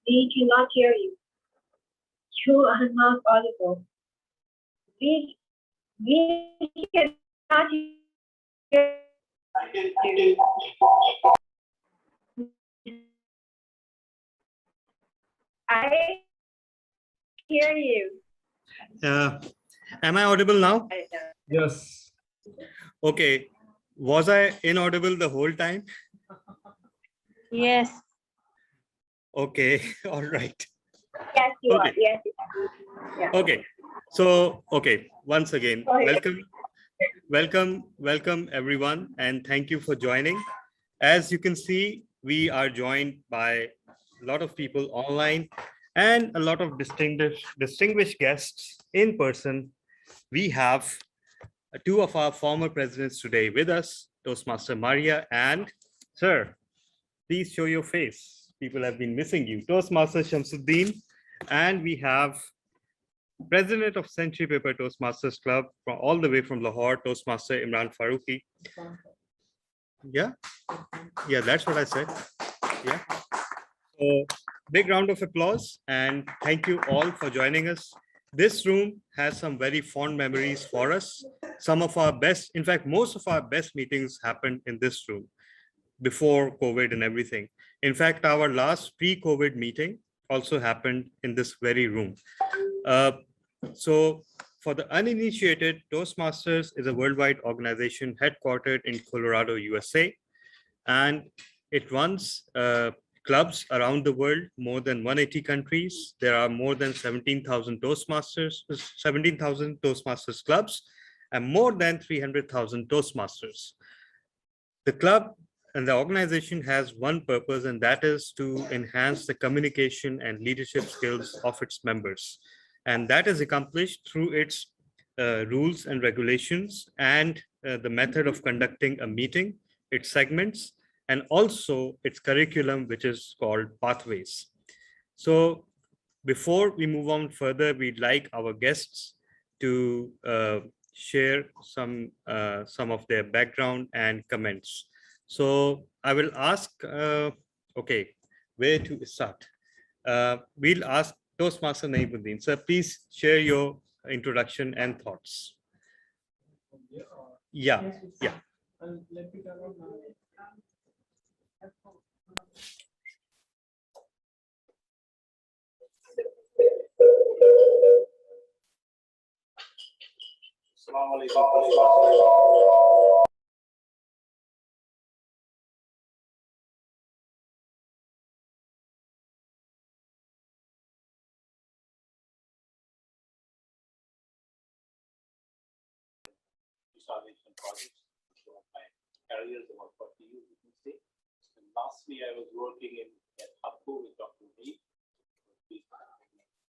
We cannot hear you. You are not audible. We cannot hear you. I hear you. Am I audible now? Yes. Okay. Was I inaudible the whole time? Yes. Okay. All right. Yes, you Okay. are. Yes. Yeah. Okay. So, okay. Once again, Sorry. welcome everyone, and thank you for joining. As you can see, we are joined by a lot of people online and a lot of distinguished guests in person. We have two of our former presidents today with us, Toastmaster Maria and Sir. Please show your face. People have been missing you. Toastmaster Shamsuddin, and we have President of Century Paper Toastmasters Club from all the way from Lahore, Toastmaster Imran Farooqi. Yeah, that's what I said. Yeah. So big round of applause and thank you all for joining us. This room has some very fond memories for us. Some of our best, in fact, most of our best meetings happened in this room before COVID and everything. In fact, our last pre-COVID meeting also happened in this very room. So for the uninitiated, Toastmasters is a worldwide organization headquartered in Colorado, USA, and it runs clubs around the world, more than 180 countries. There are more than 17,000 Toastmasters clubs and more than 300,000 Toastmasters. The club and the organization has one purpose, and that is to enhance the communication and leadership skills of its members. And that is accomplished through its rules and regulations and the method of conducting a meeting, its segments, and also its curriculum, which is called Pathways. So before we move on further, we'd like our guests to share some of their background and comments. So I will ask, okay, where to start? We'll ask Toastmaster Naimuddin. Sir, please share your introduction and thoughts. Yeah. Salvation projects throughout my career, about 40 years, you can say. And lastly, I was working at Hubco with Dr. Lee.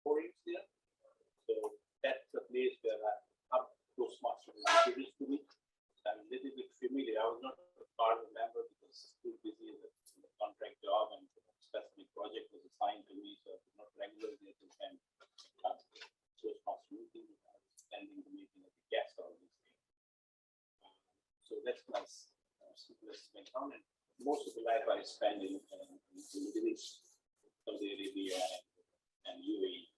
4 years there. So that's the place where Hub Toastmaster was introduced to me. So I'm a little bit familiar. I was not a part of the member because too busy in the contract job and a specific project was assigned to me, so I was not regularly attend Toastmaster meetings. I was attending the meeting as a guest all these days. So that's my simplest background, and most of the life I spent in the Middle East, Saudi Arabia and UAE.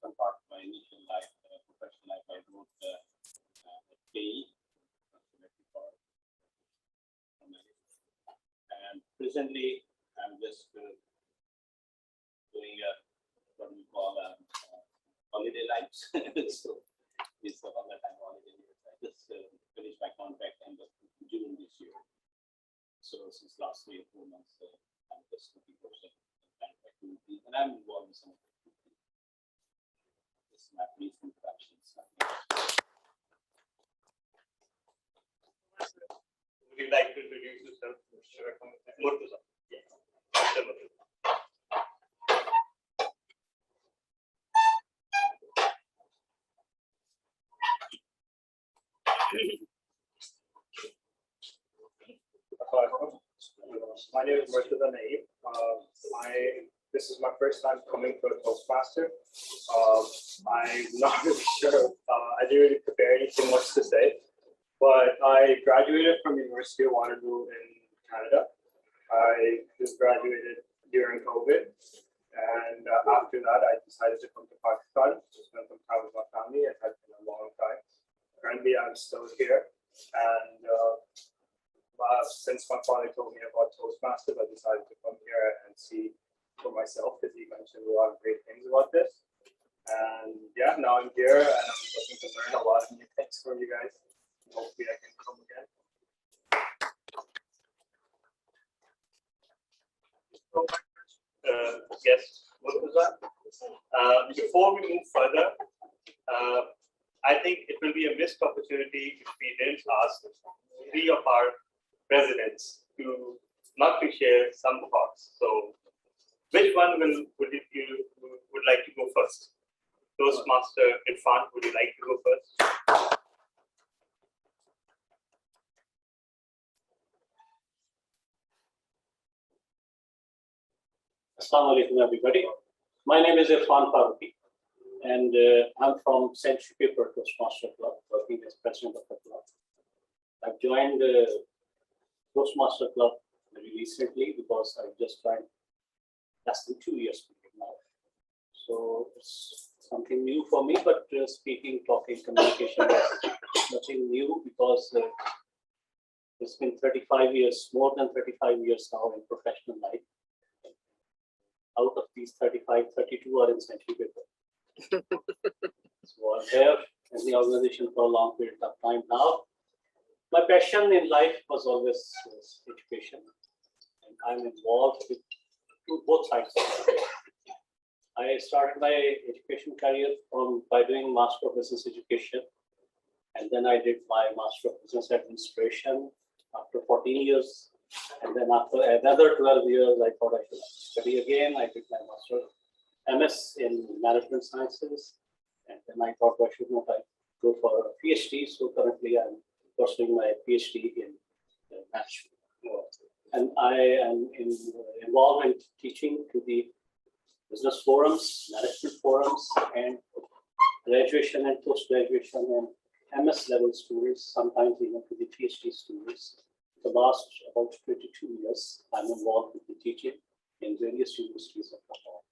Some part of my initial life, professional life, I wrote at KE, and presently I'm just doing what we call holiday lives. So it's all the time holiday. I just finished my contract end of June this year. So since last 3 or 4 months, I'm just looking for some kind of activities, and I'm involved in some of the activities. This is my brief introduction. Would you like to introduce yourself, Mr. Murtaza? Yes. My name is Murtaza Naeem. This is my first time coming to a Toastmaster. I'm not really sure. I didn't really prepare anything much to say, but I graduated from University of Waterloo in Canada. I just graduated during COVID. And after that, I decided to come to Pakistan to spend some time with my family. It has been a long time. Currently, I'm still here. And since my father told me about Toastmasters, I decided to come here and see for myself, because he mentioned a lot of great things about this. And yeah, now I'm here and I'm looking to learn a lot of new things from you guys. Hopefully I can come again. Yes, what was that? Before we move further, I think it will be a missed opportunity if we didn't ask 3 of our presidents to not to share some thoughts. So, which one would like to go first? Toastmaster Irfan, would you like to go first? Assalamu alaikum, everybody. My name is Irfan Faruqi, and I'm from Century Paper Toastmaster Club, working as president of the club. I've joined the Toastmaster Club very recently because I just joined less than 2 years now. So it's something new for me, but speaking, talking, communication is nothing new because it's been 35 years, more than 35 years now in professional life. Out of these 35, 32 are in Century Paper. So I'm here in the organization for a long period of time now. My passion in life was always education, and I'm involved with both sides of it. I started my education career by doing Master of Business Education, and then I did my Master of Business Administration after 14 years. And then after another 12 years, I thought I should study again. I did my Master MS in Management Sciences, and then I thought, why should not I go for a PhD? So currently I'm pursuing my PhD in management. And I am involved in teaching to the business forums, management forums, and graduation and post-graduation and MS level students, sometimes even to the PhD students. The last about 22 years, I'm involved with the teaching in various universities of Lahore.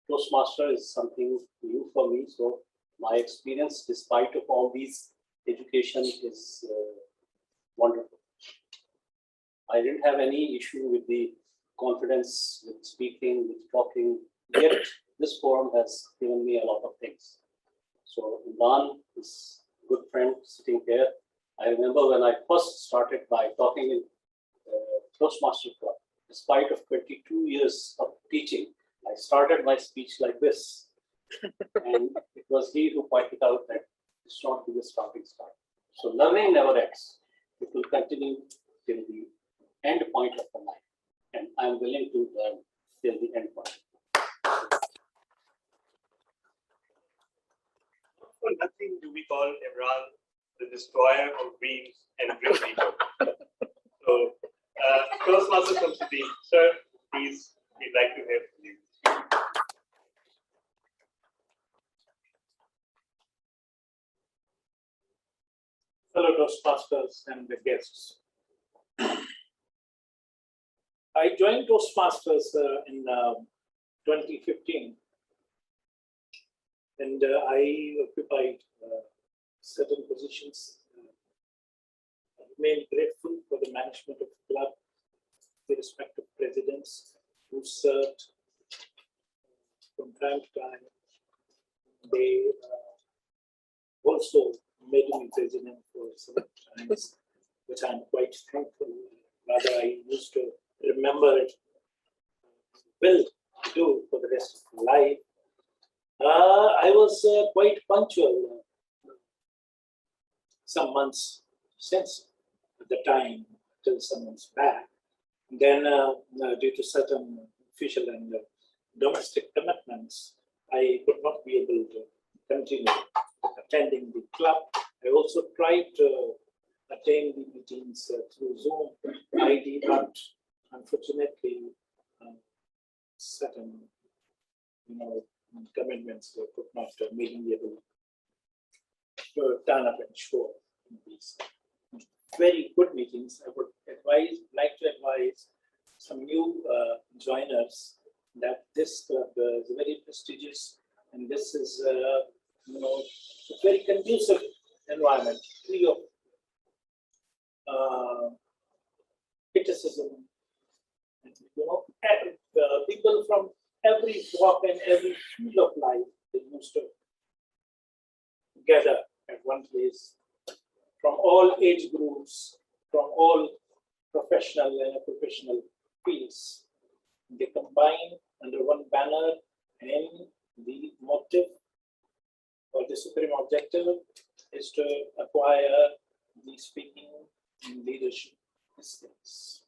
Toastmaster is something new for me, so my experience, despite of all these education, is wonderful. I didn't have any issue with the confidence, with speaking, with talking, yet this forum has given me a lot of things. So Imran is a good friend sitting here. I remember when I first started by talking in Toastmaster Club, despite of 22 years of teaching, I started my speech like this. And it was he who pointed out that it's not the starting start. So learning never ends. It will continue till the end point of the life. And I'm willing to learn till the end point. For nothing do we call Imran the destroyer of dreams and grim people. So, Toastmaster from City, sir, please, we'd like to hear from you. Fellow Toastmasters and the guests. I joined Toastmasters in 2015, and I occupied certain positions. I remain grateful for the management of the club, the respective presidents who served from time to time. They also made me president for some times, which I'm quite thankful. Rather, I used to remember it, will do for the rest of my life. I was quite punctual some months since at the time, till some months back. Then, due to certain official and domestic commitments, I could not be able to continue attending the club. I also tried to attend the meetings through Zoom ID, but unfortunately, certain commitments could not make me able to turn up and show up in these very good meetings. I would like to advise some new joiners that this club is very prestigious, and this is a very conducive environment, free of criticism. And, people from every walk and every field of life, they used to gather at one place, from all age groups, from all professional and unprofessional fields. They combine under one banner, and the motive or the supreme objective is to acquire the speaking and leadership skills.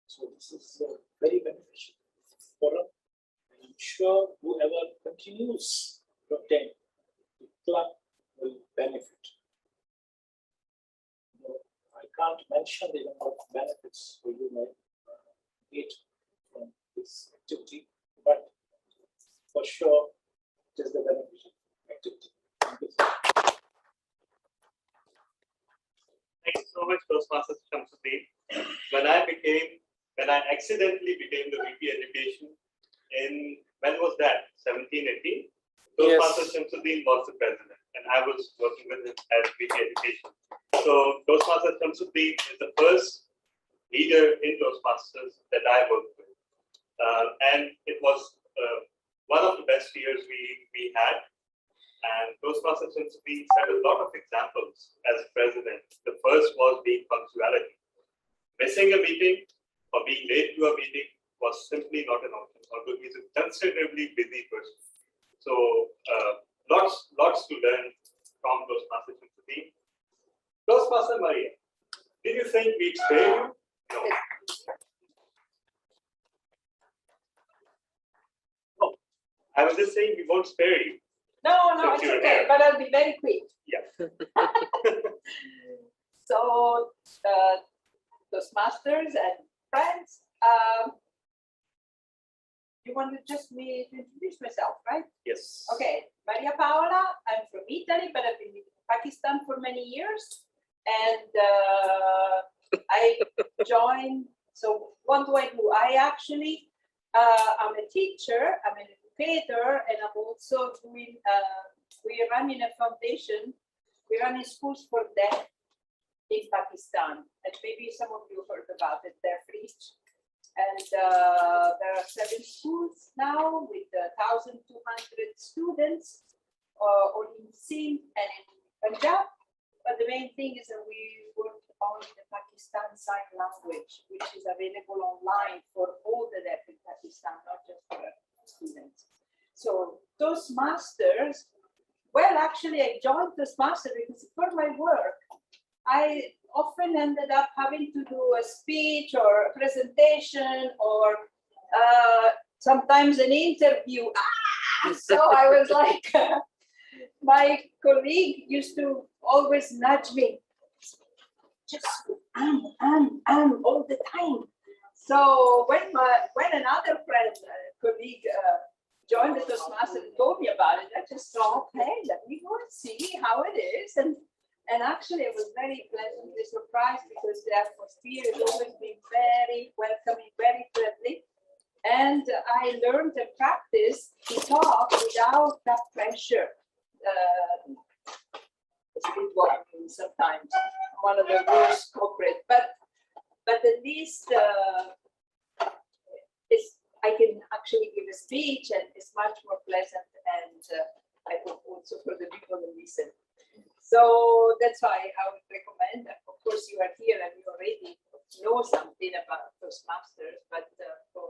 So this is very beneficial for us. And I'm sure whoever continues to attend the club will benefit. I can't mention the number of benefits you may get from this activity, but for sure it is the beneficial activity. Thank you. Thank you so much, Toastmasters Shamsuddin. When I accidentally became the VP Education when was that? 17, 18? Toastmasters Shamsuddin was the president, and I was working with him as VP Education. So Toastmasters Shamsuddin is the first leader in Toastmasters that I worked with. And it was one of the best years we had. And Toastmasters Shamsuddin set a lot of examples as president. The first was being punctuality. Missing a meeting or being late to a meeting was simply not an option, although he's a considerably busy person. So lots to learn from Toastmasters Shamsuddin. Toastmaster Maria, did you think we'd spare you? No. No. I was just saying we won't spare you. No, it's okay, but I'll be very quick. Yeah. So, Toastmasters and friends, you wanted just me to introduce myself, right? Yes. Okay, Maria Paola, I'm from Italy, but I've been in Pakistan for many years. And I joined, so what do? I actually, I'm a teacher, I'm an educator, and I'm also doing, we're running a foundation, we're running schools for deaf in Pakistan. And maybe some of you heard about it, Deaf Reach. And there are 7 schools now with 1,200 students, all in Sindh and in Punjab. But the main thing is that we work on the Pakistan Sign Language, which is available online for all the deaf in Pakistan, not just for students. So Toastmasters, well, actually I joined Toastmasters because for my work, I often ended up having to do a speech or a presentation or sometimes an interview. So I was like, my colleague used to always nudge me, just all the time. So when another friend, colleague joined the Toastmasters and told me about it, I just thought, hey, let me go and see how it is. And actually, I was very pleasantly surprised because the atmosphere has always been very welcoming, very friendly. And I learned and practiced to talk without that pressure. It's a bit what I mean sometimes. I'm one of the worst corporate, but at least I can actually give a speech, and it's much more pleasant, and I hope also for the people who listen. So that's why I would recommend. Of course, you are here and you already know something about Toastmasters, but for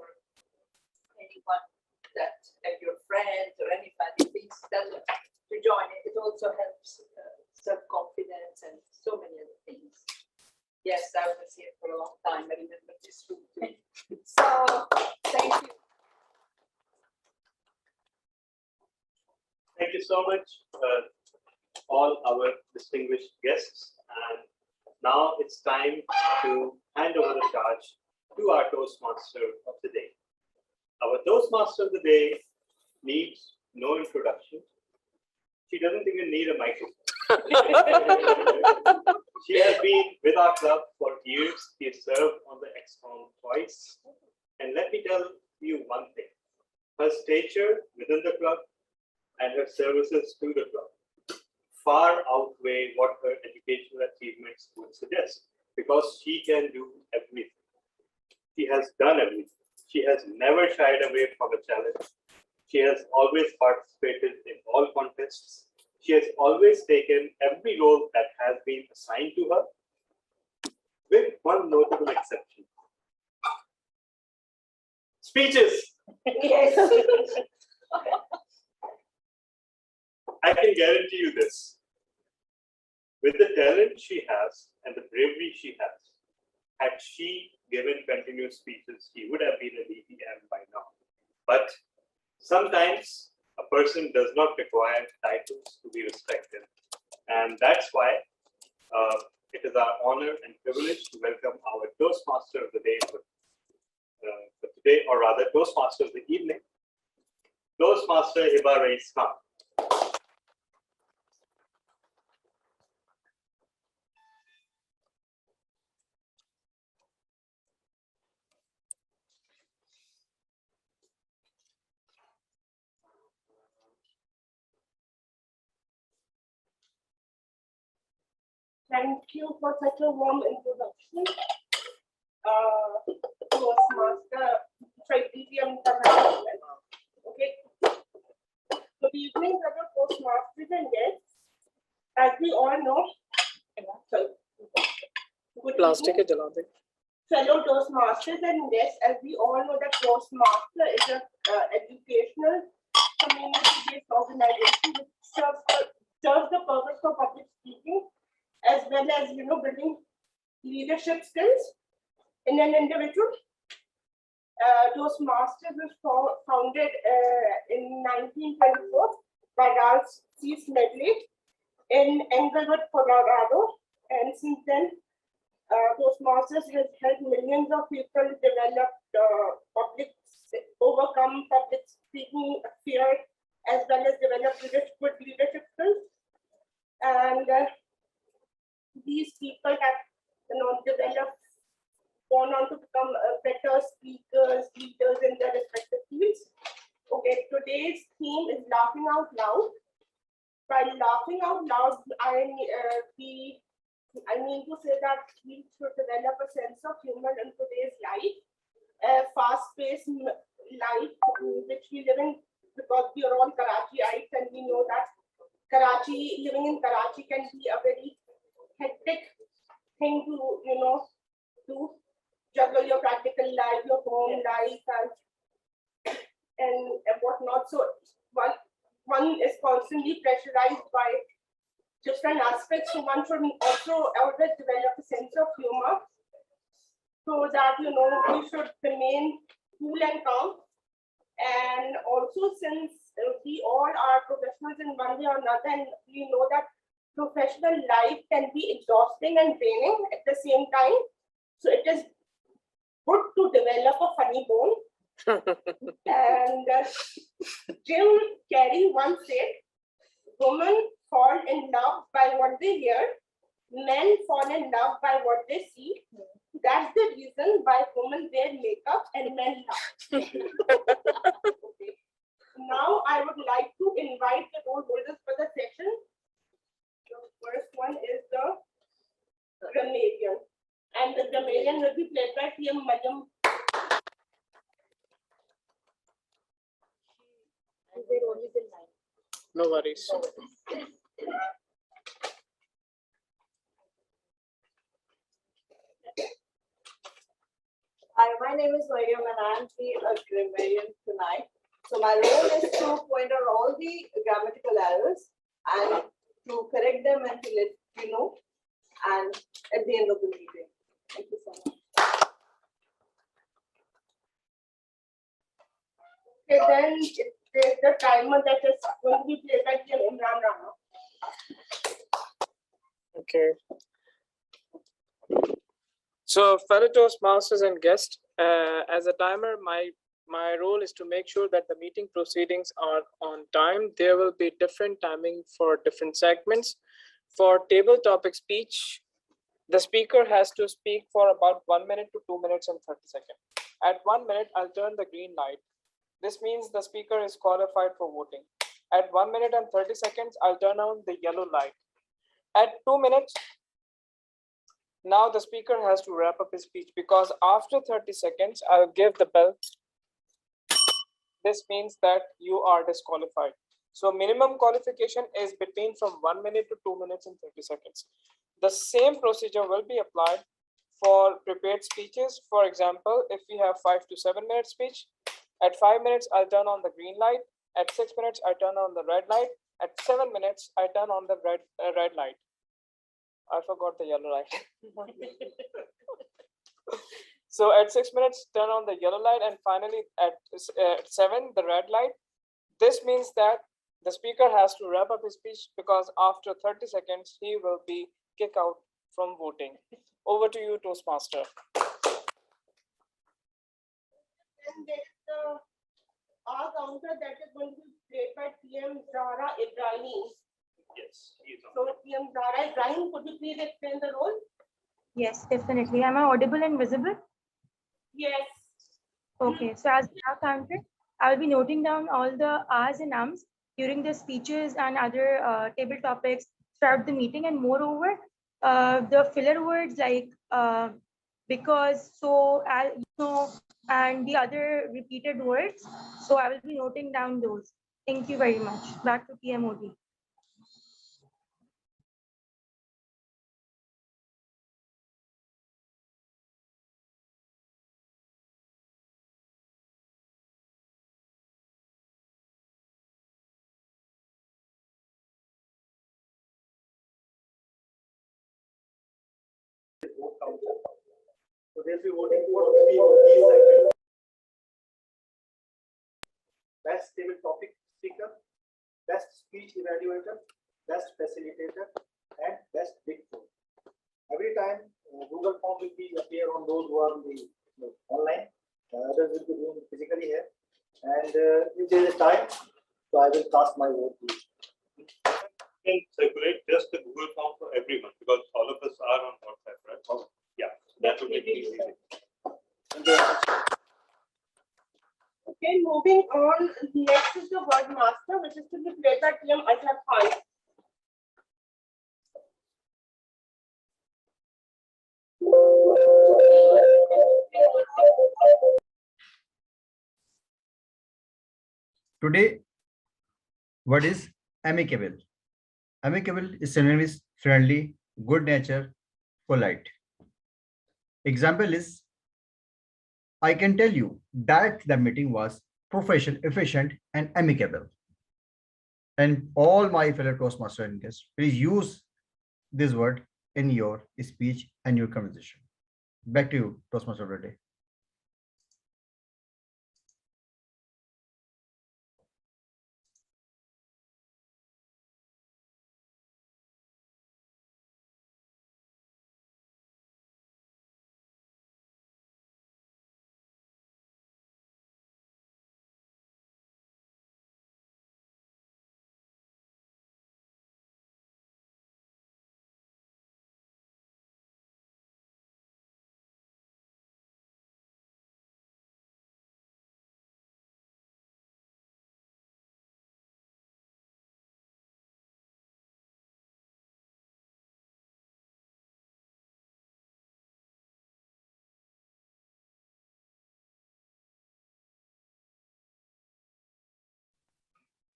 anyone that your friends or anybody thinks that to join it also helps self-confidence and so many other things. Yes, I was here for a long time. I remember this room too. So thank you. Thank you so much, all our distinguished guests. And now it's time to hand over the charge to our Toastmaster of the day. Our Toastmaster of the day needs no introduction. She doesn't even need a microphone. She has been with our club for years. She has served on the ExCom twice. And let me tell you one thing. Her stature within the club and her services to the club far outweigh what her educational achievements would suggest, because she can do everything. She has done everything. She has never shied away from a challenge. She has always participated in all contests. She has always taken every role that has been assigned to her, with one notable exception. Speeches. Yes. I can guarantee you this. With the talent she has and the bravery she has, had she given continuous speeches, she would have been a DPM by now. But sometimes a person does not require titles to be respected. And that's why it is our honor and privilege to welcome our Toastmaster of the day for today, or rather Toastmaster of the evening, Toastmaster Evaluator. Thank you for such a warm introduction. Toastmaster, sorry, DPM. Okay. Good evening, fellow Toastmasters and guests. As we all know, sorry. Good evening, fellow Toastmasters and guests. As we all know, that Toastmaster is an educational community-based organization which serves the purpose for public speaking, as well as building leadership skills in an individual. Toastmasters was founded in 1924 by Ralph C. Smedley in Englewood, Colorado, and since then, Toastmasters has helped millions of people develop overcome public speaking fear, as well as develop good leadership skills. And these people have developed, gone on to become better speakers, leaders in their respective fields. Okay, today's theme is laughing out loud. By laughing out loud, I mean to say that we should develop a sense of humor in today's life, a fast-paced life which we live in, because we are all Karachiites, and we know that living in Karachi can be a very hectic thing to juggle your practical life, your home life, and whatnot. So one is constantly pressurized by different aspects. So one should also always develop a sense of humor, so that we should remain cool and calm. And also, since we all are professionals in one way or another, and we know that professional life can be exhausting and draining at the same time, so it is good to develop a funny bone. And Jim Carrey once said, "Women fall in love by what they hear, men fall in love by what they see. That's the reason why women wear makeup and men laugh." Okay. Now I would like to invite the role holders for the session. The first one is the grammarian, and the grammarian will be played by TM Madam. No worries. Hi, my name is Mariam and I am a grammarian tonight. So my role is to point out all the grammatical errors and to correct them and to let you know, and at the end of the meeting. Thank you so much. Okay, then there's the timer that is going to be played by Imran Rana. Okay. So, fellow Toastmasters and guests, as a timer, my role is to make sure that the meeting proceedings are on time. There will be different timing for different segments. For table topic speech, the speaker has to speak for about 1 minute to 2 minutes and 30 seconds. At 1 minute, I'll turn the green light. This means the speaker is qualified for voting. At 1 minute and 30 seconds, I'll turn on the yellow light. At 2 minutes, now the speaker has to wrap up his speech, because after 30 seconds, I'll give the bell. This means that you are disqualified. So minimum qualification is between from 1 minute to 2 minutes and 30 seconds. The same procedure will be applied for prepared speeches. For example, if we have 5 to 7 minute speech, at 5 minutes, I'll turn on the green light. At 6 minutes, I turn on the red light. At 7 minutes, I turn on the red light. I forgot the yellow light. So at 6 minutes, turn on the yellow light, and finally at 7, the red light. This means that the speaker has to wrap up his speech, because after 30 seconds, he will be kicked out from voting. Over to you, Toastmaster. And there is the R counter that is going to be played by PM Zahra Ibrahim. Yes, he is on. So PM Zahra Ibrahim, could you please explain the role? Yes, definitely. Am I audible and visible? Yes. Okay, so as we have counted, I will be noting down all the R's and M's during the speeches and other table topics throughout the meeting. And moreover, the filler words like because, so, you know, and the other repeated words. So I will be noting down those. Thank you very much. Back to PMOD. So they'll be voting for three segments. Best table topic speaker, best speech evaluator, best facilitator, and best big four. Every time Google Form will be appear on those who are on the online. Others will be doing physically here. And if there is time, so I will cast my vote. Can circulate just the Google form for everyone, because all of us are on WhatsApp, right? Okay. Yeah, that would make it easy. Okay, moving on. Next is the word master, which is to be played by PM Ashraf Khan. Today, word is amicable. Amicable is synonym friendly, good nature, polite. Example is, I can tell you that the meeting was professional, efficient, and amicable. And all my fellow Toastmaster and guests, please use this word in your speech and your conversation. Back to you, Toastmaster of the day.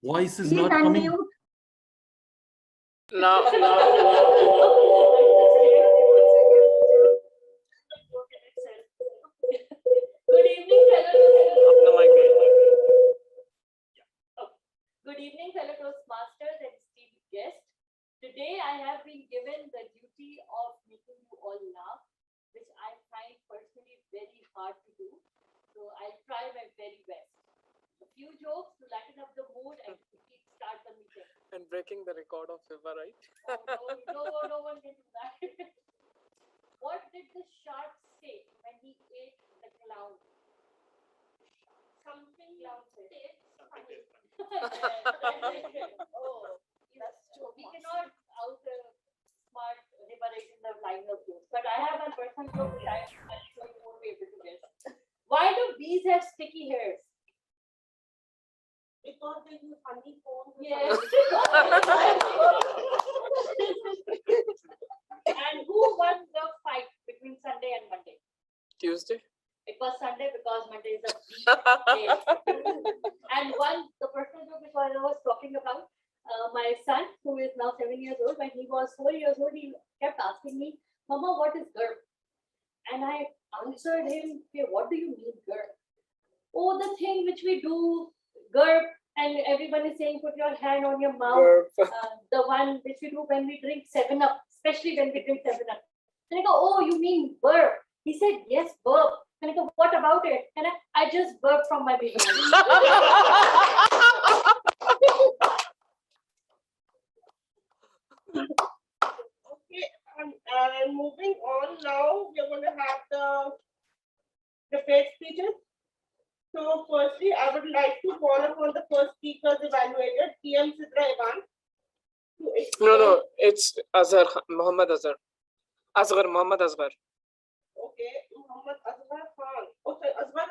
Voice is not coming. Now, Good evening, fellow Toastmasters and esteemed guests. Today, I have been given the duty of making you all laugh, which I find personally very hard to do. So I'll try my very best. A few jokes to lighten up the mood and quickly start the meeting. and breaking the record of Viva, right? Oh, no one can do that. What did the shark say when he ate the clown? Something clown said. Oh, that's true. We cannot out bees have sticky hairs? Because they use honey comb. Yes. And who won the fight between Sunday and Monday? Tuesday. It was Sunday because Monday is a weekday. And the personal joke which I was talking about, my son, who is now 7 years old, when he was 4 years old, he kept asking me, Mama, what is GERB? And I answered him, okay, what do you mean GERB? Oh, the thing which we do, GERB, and everyone is saying, put your hand on your mouth. The one which we do when we drink 7-Up, especially when we drink 7-Up. And I go, oh, you mean burp? He said, yes, burp. And I go, what about it? And I just burped from my baby. Okay, and moving on now, we're going to have the prepared speeches. So firstly, I would like to call upon the first speaker's evaluator, TM Sidra Ivan. No, it's Azhar, Muhammad Azhar. Muhammad Azhar. Okay, Muhammad Azhar Khan. Okay, Azhar.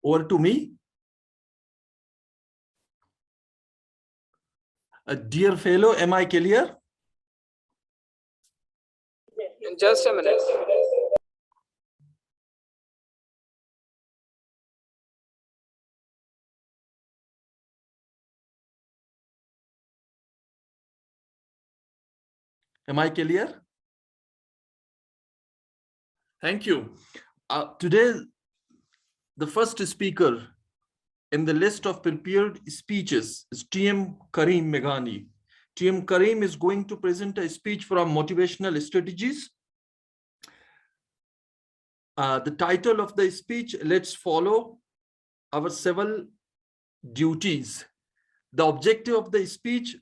Over to me. Dear fellow, am I clear? Just a minute. Am I clear? Thank you. Today, the first speaker in the list of prepared speeches is TM Karim Meghani. TM Karim is going to present a speech from Motivational Strategies. The title of the speech, let's follow our 7 duties. The objective of the speech,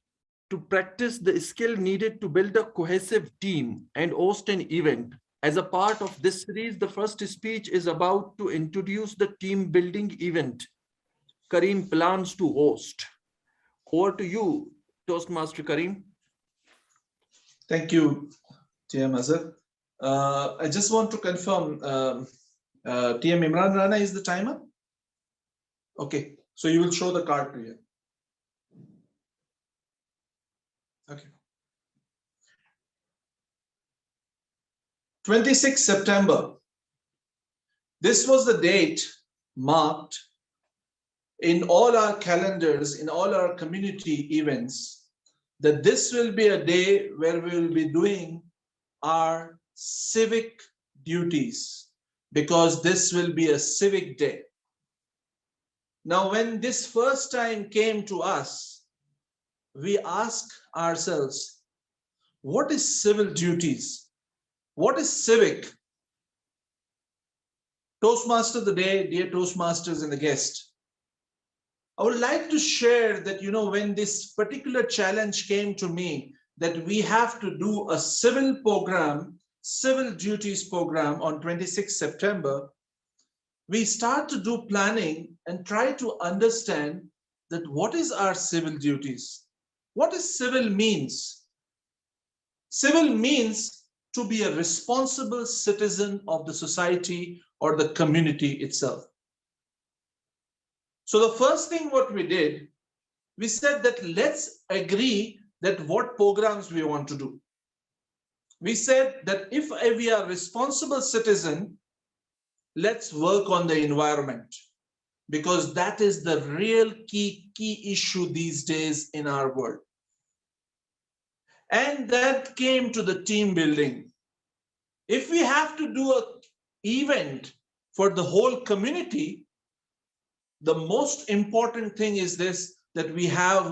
to practice the skill needed to build a cohesive team and host an event. As a part of this series, the first speech is about to introduce the team building event Karim plans to host. Over to you, Toastmaster Karim. Thank you, TM Azhar. I just want to confirm, TM Imran Rana is the timer? Okay, so you will show the card to you. Okay. 26 September. This was the date marked in all our calendars, in all our community events, that this will be a day where we will be doing our civic duties, because this will be a civic day. Now, when this first time came to us, we ask ourselves, what is civil duties? What is civic? Toastmaster of the day, dear Toastmasters and the guest, I would like to share that, when this particular challenge came to me, that we have to do a civil program, civil duties program on 26 September, we start to do planning and try to understand that what is our civil duties? What does civil means? Civil means to be a responsible citizen of the society or the community itself. So the first thing what we did, we said that let's agree that what programs we want to do. We said that if we are responsible citizen, let's work on the environment, because that is the real key issue these days in our world. And that came to the team building. If we have to do an event for the whole community, the most important thing is this, that we have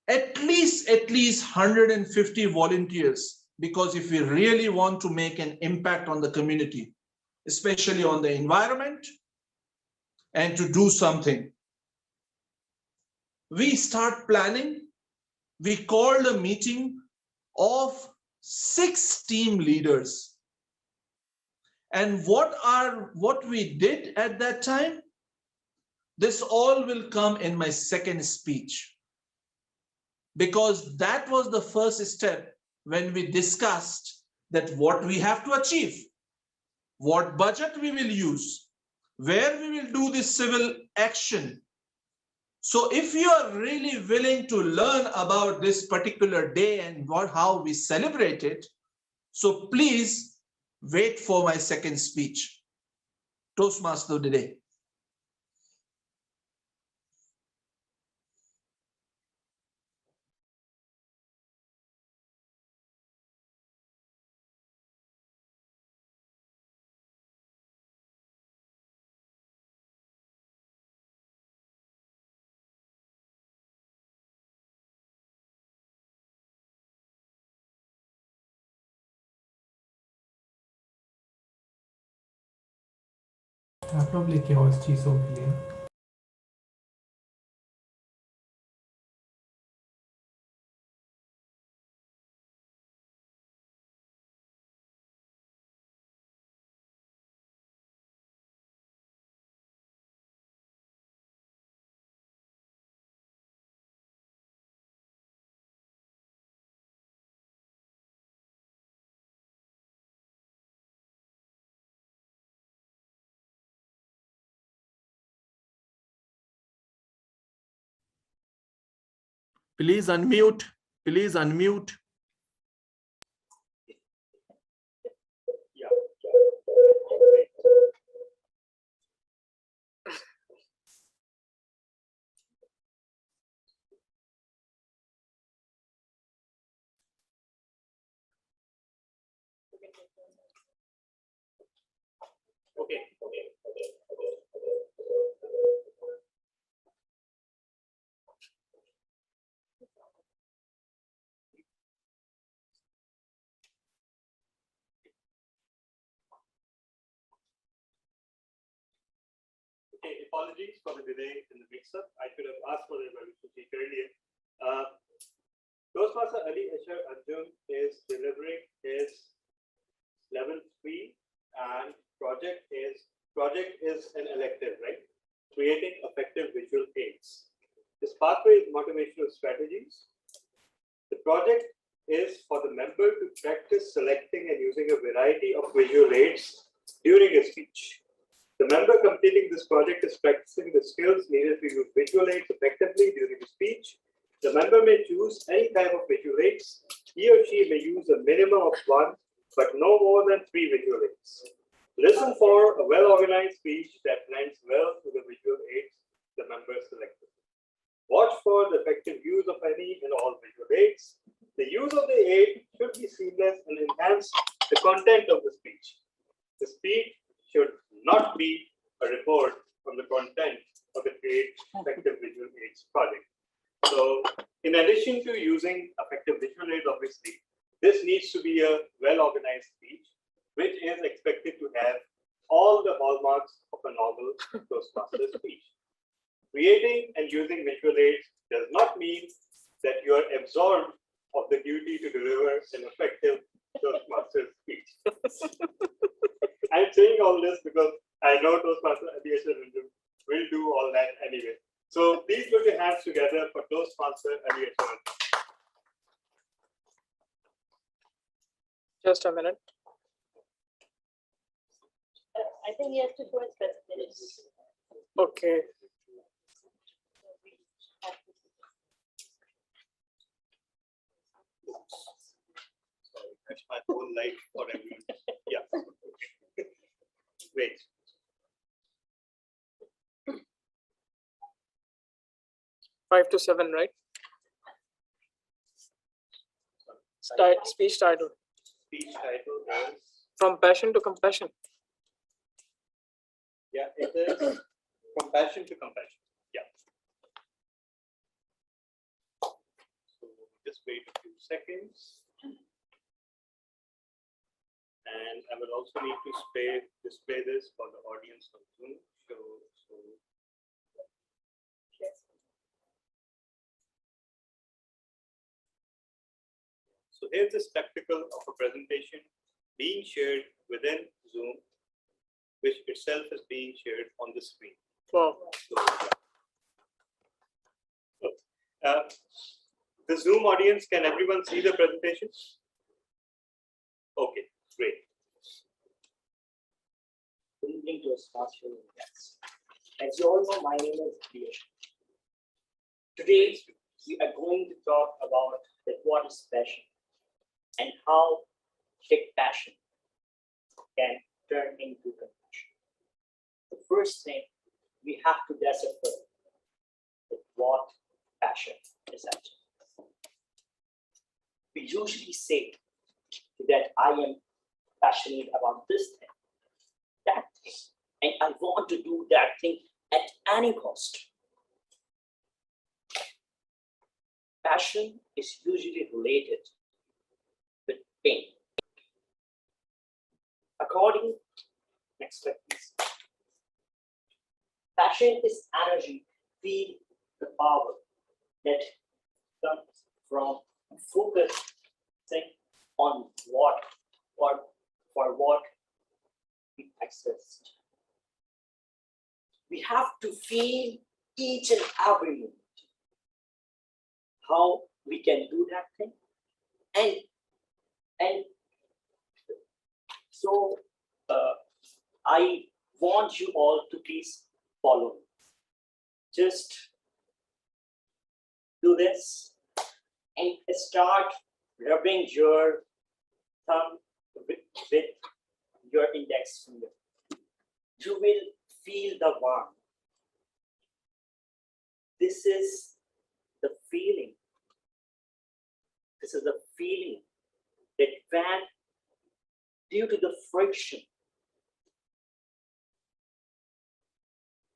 at least 150 volunteers, because if we really want to make an impact on the community, especially on the environment, and to do something, we start planning. We called a meeting of 6 team leaders. And what we did at that time, this all will come in my second speech, because that was the first step when we discussed that what we have to achieve, what budget we will use, where we will do this civil action. So if you are really willing to learn about this particular day and how we celebrate it, so please wait for my second speech, Toastmaster of the Day. आपने लेके और चीजों के लिए Please unmute. Please unmute. Okay. Okay, apologies for the delay in the mix-up. I should have asked for the evaluation sheet earlier. Toastmaster Ali Ashar Arjun is delivering his level 3 and project is an elective, right? Creating effective visual aids. This pathway is motivational strategies. The project is for the member to practice selecting and using a variety of visual aids during a speech. The member completing this project is practicing the skills needed to use visual aids effectively during the speech. The member may choose any type of visual aids. He or she may use a minimum of 1, but no more than 3 visual aids. Listen for a well-organized speech that blends well to the visual aids the member selected. Watch for the effective use of any and all visual aids. The use of the aid should be seamless and enhance the content of the speech. The speech should not be a report from the content of the Create Effective Visual Aids project. So, in addition to using effective visual aids, obviously, this needs to be a well-organized speech, which is expected to have all the hallmarks of a novel Toastmaster speech. Creating and using visual aids does not mean that you are absolved of the duty to deliver an effective Toastmaster speech. I'm saying all this because I know Toastmaster Ali will do all that anyway. So please put your hands together for Toastmaster Ali. Just a minute. I think he has to show his presentation. Okay. Sorry, that's my whole life for everyone. Yeah. Wait. Five to 7, right? Speech title. Speech title is From Passion to Compassion. Yeah, it is From Passion to Compassion. Yeah. So just wait a few seconds. And I will also need to display this for the audience on Zoom. So here's the spectacle of a presentation being shared within Zoom, which itself is being shared on the screen. Wow. The Zoom audience, can everyone see the presentation? Okay, great. Good evening to Toastmaster and guests. As you all know, my name is Diyesh. Today, we are going to talk about what is passion and how that passion can turn into compassion. The first thing we have to decipher is what passion is actually. We usually say that I am passionate about this thing, that thing, and I want to do that thing at any cost. Passion is usually related with pain. According, next slide please. Passion is energy, feel the power that comes from focusing on what or for what we exist. We have to feel each and every moment how we can do that thing, and so I want you all to please follow me. Just do this and start rubbing your thumb with your index finger. You will feel the warmth. This is the feeling. This is the feeling that when, due to the friction,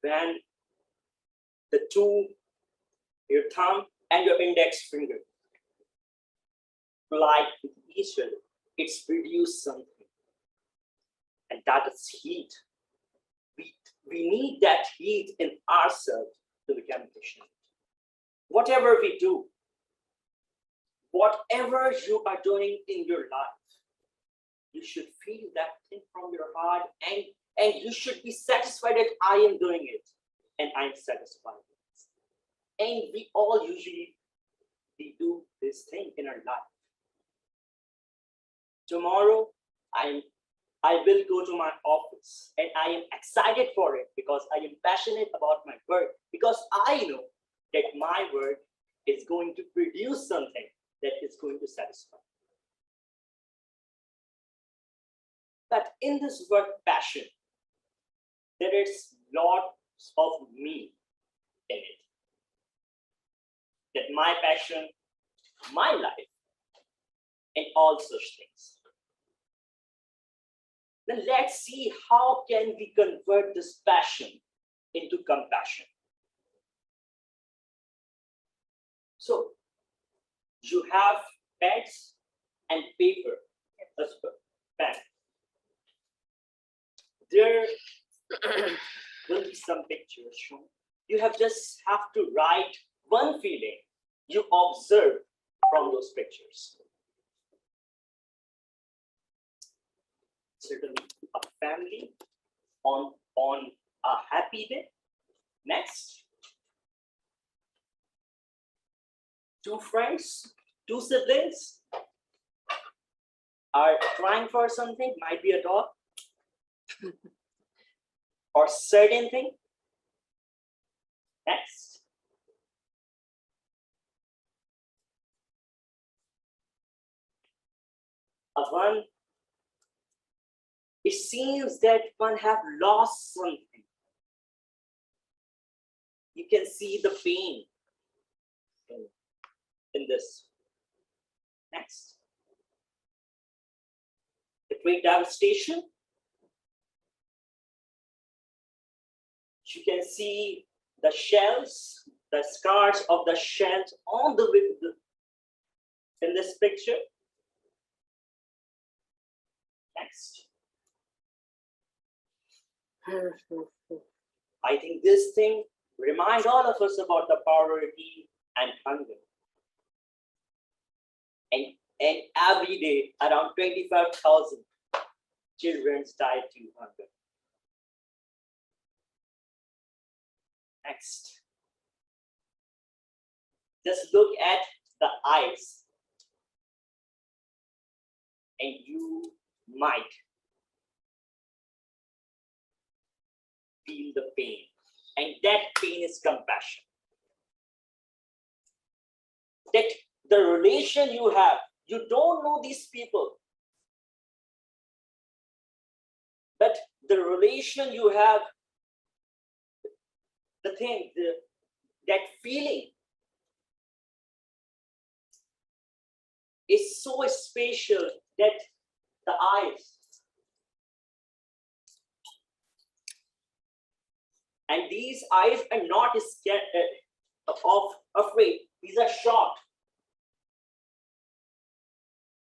when the two, your thumb and your index finger, collide with each other, it's produced something. And that is heat. We need that heat in ourselves to become efficient. Whatever we do, whatever you are doing in your life, you should feel that thing from your heart, and you should be satisfied that I am doing it and I'm satisfied with it. And we all usually do this thing in our life. Tomorrow, I will go to my office and I am excited for it because I am passionate about my work, because I know that my work is going to produce something that is going to satisfy. But in this work passion, there is lots of me in it. That my passion, my life, and all such things. Then let's see how can we convert this passion into compassion. So you have pens and paper as well, pen. There will be some pictures shown. You just have to write one feeling you observe from those pictures. Certainly a family on a happy day. Next. Two friends, two siblings are trying for something, might be a dog or certain thing. Next. One, it seems that one have lost something. You can see the pain in this. Next. The great devastation. You can see the shells, the scars of the shells on the window in this picture. Next. I think this thing reminds all of us about the poverty and hunger. And every day, around 25,000 children die due to hunger. Next. Just look at the eyes and you might feel the pain, and that pain is compassion. That the relation you have, you don't know these people, but the relation you have, the thing, that feeling is so special that the eyes, and these eyes are not scared afraid, these are shocked.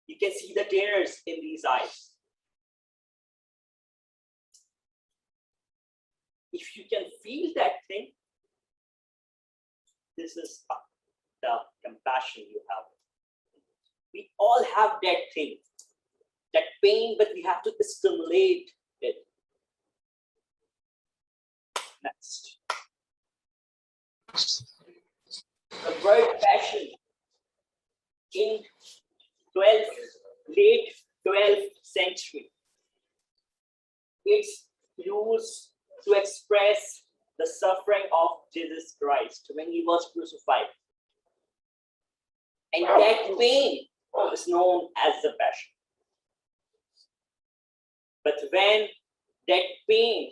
You can see the tears in these eyes. If you can feel that thing, this is the compassion you have. We all have that thing, that pain, but we have to stimulate it. Next. The word passion in late 12th century, it's used to express the suffering of Jesus Christ when he was crucified. And that pain is known as the passion. But when that pain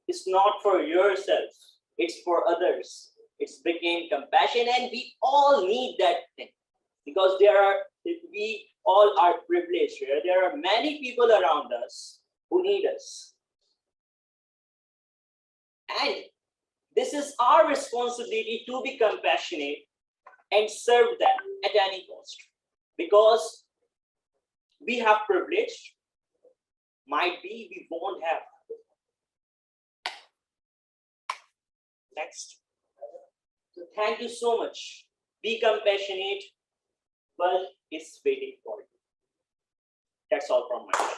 is not for yourself, it's for others, it's became compassion, and we all need that thing. Because we all are privileged here. There are many people around us who need us. And this is our responsibility to be compassionate and serve them at any cost. Because we have privilege, might be we won't have. Next. So thank you so much. Be compassionate. World is waiting for you. That's all from my side.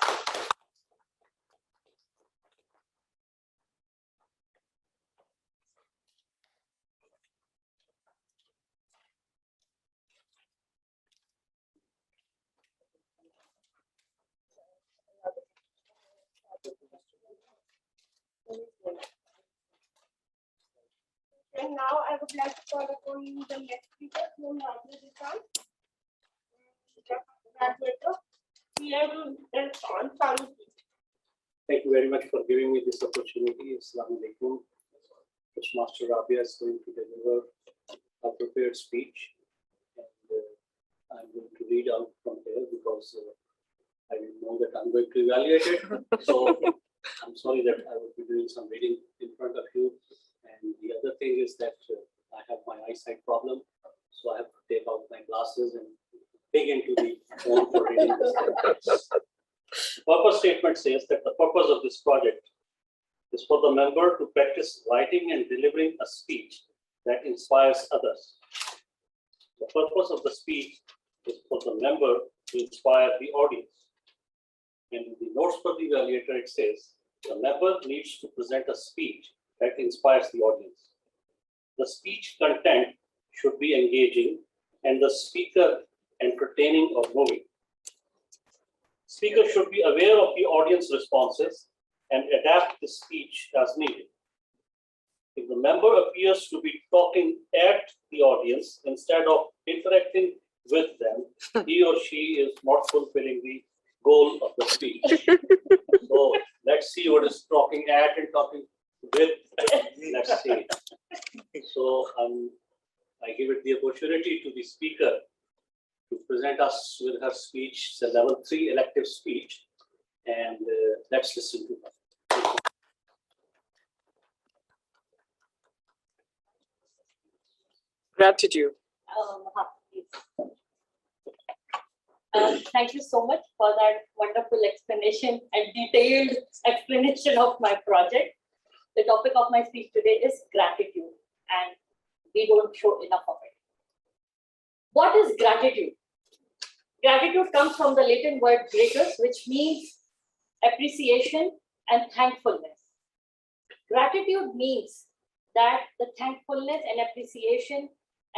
And now I would like to call upon you the next speaker, whom Evaluator. Thank you very much for giving me this opportunity. Assalamu alaikum. Toastmaster Rabia is going to deliver a prepared speech. And I'm going to read out from here because I didn't know that I'm going to evaluate it. So I'm sorry that I will be doing some reading in front of you. And the other thing is that I have my eyesight problem. So I have to take out my glasses and dig into the phone for reading this. Purpose statement says that the purpose of this project is for the member to practice writing and delivering a speech that inspires others. The purpose of the speech is for the member to inspire the audience. And in the notes for the evaluator, it says the member needs to present a speech that inspires the audience. The speech content should be engaging and the speaker entertaining or moving. Speaker should be aware of the audience responses and adapt the speech as needed. If the member appears to be talking at the audience instead of interacting with them, he or she is not fulfilling the goal of the speech. So let's see what is talking at and talking with. Let's see. So I give it the opportunity to the speaker to present us with her speech, the level 3 elective speech, and let's listen to her. Gratitude. Thank you so much for that wonderful explanation and detailed explanation of my project. The topic of my speech today is gratitude, and we don't show enough of it. What is gratitude? Gratitude comes from the Latin word gratus, which means appreciation and thankfulness. Gratitude means that the thankfulness and appreciation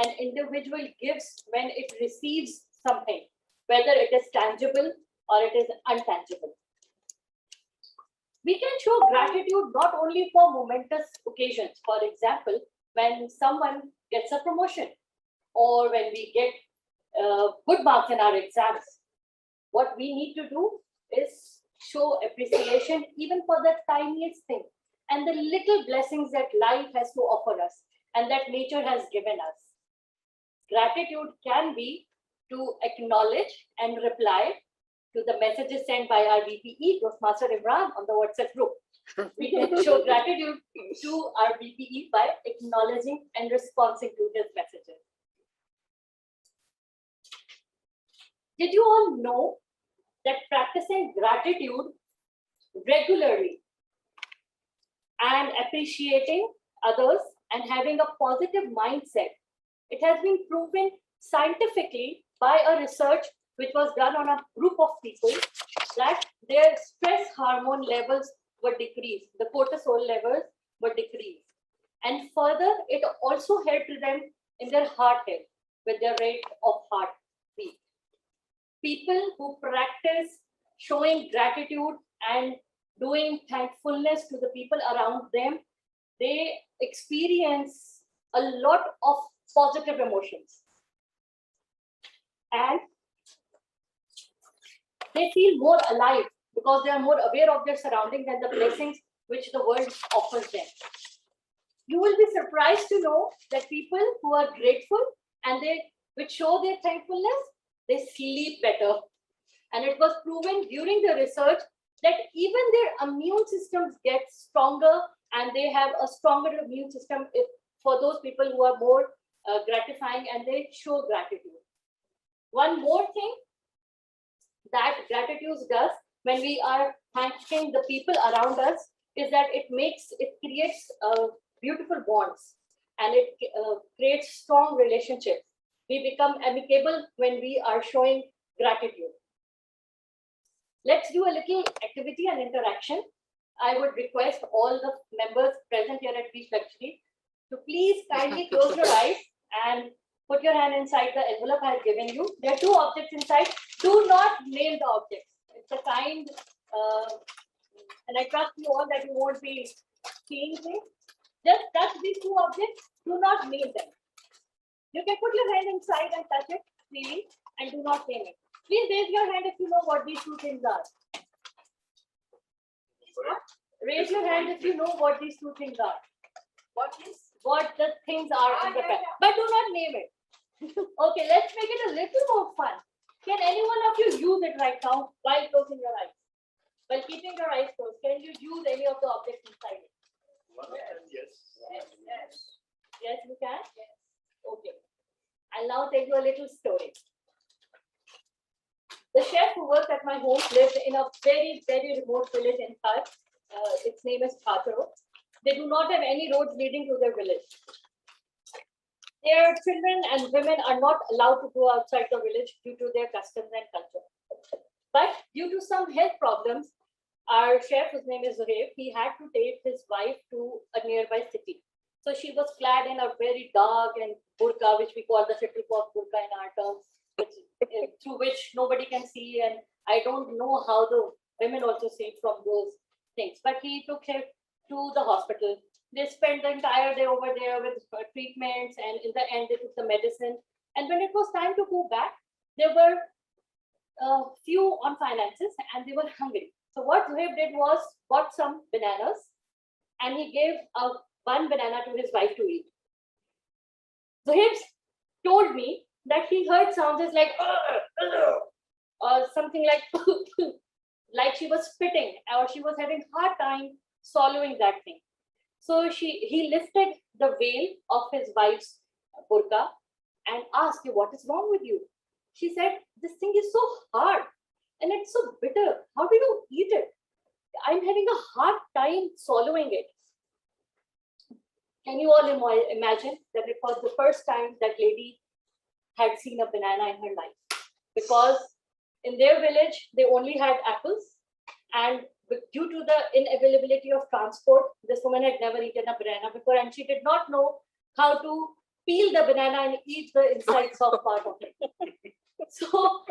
an individual gives when it receives something, whether it is tangible or it is untangible. We can show gratitude not only for momentous occasions. For example, when someone gets a promotion or when we get good marks in our exams. What we need to do is show appreciation even for the tiniest thing and the little blessings that life has to offer us and that nature has given us. Gratitude can be to acknowledge and reply to the messages sent by our VPE, Toastmaster Imran, on the WhatsApp group. We can show gratitude to our VPE by acknowledging and responding to his messages. Did you all know that practicing gratitude regularly and appreciating others and having a positive mindset, it has been proven scientifically by a research which was done on a group of people that their stress hormone levels were decreased, the cortisol levels were decreased. And further, it also helped them in their heart health with their rate of heartbeat. People who practice showing gratitude and doing thankfulness to the people around them, they experience a lot of positive emotions. And they feel more alive because they are more aware of their surroundings and the blessings which the world offers them. You will be surprised to know that people who are grateful and which show their thankfulness, they sleep better. And it was proven during the research that even their immune systems get stronger and they have a stronger immune system for those people who are more gratifying and they show gratitude. One more thing that gratitude does when we are thanking the people around us is that it creates beautiful bonds and it creates strong relationships. We become amicable when we are showing gratitude. Let's do a little activity and interaction. I would request all the members present here at Beach Luxury to please kindly close your eyes and put your hand inside the envelope I have given you. There are two objects inside. Do not name the objects. It's a kind, and I trust you all that you won't be seeing things. Just touch these two objects. Do not name them. You can put your hand inside and touch it freely and do not name it. Please raise your hand if you know what these two things are. Raise your hand if you know what these two things are. What the things are in the pen. But do not name it. Okay, let's make it a little more fun. Can any one of you use it right now while closing your eyes? While keeping your eyes closed, can you use any of the objects inside it? Yes. Yes, you can? Yes. Okay. I'll now tell you a little story. The chef who worked at my home lived in a very, very remote village in Karachi. Its name is Karachi. They do not have any roads leading to their village. Their children and women are not allowed to go outside the village due to their customs and culture. But due to some health problems, our chef, whose name is Zuhaib, he had to take his wife to a nearby city. So she was clad in a very dark and burqa, which we call the shuttlecock burqa in our terms, through which nobody can see. And I don't know how the women also see from those things. But he took her to the hospital. They spent the entire day over there with treatments, and in the end, they took the medicine. And when it was time to go back, there were few on finances and they were hungry. So what Zuhaib did was bought some bananas and he gave one banana to his wife to eat. Zuhaib told me that he heard sounds like or something like she was spitting or she was having hard time swallowing that thing. So he lifted the veil of his wife's burqa and asked her, "What is wrong with you?" She said, "This thing is so hard and it's so bitter. How do you eat it? I'm having a hard time swallowing it." Can you all imagine that it was the first time that lady had seen a banana in her life? Because in their village, they only had apples, and due to the inavailability of transport, this woman had never eaten a banana before, and she did not know how to peel the banana and eat the inside soft part of it. So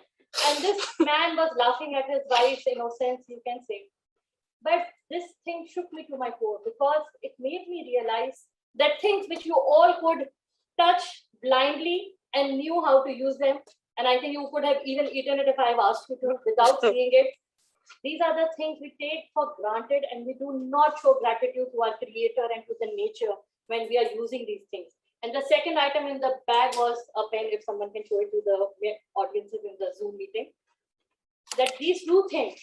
And this man was laughing at his wife's innocence, you can say. But this thing shook me to my core because it made me realize that things which you all could touch blindly and knew how to use them, and I think you could have even eaten it if I've asked you to without seeing it. These are the things we take for granted, and we do not show gratitude to our creator and to the nature when we are using these things. And the second item in the bag was a pen, if someone can show it to the audiences in the Zoom meeting. That these two things,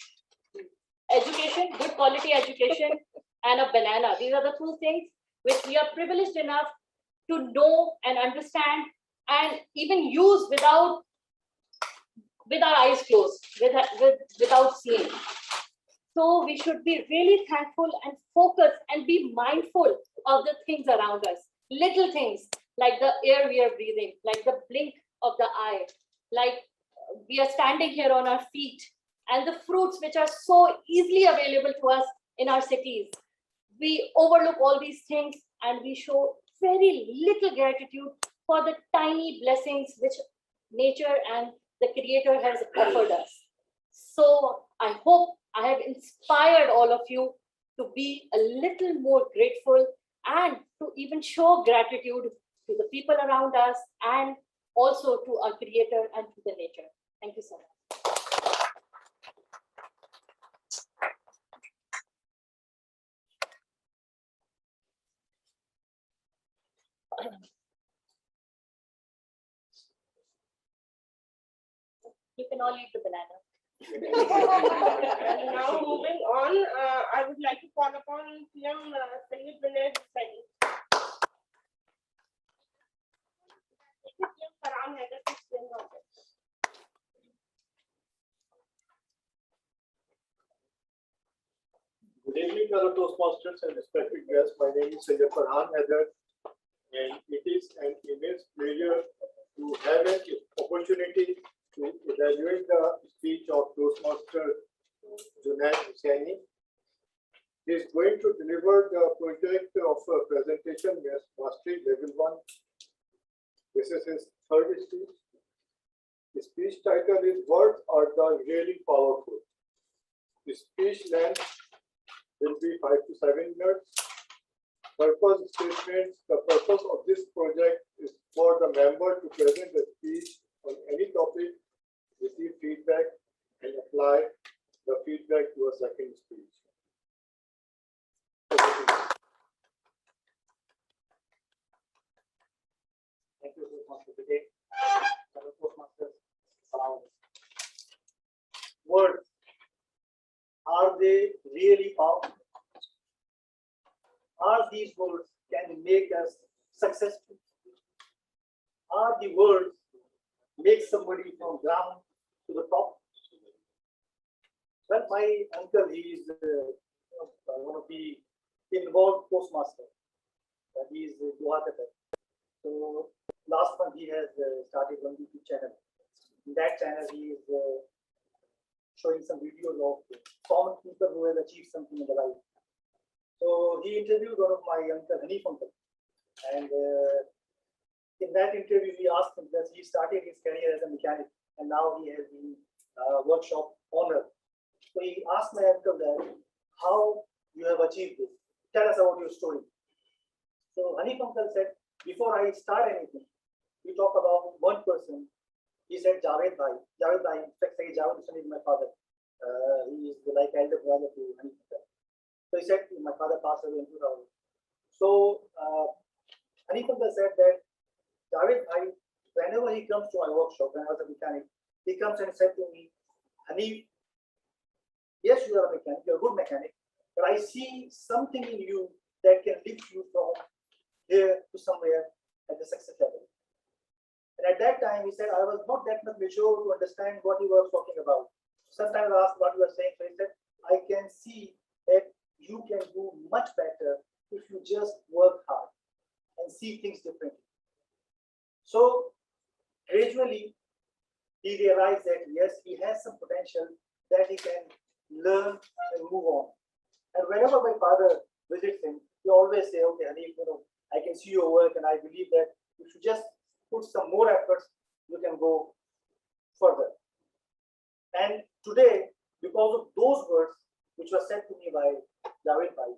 education, good quality education, and a banana, these are the two things which we are privileged enough to know and understand and even use with our eyes closed, without seeing. So we should be really thankful and focused and be mindful of the things around us. Little things like the air we are breathing, like the blink of the eye, like we are standing here on our feet, and the fruits which are so easily available to us in our cities. We overlook all these things and we show very little gratitude for the tiny blessings which nature and the creator has offered us. So I hope I have inspired all of you to be a little more grateful and to even show gratitude to the people around us and also to our creator and to the nature. Thank you so much. You can all eat the banana. And now moving on, I would like to call upon PM Sayyid Vinay Saini. PM Farhan Haider to explain about it. Good evening, fellow Toastmasters and respected guests. My name is Sayyid Farhan Haider, and it is an immense pleasure to have an opportunity to evaluate the speech of Toastmaster Junaid Hussaini. He is going to deliver the project of presentation mastery level 1. This is his third speech. The speech title is "Words Are the Really Powerful." The speech length will be 5 to 7 minutes. Purpose statements. The purpose of this project is for the member to present a speech on any topic, receive feedback, and apply the feedback to a second speech. Thank you so much for today. Fellow Toastmasters, words, are they really powerful? Are these words can make us successful? Are the words make somebody from ground to the top? Well, my uncle, he is one of the involved Toastmaster. He is Guwahati. So last month he has started one YouTube channel. In that channel, he is showing some videos of common people who have achieved something in their life. So he interviewed one of my uncle, Hanif uncle, and in that interview, he asked him that he started his career as a mechanic, and now he has been workshop owner. So he asked my uncle that how you have achieved this. Tell us about your story. So Hanif uncle said, before I start anything, we talk about one person. He said Javed Bhai. Javed Bhai, in fact, Javed Hussain is my father. He is like elder brother to Hanif uncle. So he said, my father passed away in 2000. So Hanif uncle said that Javed Bhai, whenever he comes to my workshop, when I was a mechanic, he comes and said to me, Hanif, yes, you are a mechanic, you're a good mechanic, but I see something in you that can lift you from here to somewhere at the success level. And at that time, he said, I was not that much mature to understand what he was talking about. Sometimes I asked what you were saying. So he said, I can see that you can do much better if you just work hard and see things differently. So gradually, he realized that yes, he has some potential that he can learn and move on. And whenever my father visits him, he always say, okay, Hanif, I can see your work, and I believe that if you just put some more efforts, you can go further. And today, because of those words which were said to me by Javed Bhai,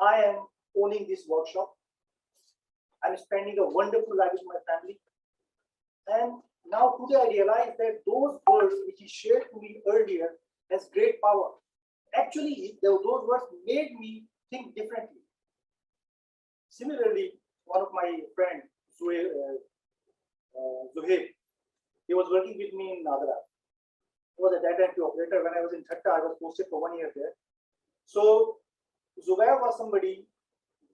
I am owning this workshop. I'm spending a wonderful life with my family. And now today I realize that those words which he shared to me earlier has great power. Actually, those words made me think differently. Similarly, one of my friends, Zuhair, he was working with me in Nadra. He was a data entry operator. When I was in Thatta, I was posted for 1 year there. So Zubair was somebody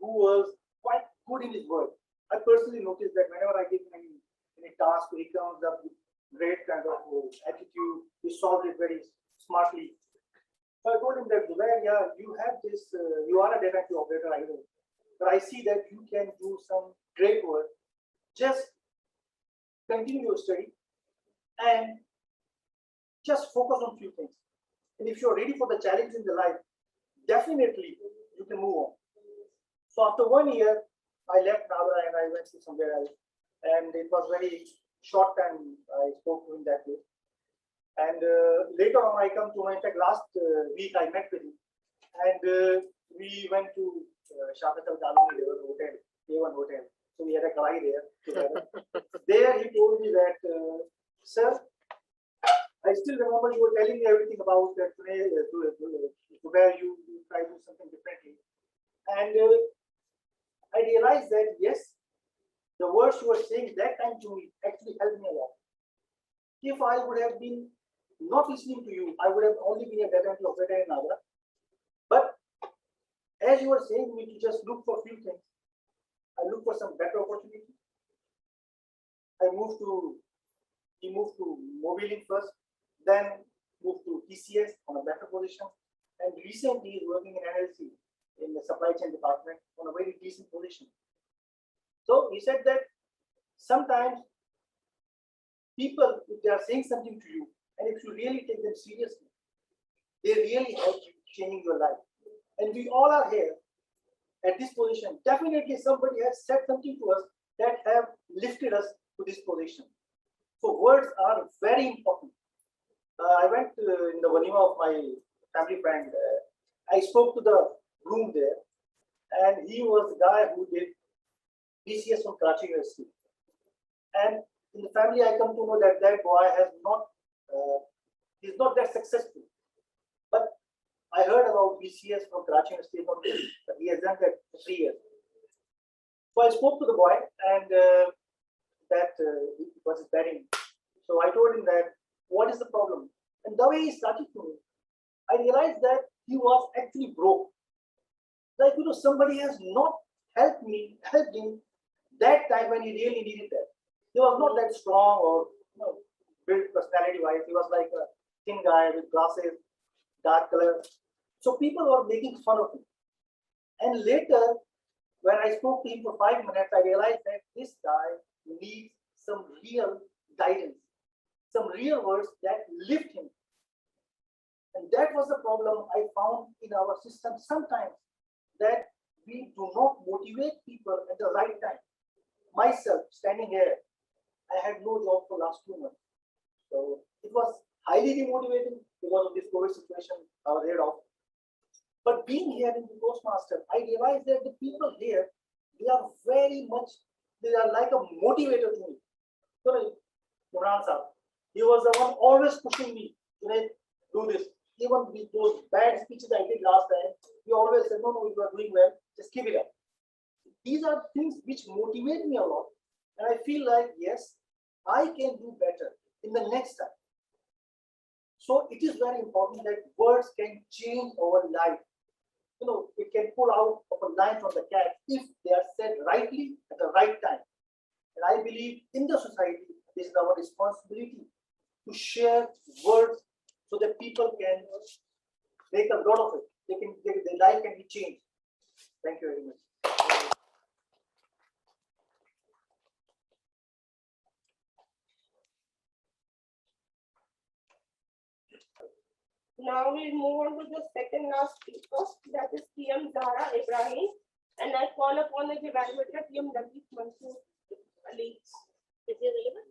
who was quite good in his work. I personally noticed that whenever I give him any task, he comes up with great kind of attitude. He solves it very smartly. So I told him that Zubair, yeah, you have this, you are a data entry operator, I know. But I see that you can do some great work. Just continue your study and just focus on few things. And if you're ready for the challenge in the life, definitely you can move on. So after 1 year, I left Nagara and I went to somewhere else. And it was very short time I spoke to him that way. And later on, I come to, in fact, last week I met with him. And we went to Shakatal Dalani, there was a hotel, A1 hotel. So we had a guy there together. There he told me that, sir, I still remember you were telling me everything about that today, where you try to do something differently. And I realized that, yes, the words you were saying that time to me actually helped me a lot. If I would have been not listening to you, I would have only been a data entry operator in Agra. But as you were saying me to just look for a few things, I look for some better opportunity. He moved to Mobilink first, then moved to TCS on a better position. And recently he's working in NLC in the supply chain department on a very decent position. So he said that sometimes people, if they are saying something to you, and if you really take them seriously, they really help you changing your life. And we all are here at this position. Definitely somebody has said something to us that have lifted us to this position. So words are very important. I went in the Walima of my family friend. I spoke to the groom there, and he was the guy who did BCS from Karachi University. And in the family, I come to know that that boy has not, he's not that successful. But I heard about BCS from Karachi University, but he has done that for 3 years. So I spoke to the boy, and that was his betting. So I told him that, what is the problem? And the way he started to me, I realized that he was actually broke. Like, somebody has not helped him that time when he really needed that. He was not that strong or built personality-wise. He was like a thin guy with glasses, dark color. So people were making fun of him. And later, when I spoke to him for 5 minutes, I realized that this guy needs some real guidance, some real words that lift him. And that was the problem I found in our system sometimes, that we do not motivate people at the right time. Myself, standing here, I had no job for last 2 months. So it was highly demotivating because of this COVID situation I was head of. But being here in the Toastmaster, I realized that the people here, they are very much, they are like a motivator to me. Imran Sahab, he was the one always pushing me to do this. Even with those bad speeches I did last time, he always said, no, you are doing well, just keep it up. These are things which motivate me a lot. And I feel like, yes, I can do better in the next time. So it is very important that words can change our life. It can pull out of a line from the cat if they are said rightly at the right time. And I believe in the society, this is our responsibility to share words so that people can make a lot of it. Their life can be changed. Thank you very much. Now we'll move on to the second last speaker, that is PM Zahra Ibrahim, and I call upon the evaluator PM Latif Mansoor Ali. Is he available?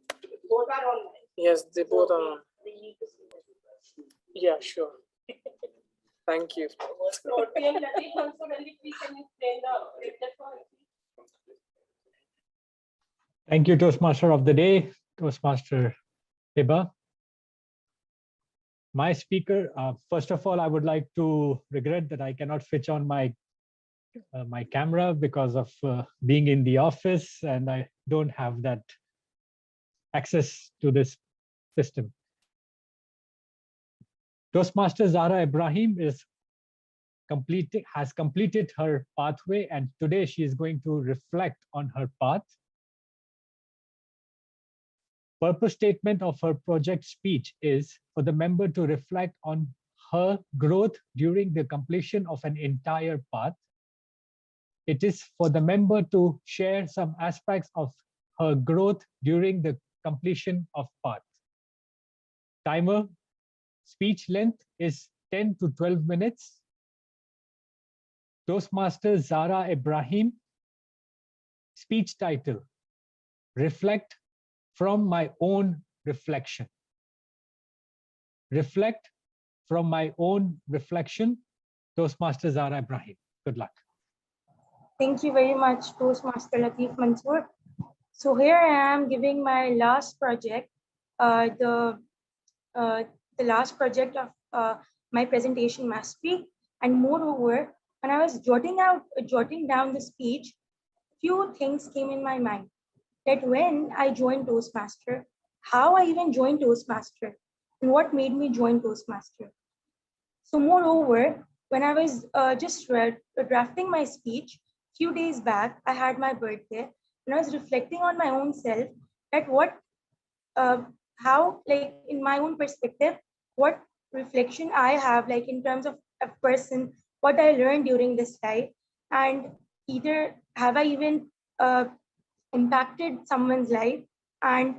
Both are online. Yes, they both are on. We need to Yeah, sure. Thank you. So, PM Latif, also very quick, can you explain the written policy? Thank you, Toastmaster of the day, Toastmaster Hiba. My speaker, first of all, I would like to regret that I cannot switch on my camera because of being in the office, and I don't have that access to this system. Toastmaster Zara Ibrahim has completed her pathway, and today she is going to reflect on her path. Purpose statement of her project speech is for the member to reflect on her growth during the completion of an entire path. It is for the member to share some aspects of her growth during the completion of path. Timer, speech length is 10 to 12 minutes. Toastmaster Zara Ibrahim, speech title, Reflect from my own reflection. Reflect from my own reflection. Toastmaster Zara Ibrahim. Good luck. Thank you very much, Toastmaster Latif Mansoor. So here I am giving my last project, the last project of my presentation mastery. And moreover, when I was jotting down the speech, few things came in my mind. That when I joined Toastmaster, how I even joined Toastmaster, and what made me join Toastmaster. So moreover, when I was just drafting my speech, few days back, I had my birthday, and I was reflecting on my own self at how, like in my own perspective, what reflection I have, like in terms of a person, what I learned during this life, and either have I even impacted someone's life, and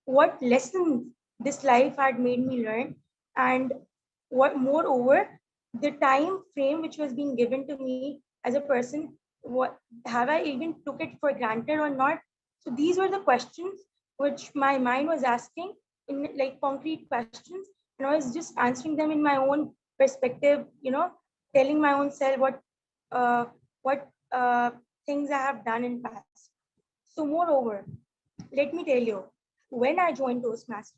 what lessons this life had made me learn, and what moreover the time frame which was being given to me as a person, what have I even took it for granted or not. So these were the questions which my mind was asking in like concrete questions, and I was just answering them in my own perspective, telling my own self what things I have done in past. So moreover, let me tell you, when I joined Toastmasters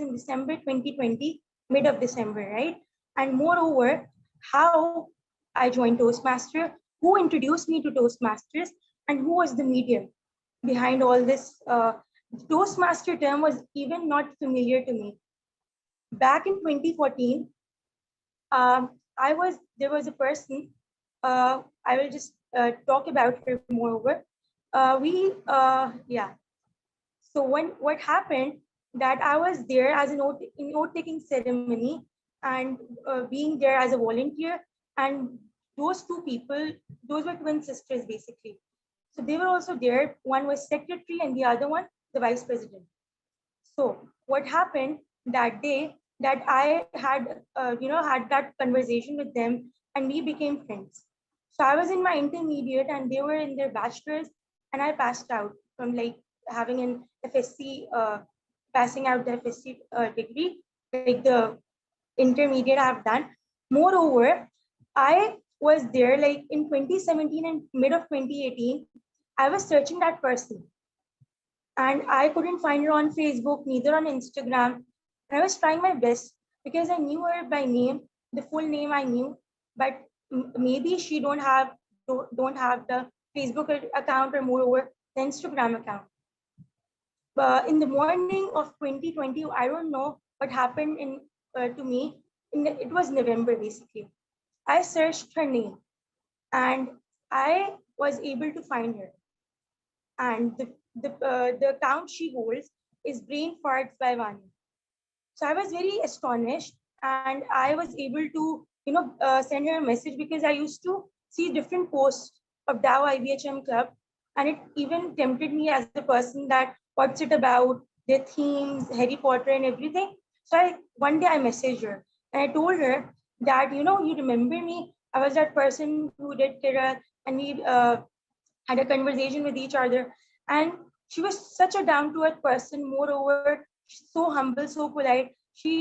in December 2020, mid of December, right? And moreover, how I joined Toastmaster, who introduced me to Toastmasters, and who was the medium behind all this. Toastmaster term was even not familiar to me. Back in 2014, there was a person, I will just talk about her moreover. So what happened that I was there as a note-taking ceremony, and being there as a volunteer, and those two people, those were twin sisters basically. So they were also there. One was secretary and the other one, the vice president. So what happened that day that I had, had that conversation with them, and we became friends. So I was in my intermediate and they were in their bachelor's, and I passed out from like having an FSC, passing out the FSC degree, like the intermediate I have done. Moreover, I was there like in 2017 and mid of 2018, I was searching that person, and I couldn't find her on Facebook, neither on Instagram. And I was trying my best because I knew her by name, the full name I knew, but maybe she don't have the Facebook account, or moreover the Instagram account. But in the morning of 2020, I don't know what happened to me. It was November basically. I searched her name, and I was able to find her. And the account she holds is Brain Farts by Vani. So I was very astonished, and I was able to send her a message, because I used to see different posts of Dow IBHM Club, and it even tempted me as a person that what's it about, their themes, Harry Potter and everything. So one day I messaged her, and I told her that, you remember me? I was that person who did Kira, and we had a conversation with each other. And she was such a down-to-earth person. Moreover, so humble, so polite. she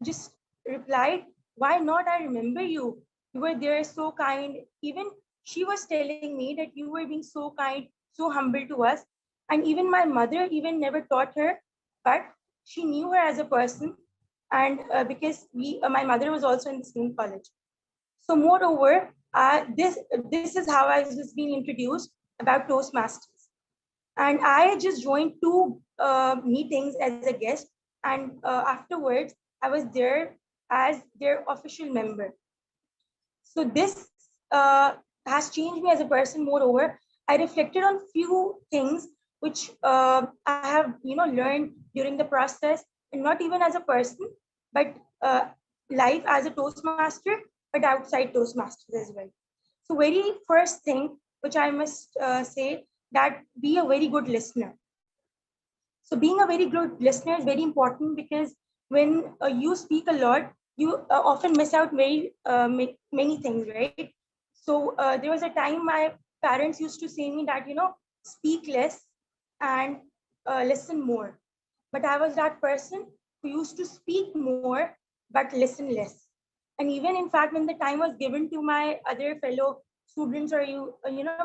just replied, "Why not? I remember you. You were there, so kind." Even she was telling me that you were being so kind, so humble to us. And even my mother even never taught her, but she knew her as a person. And because my mother was also in the same college. So moreover, this is how I was being introduced about Toastmasters. And I just joined two meetings as a guest, and afterwards I was there as their official member. So this has changed me as a person. Moreover, I reflected on few things which I have learned during the process, and not even as a person, but life as a Toastmaster, but outside Toastmasters as well. So very first thing which I must say, that be a very good listener. So being a very good listener is very important, because when you speak a lot, you often miss out very many things, right? So there was a time my parents used to say me that, speak less and listen more. But I was that person who used to speak more but listen less. And even in fact, when the time was given to my other fellow students, or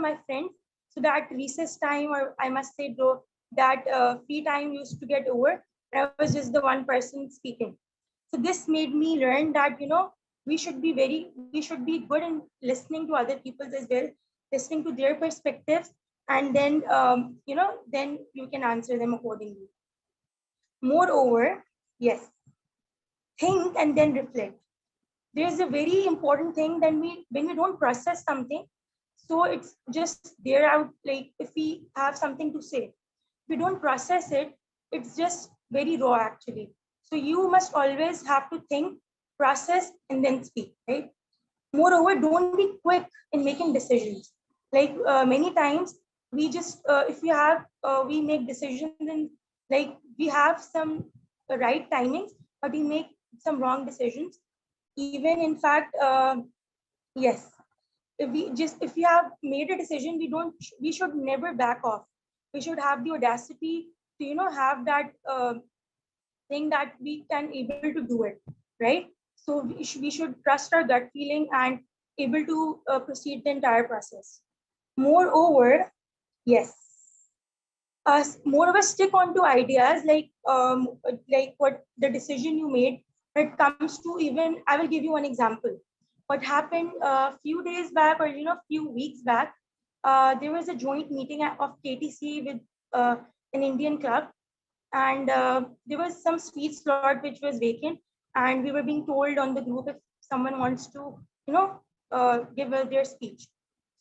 my friends, so that recess time, or I must say though, that free time used to get over, and I was just the one person speaking. So this made me learn that we should be good in listening to other people's as well, listening to their perspectives, and then then you can answer them accordingly. Moreover, yes, think and then reflect. There's a very important thing that when we don't process something, so it's just there out, like if we have something to say, if we don't process it, it's just very raw actually. So you must always have to think, process, and then speak, right? Moreover, don't be quick in making decisions. Like many times we just if we make decisions, and like we have some right timings, but we make some wrong decisions. Even in fact, yes, if we have made a decision, we should never back off. We should have the audacity to have that thing that we can able to do it, right? So we should trust our gut feeling and able to proceed the entire process. Moreover, yes, more of a stick onto ideas, like what the decision you made when it comes to, even I will give you one example. What happened a few days back, or few weeks back, there was a joint meeting of KTC with an Indian club, and there was some speech slot which was vacant, and we were being told on the group if someone wants to give their speech.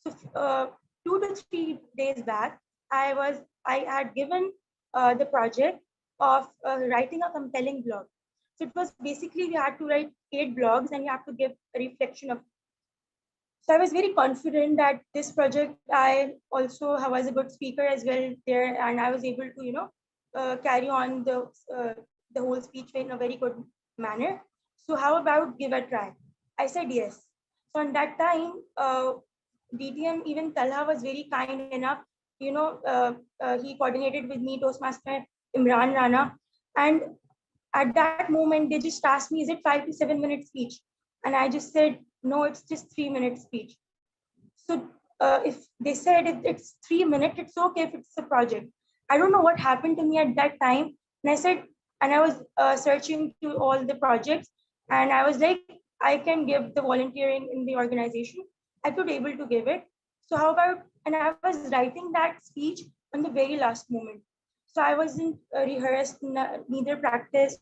So 2 to 3 days back, I had given the project of writing a compelling blog. So it was basically we had to write 8 blogs, and you have to give a reflection of. So I was very confident that this project, I also was a good speaker as well there, and I was able to carry on the whole speech in a very good manner. So how about give a try? I said yes. So on that time, DTM, even Talha, was very kind enough. He coordinated with me, Toastmaster Imran Rana, and at that moment they just asked me, "Is it 5 to 7 minute speech?" And I just said, "No, it's just 3 minute speech." So if they said it's 3 minutes, it's okay if it's a project. I don't know what happened to me at that time. And I said, and I was searching to all the projects, and I was like, I can give the volunteering in the organization. I could able to give it. So how about, and I was writing that speech on the very last moment. So I wasn't rehearsed, neither practiced.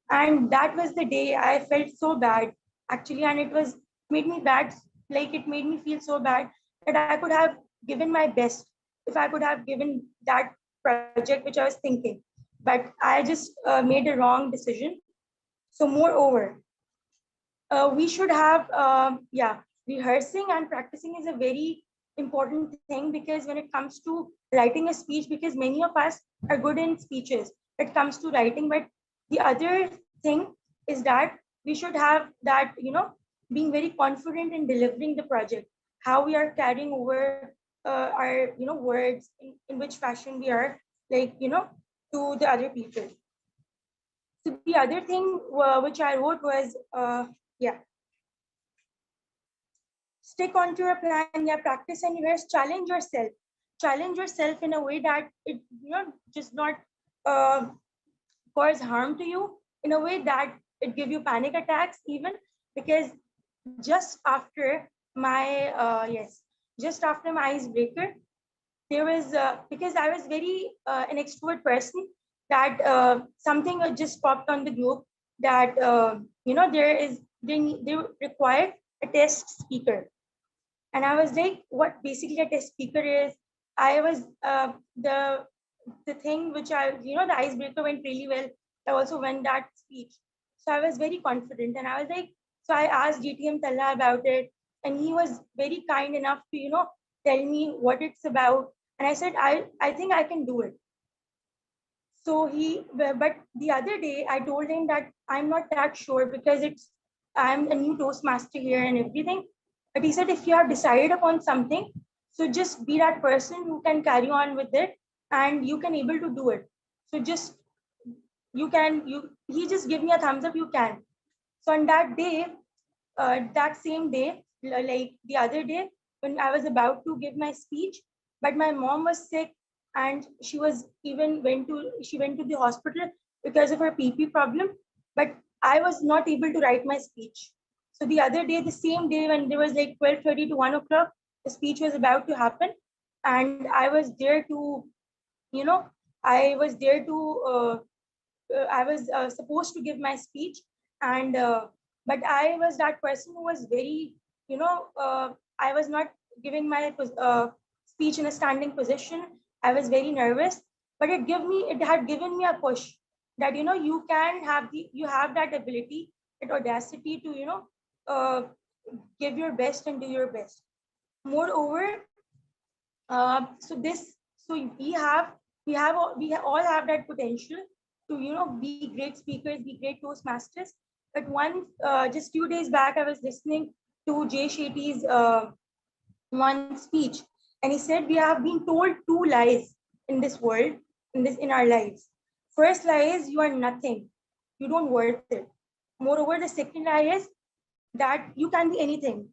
And that was the day I felt so bad actually. And it was made me bad, like it made me feel so bad that I could have given my best if I could have given that project which I was thinking. But I just made a wrong decision. So moreover, we should have, rehearsing and practicing is a very important thing, because when it comes to writing a speech, because many of us are good in speeches when it comes to writing, but the other thing is that we should have that, being very confident in delivering the project, how we are carrying over our, words, in which fashion we are, like, to the other people. So the other thing which I wrote was, stick onto your plan, practice and rehearse, challenge yourself. Challenge yourself in a way that it just not cause harm to you, in a way that it give you panic attacks even, because just after my just after my icebreaker, there was because I was very an extrovert person, that something just popped on the group that they require a test speaker. And I was like, what basically a test speaker is. I was the thing which the icebreaker went really well. I also went that speech. So I was very confident, and I was like, so I asked GTM Talla about it, and he was very kind enough to, tell me what it's about. And I said, I think I can do it. So but the other day I told him that I'm not that sure, because I'm a new Toastmaster here and everything. But he said, if you have decided upon something, so just be that person who can carry on with it, and you can able to do it. So just, he just gave me a thumbs up, you can. So on that day, that same day, like the other day, when I was about to give my speech, but my mom was sick, and she went to the hospital because of her PP problem. But I was not able to write my speech. So the other day, the same day, when there was like 12:30 to 1 o'clock, the speech was about to happen, and I was there to, I was there to, I was supposed to give my speech, and but I was that person who was very, I was not giving my speech in a standing position. I was very nervous, but it had given me a push that, you have that ability, that audacity to, give your best and do your best. Moreover, so we all have that potential to, be great speakers, be great Toastmasters. But just few days back, I was listening to Jay Shetty's one speech, and he said, we have been told two lies in this world, in our lives. First lie is, you are nothing, you don't worth it. Moreover, the second lie is that you can be anything.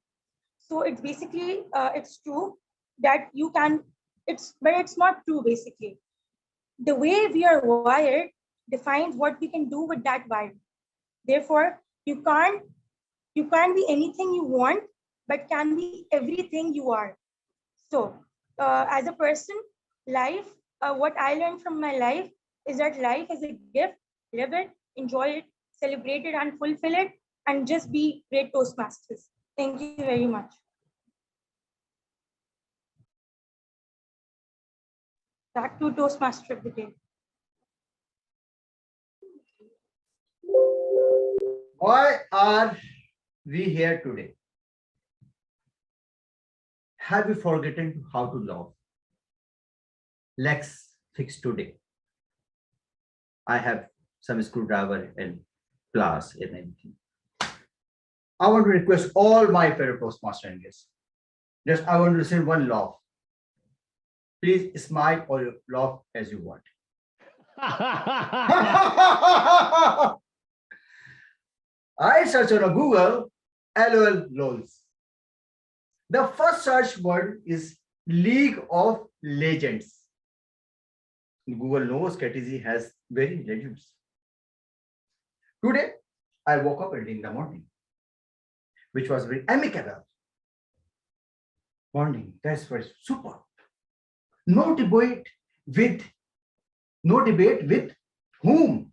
So it's basically it's true that you can, but it's not true. Basically, the way we are wired defines what we can do with that wire. Therefore, you can't be anything you want, but can be everything you are. So as a person, life, what I learned from my life is that life is a gift. Live it, enjoy it, celebrate it, and fulfill it, and just be great Toastmasters. Thank you very much. Back to Toastmaster of the day. Why are we here today? Have we forgotten how to love? Let's fix today. I have some screwdriver and glass and anything. I want to request all my fellow Toastmaster and guests. Just I want to listen one laugh. Please smile or laugh as you want. I search on Google, LOL LOLs. The first search word is League of Legends. Google knows Karachi has very legends. Today, I woke up early in the morning, which was very amicable. Morning, that's very super. No debate with whom.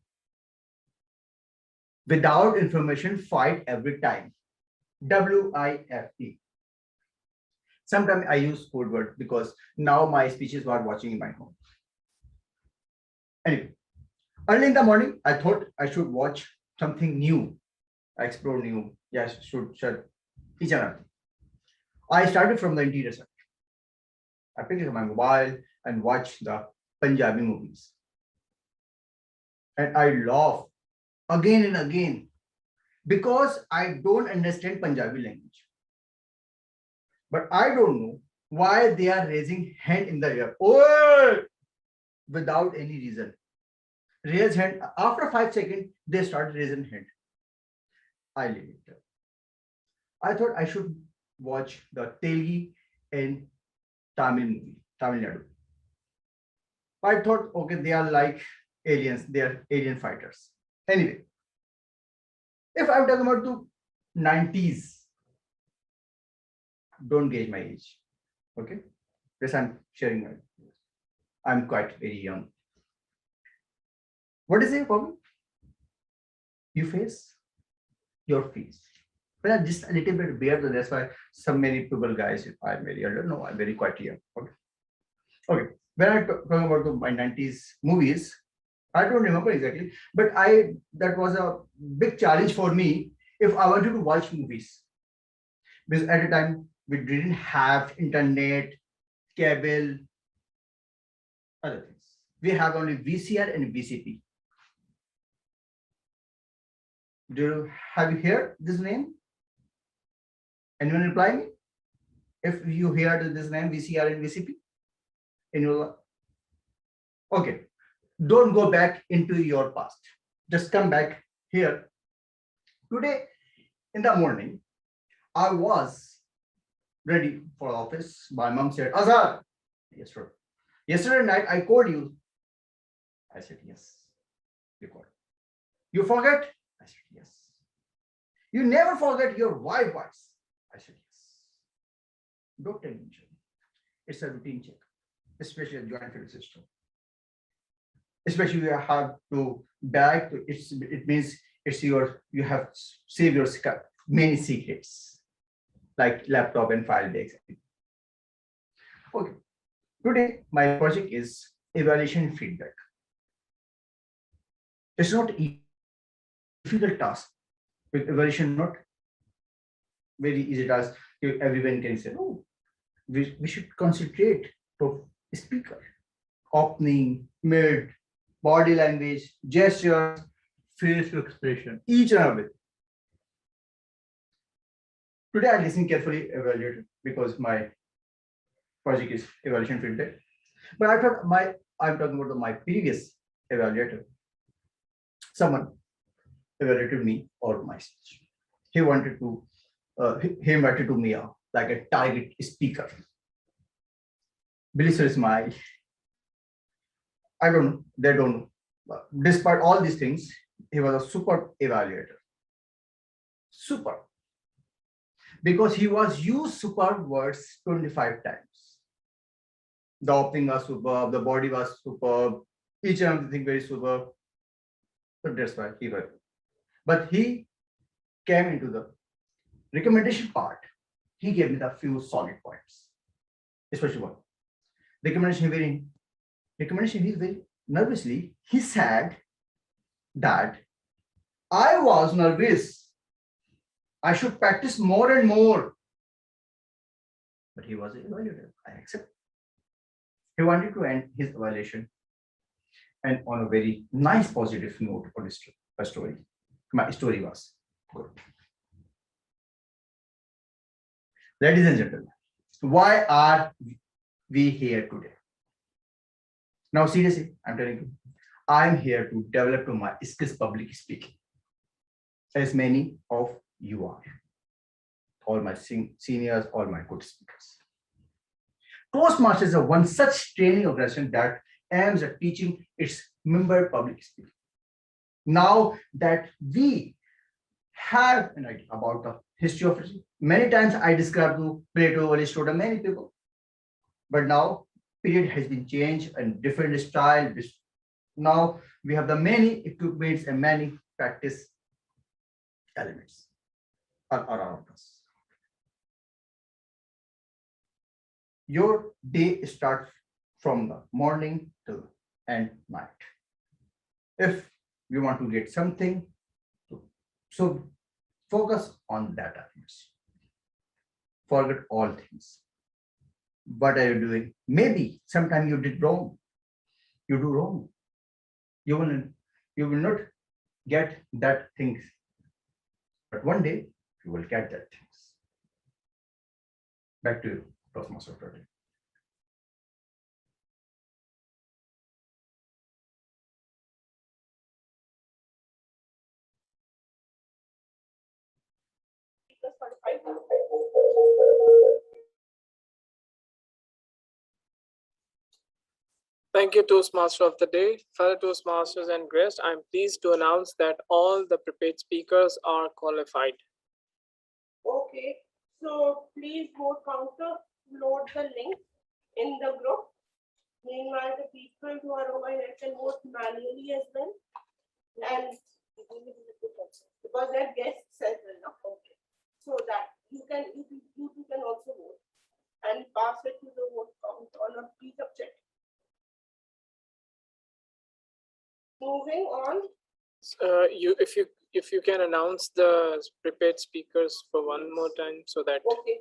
Without information, fight every time. WIFE. Sometimes I use code word because now my speeches were watching in my home. Anyway, early in the morning, I thought I should watch something new, explore new. Yes, should each and everything. I started from the interior side. I picked it on my mobile and watched the Punjabi movies. And I laugh again and again because I don't understand Punjabi language. But I don't know why they are raising hand in the air without any reason. raise hand. After 5 seconds, they start raising hand. I leave it there. I thought I should watch the Telugu and Tamil movie, Tamil Nadu. I thought, okay, they are like aliens, they are alien fighters. Anyway, if I'm talking about the 90s, don't gauge my age. Okay, yes, I'm sharing my. I'm quite very young. What is the problem? You face your face. Well, I'm just a little bit weird, so that's why so many people, guys, I'm very, I don't know, I'm very quite young. Okay. Okay. When I'm talking about my 90s movies, I don't remember exactly, but that was a big challenge for me if I wanted to watch movies. Because at the time we didn't have internet, cable, other things. We have only VCR and VCP. Have you heard this name? Anyone reply me? If you heard this name, VCR and VCP? In your, okay. Don't go back into your past. Just come back here. Today in the morning, I was ready for office. My mom said, Azhar. Yes, sir. Yesterday night, I called you. I said, yes. You called. You forget? I said, yes. You never forget your wife voice. I said, yes. Don't tell me. It's a routine check, especially a joint family system. Especially you have to back. It means it's you have saved your many secrets like laptop and file bags. Okay. Today my project is evaluation feedback. It's not a difficult task. With evaluation, not very easy task. Everyone can say, oh, we should concentrate to speaker, opening, mid, body language, gestures, facial expression, each and every. Today I listen carefully, evaluated because my project is evaluation feedback. But I thought I'm talking about my previous evaluator. Someone evaluated me or my speech. He wanted to, he invited to me like a target speaker. Billy smile. I don't know, they don't know. But despite all these things, he was a super evaluator. Super. Because he was used super words 25 times. The opening was superb, the body was superb, each and everything very superb. So that's why he was. But he came into the recommendation part. He gave me the few solid points. Especially one. Recommendation he's very nervously. He said that I was nervous. I should practice more and more. But he was an evaluator. I accept. He wanted to end his evaluation and on a very nice positive note on his story. My story was good. Ladies and gentlemen, why are we here today? Now, seriously, I'm telling you, I'm here to develop my skills public speaking, as many of you are, all my seniors, all my good speakers. Toastmasters is one such training organization that aims at teaching its member public speaking. Now that we have an idea about the history of it, many times I describe to Plato, Aristotle, many people, but now period has been changed and different style. Now we have the many equipments and many practice elements around us. Your day starts from the morning till end night. If you want to get something, so focus on that things. Forget all things. What are you doing? Maybe sometime you did wrong. You do wrong. You will not get that things. But one day you will get that things. Back to you, Toastmaster. qualified. Thank you, Toastmaster of the Day. Fellow Toastmasters and guests, I'm pleased to announce that all the prepared speakers are qualified. Okay, so please vote counter, load the link in the group. Meanwhile, the people who are over here can vote manually as well. And because they're guests as well, no? Okay. So that you two can also vote and pass it to the vote counter or please object. Moving on. If you can announce the prepared speakers for one more time so that. Okay.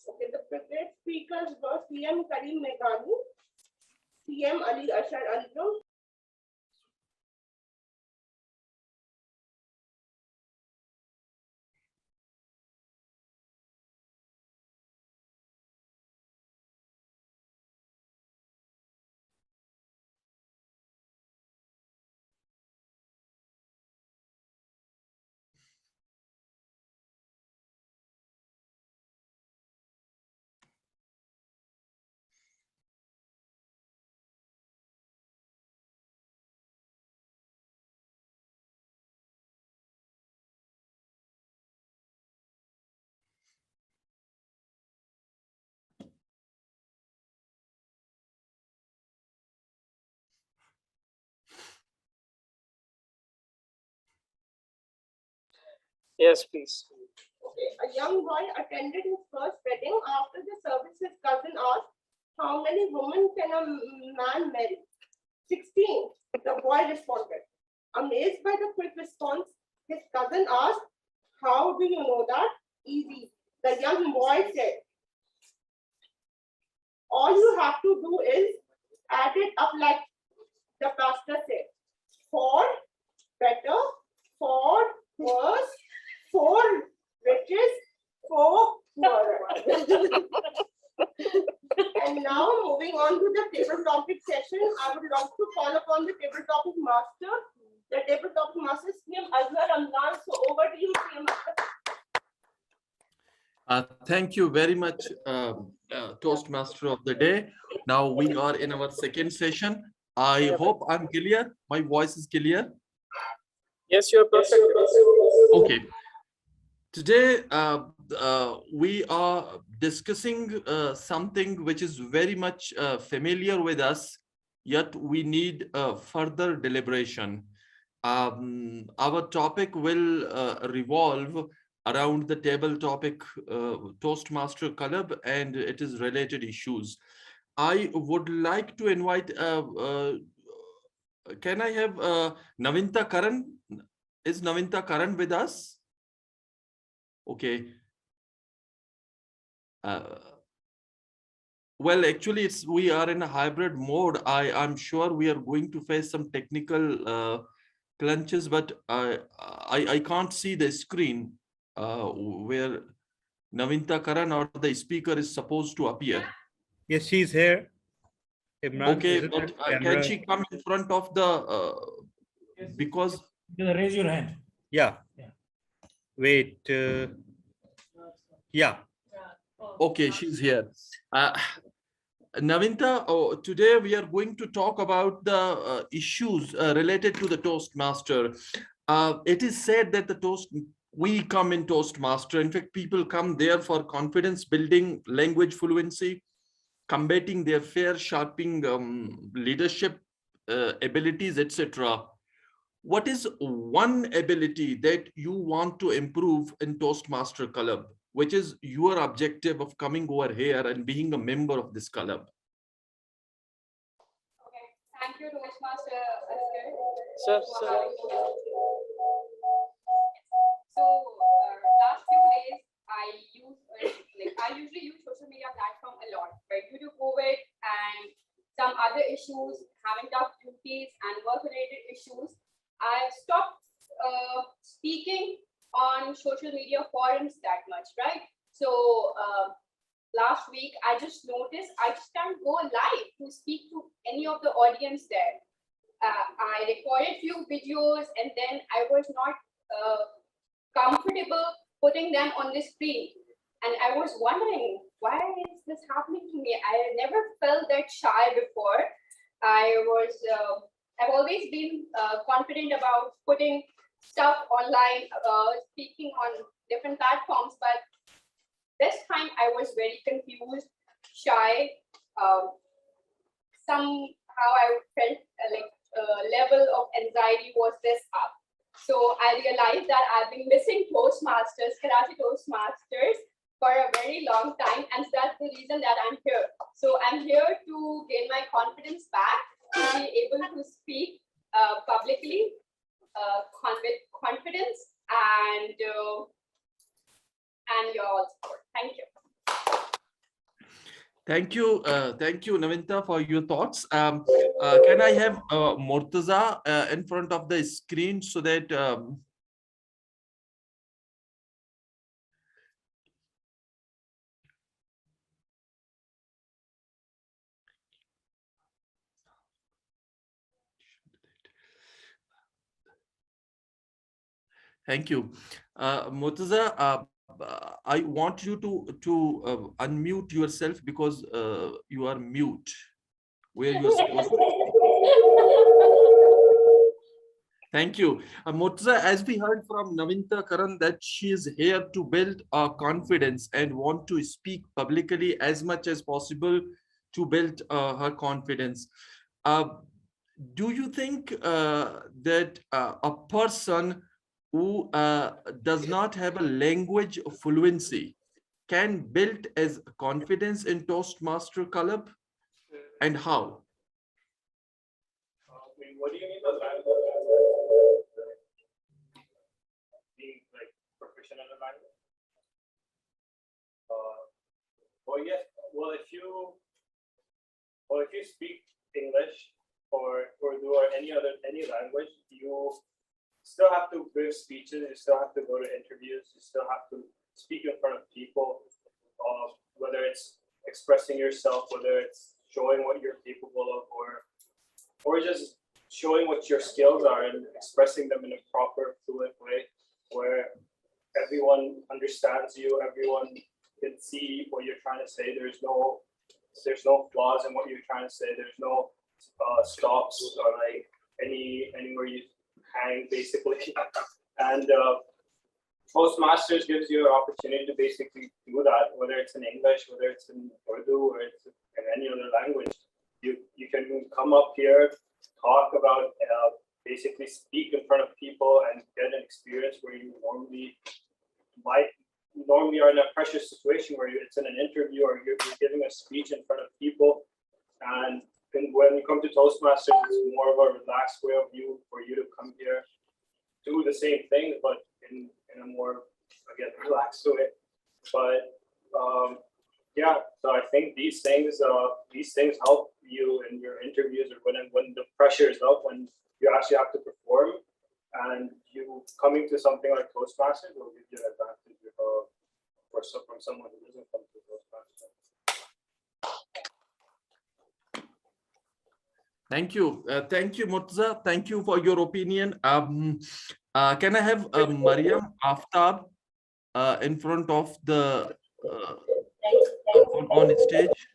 Okay. The prepared speakers were CM Karim Meghani, CM Ali Ashar Antrum, Yes, please. Okay. A young boy attended his first wedding. After the service, his cousin asked, "How many women can a man marry?" 16. The boy responded. Amazed by the quick response, his cousin asked, "How do you know that?" Easy. The young boy said, "All you have to do is add it up like the pastor said. 4 better, 4 worse, 4 riches, 4 poorer." And now moving on to the table topic session, I would love to call upon the table topic master. The table topic master is CM Azhar Ramzan. So over to you, CM Azhar. Thank you very much, Toastmaster of the Day. Now we are in our second session. I hope I'm clear. My voice is clear. Yes, you're perfect. Okay. Today, we are discussing something which is very much familiar with us, yet we need further deliberation. Our topic will revolve around the table topic Toastmaster Club and it is related issues. I would like to invite, can I have Navinta Karan? Is Navinta Karan with us? Okay. Well, actually, we are in a hybrid mode. I'm sure we are going to face some technical clunches, but I can't see the screen where Navinta Karan or the speaker is supposed to appear. Yes, she's here. Imran, okay, but can she come in front of the because raise your hand. Yeah. Wait. Yeah. Okay, she's here. Navinta, today we are going to talk about the issues related to the Toastmaster. It is said that we come in Toastmaster. In fact, people come there for confidence building, language fluency, combating their fear, sharpening leadership abilities, etc. What is one ability that you want to improve in Toastmaster Club, which is your objective of coming over here and being a member of this club? Okay, thank you, Toastmaster. Sir. So, last few days, I usually use social media platform a lot, but due to COVID and some other issues, having tough duties and work-related issues, I've stopped speaking on social media forums that much, right? So last week, I just noticed I just can't go live to speak to any of the audience there. I recorded few videos and then I was not comfortable putting them on the screen. And I was wondering, why is this happening to me? I never felt that shy before. I've always been confident about putting stuff online, speaking on different platforms, but this time I was very confused, shy. Somehow I felt like level of anxiety was this up. So I realized that I've been missing Toastmasters, Karachi Toastmasters for a very long time, and that's the reason that I'm here. So I'm here to gain my confidence back, to be able to speak publicly with confidence and your support. Thank you. Thank you, Navinta, for your thoughts. Can I have Murtaza in front of the screen so that thank you, Murtaza. I want you to unmute yourself because you are mute. Where you're supposed to. Thank you. Murtaza, as we heard from Navinta Karan, that she is here to build confidence and want to speak publicly as much as possible to build her confidence. Do you think that a person who does not have a language fluency can build as confidence in Toastmaster Club, and how? What do you mean by language? Being like proficient in a language? Well, yes. Well, if you speak English or Urdu or any language, you still have to give speeches. You still have to go to interviews. You still have to speak in front of people. Whether it's expressing yourself, whether it's showing what you're capable of, or just showing what your skills are and expressing them in a proper, fluent way where everyone understands you, everyone can see what you're trying to say. There's no flaws in what you're trying to say. There's no stops or like anywhere you hang, basically. And Toastmasters gives you an opportunity to basically do that, whether it's in English, whether it's in Urdu, or it's in any other language. You can come up here, talk about, basically speak in front of people and get an experience where you normally are in a pressure situation where it's in an interview or you're giving a speech in front of people. And when you come to Toastmasters, it's more of a relaxed way of view for you to come here, do the same thing, but in a more, again, relaxed way. But yeah, so I think these things help you in your interviews, or when the pressure is up, when you actually have to perform, and you coming to something like Toastmasters will give you an advantage from someone who doesn't come to Toastmasters. Thank you, Murtaza. Thank you for your opinion. Can I have Mariam Aftab in front of the on stage?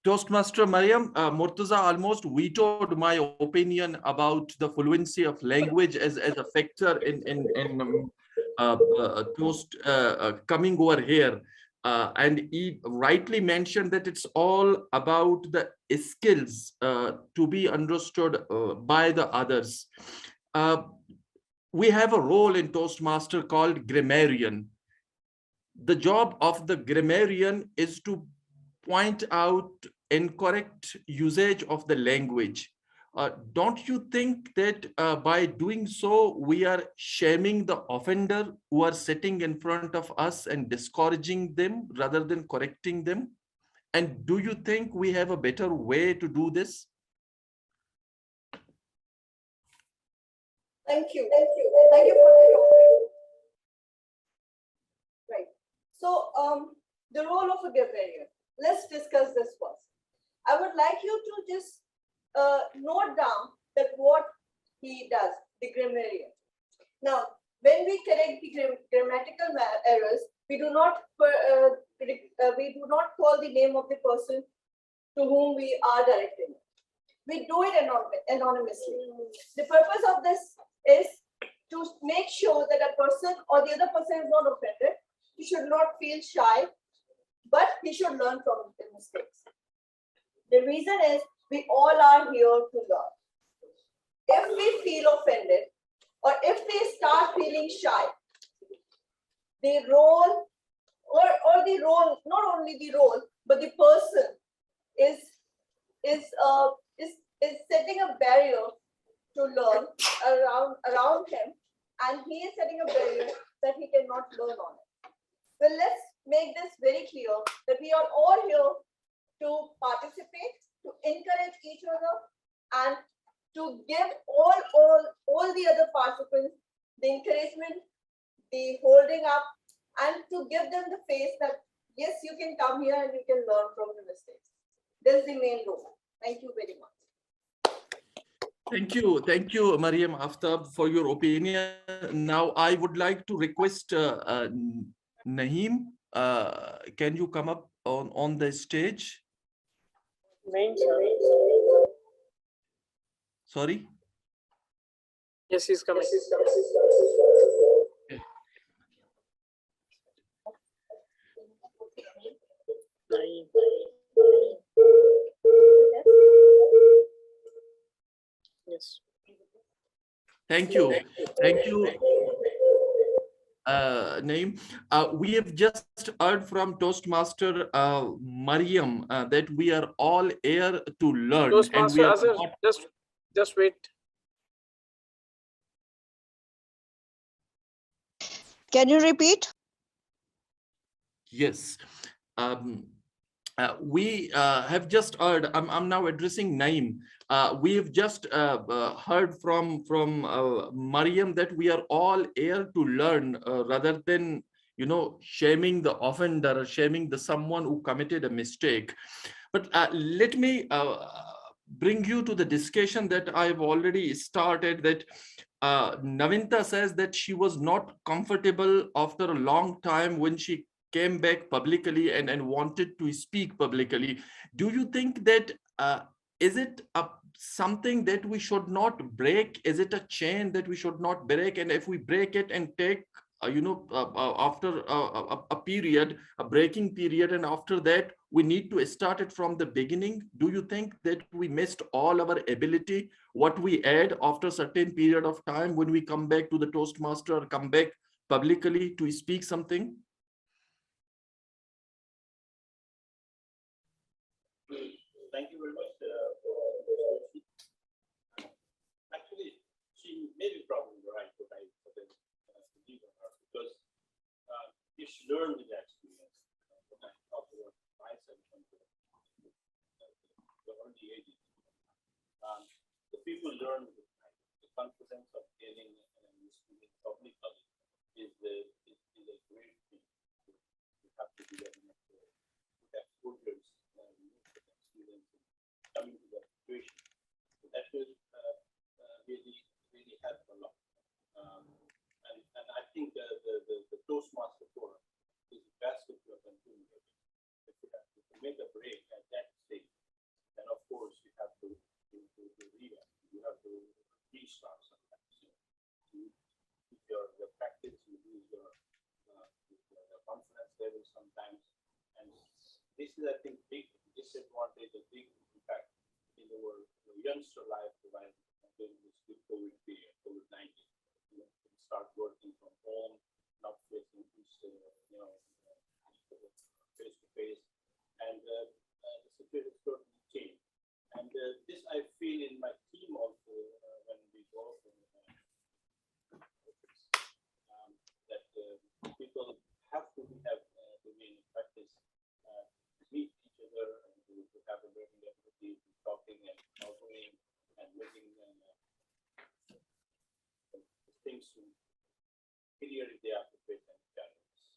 Toastmaster Mariam, Murtaza almost vetoed my opinion about the fluency of language as a factor in Toast coming over here. And he rightly mentioned that it's all about the skills to be understood by the others. We have a role in Toastmaster called grammarian. The job of the grammarian is to point out incorrect usage of the language. Don't you think that by doing so, we are shaming the offender who are sitting in front of us and discouraging them rather than correcting them? And do you think we have a better way to do this? Thank you for the topic. Right. So the role of a grammarian. Let's discuss this first. I would like you to just note down that what he does, the grammarian. Now, when we correct the grammatical errors, we do not call the name of the person to whom we are directing. We do it anonymously. The purpose of this is to make sure that a person or the other person is not offended. He should not feel shy, but he should learn from the mistakes. The reason is we all are here to learn. If we feel offended or if we start feeling shy, the role or the role, not only the role, but the person is setting a barrier to learn around him, and he is setting a barrier that he cannot learn on it. Well, let's make this very clear that we are all here to participate, to encourage each other, and to give all the other participants the encouragement, the holding up, and to give them the face that yes, you can come here and you can learn from the mistakes. This is the main role. Thank you very much. Thank you, Mariam Aftab, for your opinion. Now, I would like to request Naheem. Can you come up on the stage? Name, sir. Sorry? Yes, he's coming. Okay. Yes. Thank you. Naeem. We have just heard from Toastmaster Mariam that we are all here to learn. Toastmaster and Azhar, just wait. Can you repeat? Yes. We have just heard, I'm now addressing Naeem. We have just heard from Mariam that we are all here to learn rather than, shaming the offender, shaming the someone who committed a mistake. But let me bring you to the discussion that I've already started, that Navinta says that she was not comfortable after a long time when she came back publicly and wanted to speak publicly. Do you think that is it something that we should not break? Is it a chain that we should not break? And if we break it and take after a period, a breaking period, and after that we need to start it from the beginning, do you think that we missed all our ability, what we add after a certain period of time when we come back to the Toastmaster or come back publicly to speak something? Thank you very much for this question. Actually, she may be probably right, but I believe in her because if she learned with that experience, when I talk about myself from the early ages, the people learn with time. The confidence of gaining and speaking publicly is a great thing. You have to do that in a exposures. Coming to that situation, so that will really help a lot. And I think the Toastmaster forum is the best way to continue. If you have to make a break at that stage, then of course you have to revamp. You have to restart sometimes. You lose your practice, you lose your confidence level sometimes, and this is, I think, big disadvantage, a big impact in our youngster life while during this COVID period, COVID-19. You start working from home, not facing face to face, and the situation is totally changed. And this I feel in my team also when we go that people have to have in practice. Meet each other and to have a learning ability, talking and arguing and making things to clearly they are prepared and challenges.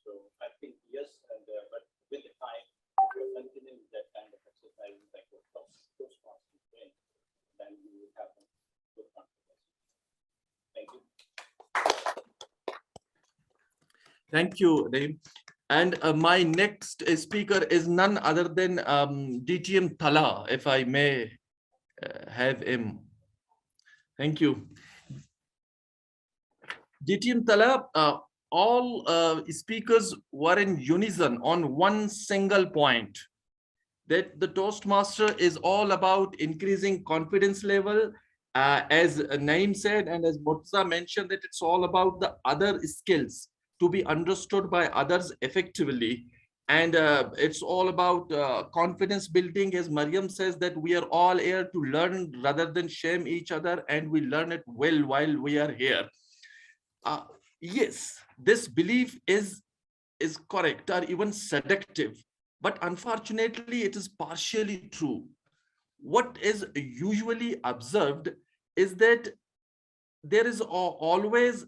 So I think yes, and but with the time, if you're continuing that kind of exercise, and you will have a good conversation. Thank you. Thank you, Dave. And my next speaker is none other than DTM Tala, if I may have him. Thank you. DTM Tala, all speakers were in unison on one single point, that the Toastmaster is all about increasing confidence level. As Naeem said, and as Murtaza mentioned, that it's all about the other skills to be understood by others effectively. And it's all about confidence building, as Mariam says, that we are all here to learn rather than shame each other, and we learn it well while we are here. Yes, this belief is correct or even seductive, but unfortunately it is partially true. What is usually observed is that there is always,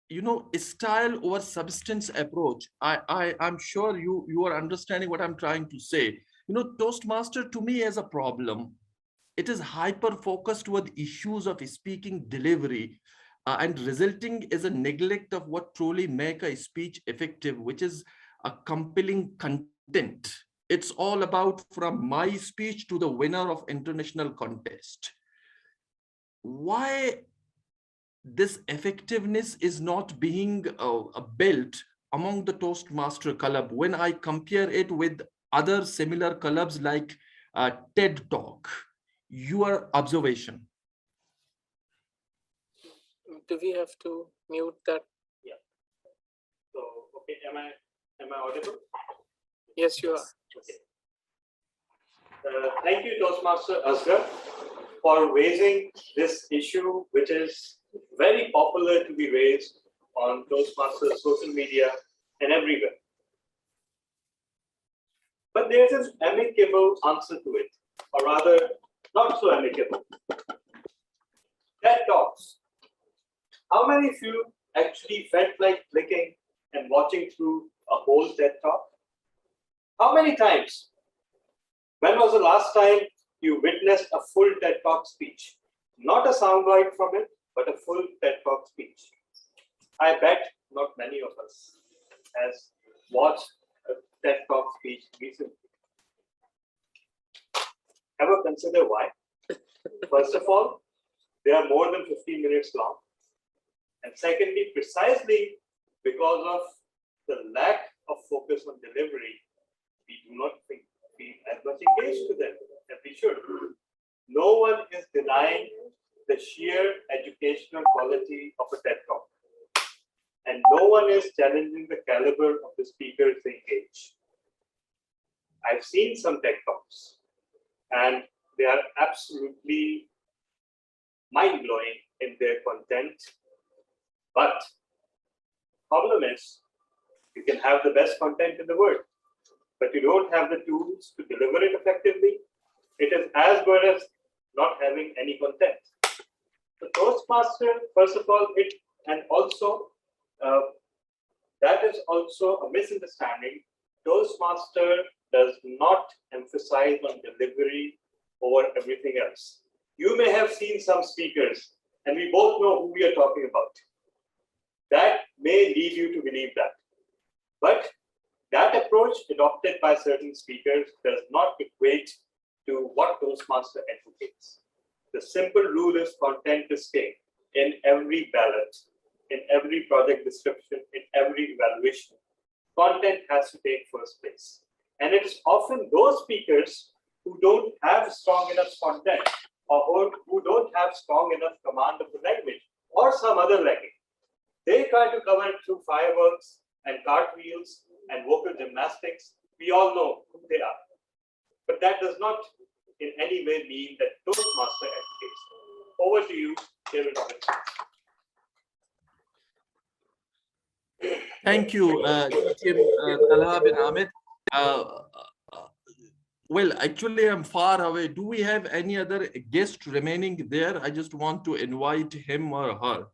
you know, a style over substance approach. I'm sure you are understanding what I'm trying to say. You know, Toastmaster to me is a problem. It is hyper focused with issues of speaking delivery, and resulting is a neglect of what truly make a speech effective, which is a compelling content. It's all about from my speech to the winner of international contest. Why this effectiveness is not being built among the Toastmaster club when I compare it with other similar clubs like TED Talk? Your observation. Do we have to mute that? Yeah. So, okay, am I audible? Yes, you are. Okay. Thank you, Toastmaster Asghar, for raising this issue, which is very popular to be raised on Toastmasters social media and everywhere. But there's an amicable answer to it, or rather, not so amicable. TED Talks. How many of you actually felt like clicking and watching through a whole TED Talk? How many times? When was the last time you witnessed a full TED Talk speech? Not a soundbite from it, but a full TED Talk speech. I bet not many of us has watched a TED Talk speech recently. Ever consider why? First of all, they are more than 15 minutes long. And secondly, precisely because of the lack of focus on delivery, we do not feel as much engaged to them as we should. No one is denying the sheer educational quality of a TED Talk. And no one is challenging the caliber of the speakers they engage. I've seen some TED Talks, and they are absolutely mind-blowing in their content. But problem is, you can have the best content in the world, but you don't have the tools to deliver it effectively. It is as good as not having any content. The Toastmaster, first of all, and also that is also a misunderstanding. Toastmaster does not emphasize on delivery over everything else. You may have seen some speakers, and we both know who we are talking about. That may lead you to believe that. But that approach adopted by certain speakers does not equate to what Toastmaster advocates. The simple rule is content is king in every ballot, in every project description, in every evaluation. Content has to take first place. And it is often those speakers who don't have strong enough content, or who don't have strong enough command of the language, or some other language. They try to cover it through fireworks and cartwheels and vocal gymnastics. We all know who they are. But that does not in any way mean that Toastmaster advocates. Over to you, David Roberts. Thank you, Talha bin Ahmed. Well, actually, I'm far away. Do we have any other guest remaining there? I just want to invite him or her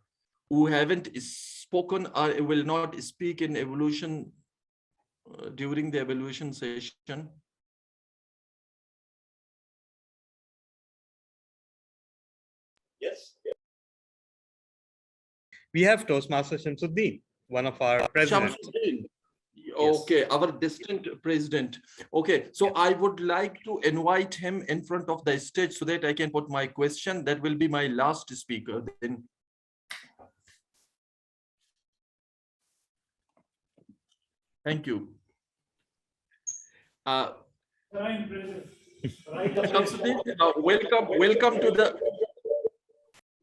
who haven't spoken or will not speak in evolution during the evaluation session. we have Toastmaster Shamsuddin, one of our presidents. Shamsuddin. Okay, our distant president. Okay, so I would like to invite him in front of the stage so that I can put my question. That will be my last speaker. Then. Thank you. Shamsuddin,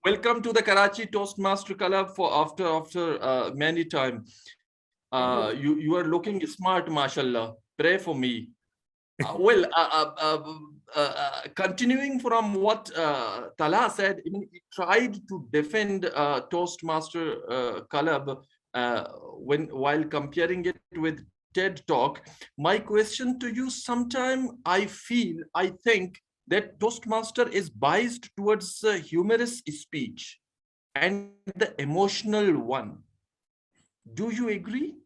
welcome to the Karachi Toastmaster Club for after many time. You are looking smart, mashallah. Pray for me. Continuing from what Tala said, he tried to defend Toastmaster Club while comparing it with TED Talk. My question to you, sometime I think that Toastmaster is biased towards humorous speech and the emotional one. Do you agree?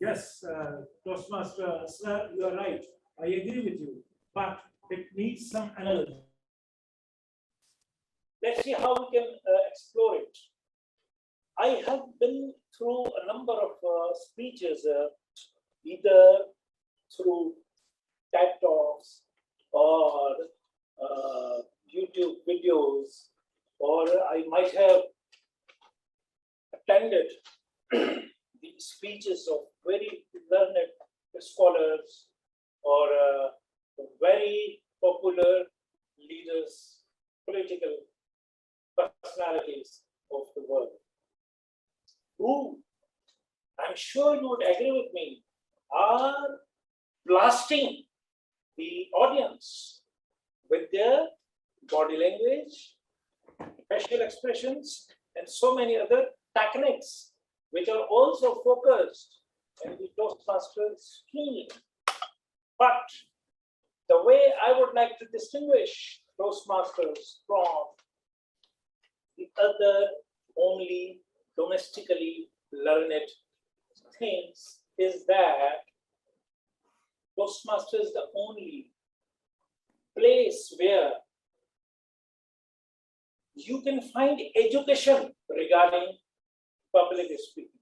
Yes, Toastmaster, sir, you are right. I agree with you, but it needs some analysis. Let's see how we can explore it. I have been through a number of speeches, either through TED Talks or YouTube videos, or I might have attended the speeches of very learned scholars or very popular leaders, political personalities of the world, who, I'm sure you would agree with me, are blasting the audience with their body language, facial expressions, and so many other techniques, which are also focused in the Toastmaster scheme. But the way I would like to distinguish Toastmasters from the other only domestically learned things is that Toastmaster is the only place where you can find education regarding public speaking.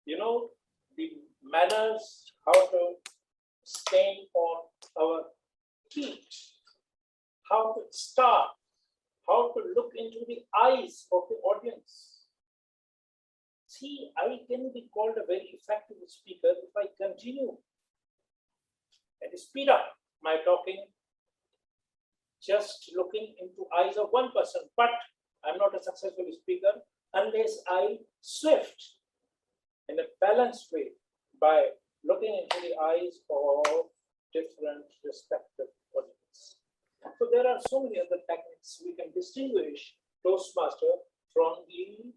You know, the manners, how to stand on our feet, how to start, how to look into the eyes of the audience. See, I can be called a very effective speaker if I continue and speed up my talking, just looking into eyes of one person. But I'm not a successful speaker unless I swift in a balanced way by looking into the eyes of different respective audience. So there are so many other techniques we can distinguish Toastmaster from the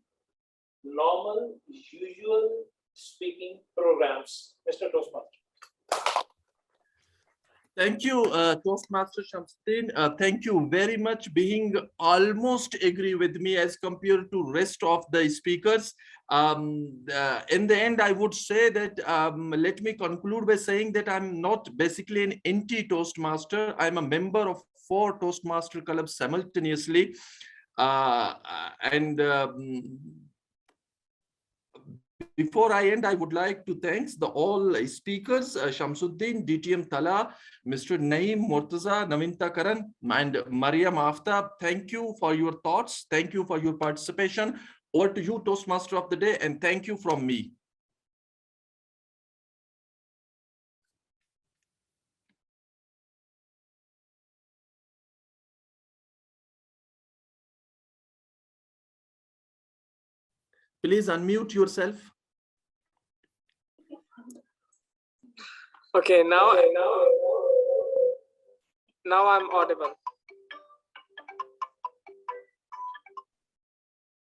normal, usual speaking programs. Mr. Toastmaster. Thank you, Toastmaster Shamsuddin. Thank you very much being almost agree with me as compared to rest of the speakers. In the end, I would say that let me conclude by saying that I'm not basically an anti-Toastmaster. I'm a member of 4 Toastmaster clubs simultaneously. Before I end, I would like to thank all speakers, Shamsuddin, DTM Tala, Mr. Naeem Murtaza, Navinta Karan, and Mariam Aftab. Thank you for your thoughts. Thank you for your participation. Over to you, Toastmaster of the Day, and thank you from me. Please unmute yourself. Okay, now I'm audible.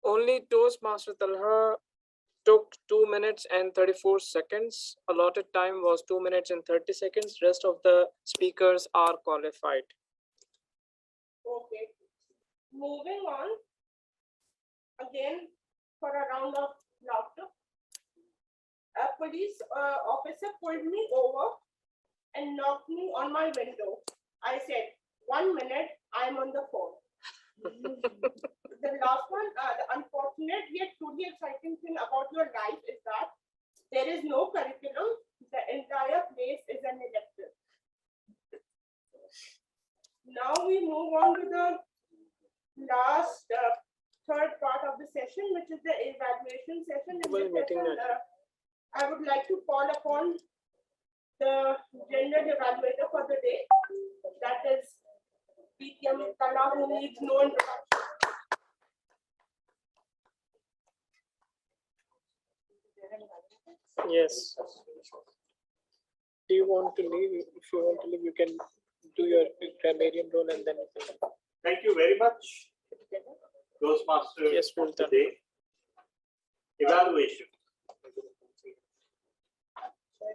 Only Toastmaster Talha took 2 minutes and 34 seconds. Allotted time was 2 minutes and 30 seconds. Rest of the speakers are qualified. Okay. Moving on. Again, for a round of laughter. A police officer pulled me over and knocked me on my window. I said, 1 minute, I'm on the phone. last third part of the session, which is the evaluation session. In this session, I would like to call upon the general evaluator for the day, that is PTM Kala, who needs no introduction. Yes. Do you want to leave? If you want to leave, you can do your grammarian role and then you can. Thank you very much, Toastmaster. Yes, we'll done. Today. Evaluation.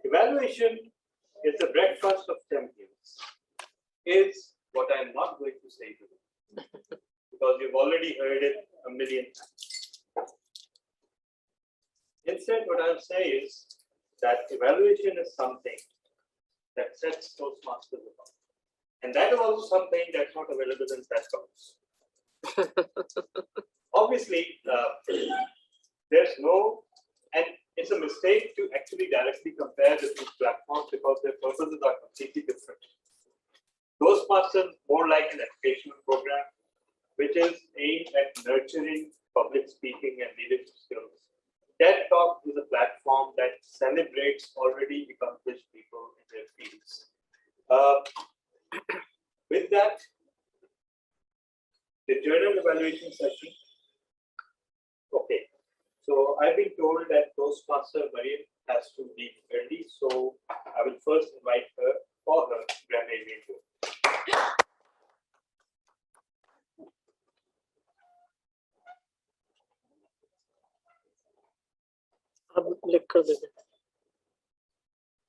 Evaluation is the breakfast of champions. Is what I'm not going to say today because you've already heard it a million times. Instead, what I'll say is that evaluation is something that sets Toastmasters apart. And that is also something that's not available in TED Talks. Obviously, there's no, and it's a mistake to actually directly compare the two platforms because their purposes are completely different. Toastmasters more like an educational program, which is aimed at nurturing public speaking and leadership skills. TED Talk is a platform that celebrates already accomplished people in their fields. With that, the journal evaluation session. Okay, so I've been told that Toastmaster Mariam has to leave early, so I will first invite her for her grammarian role.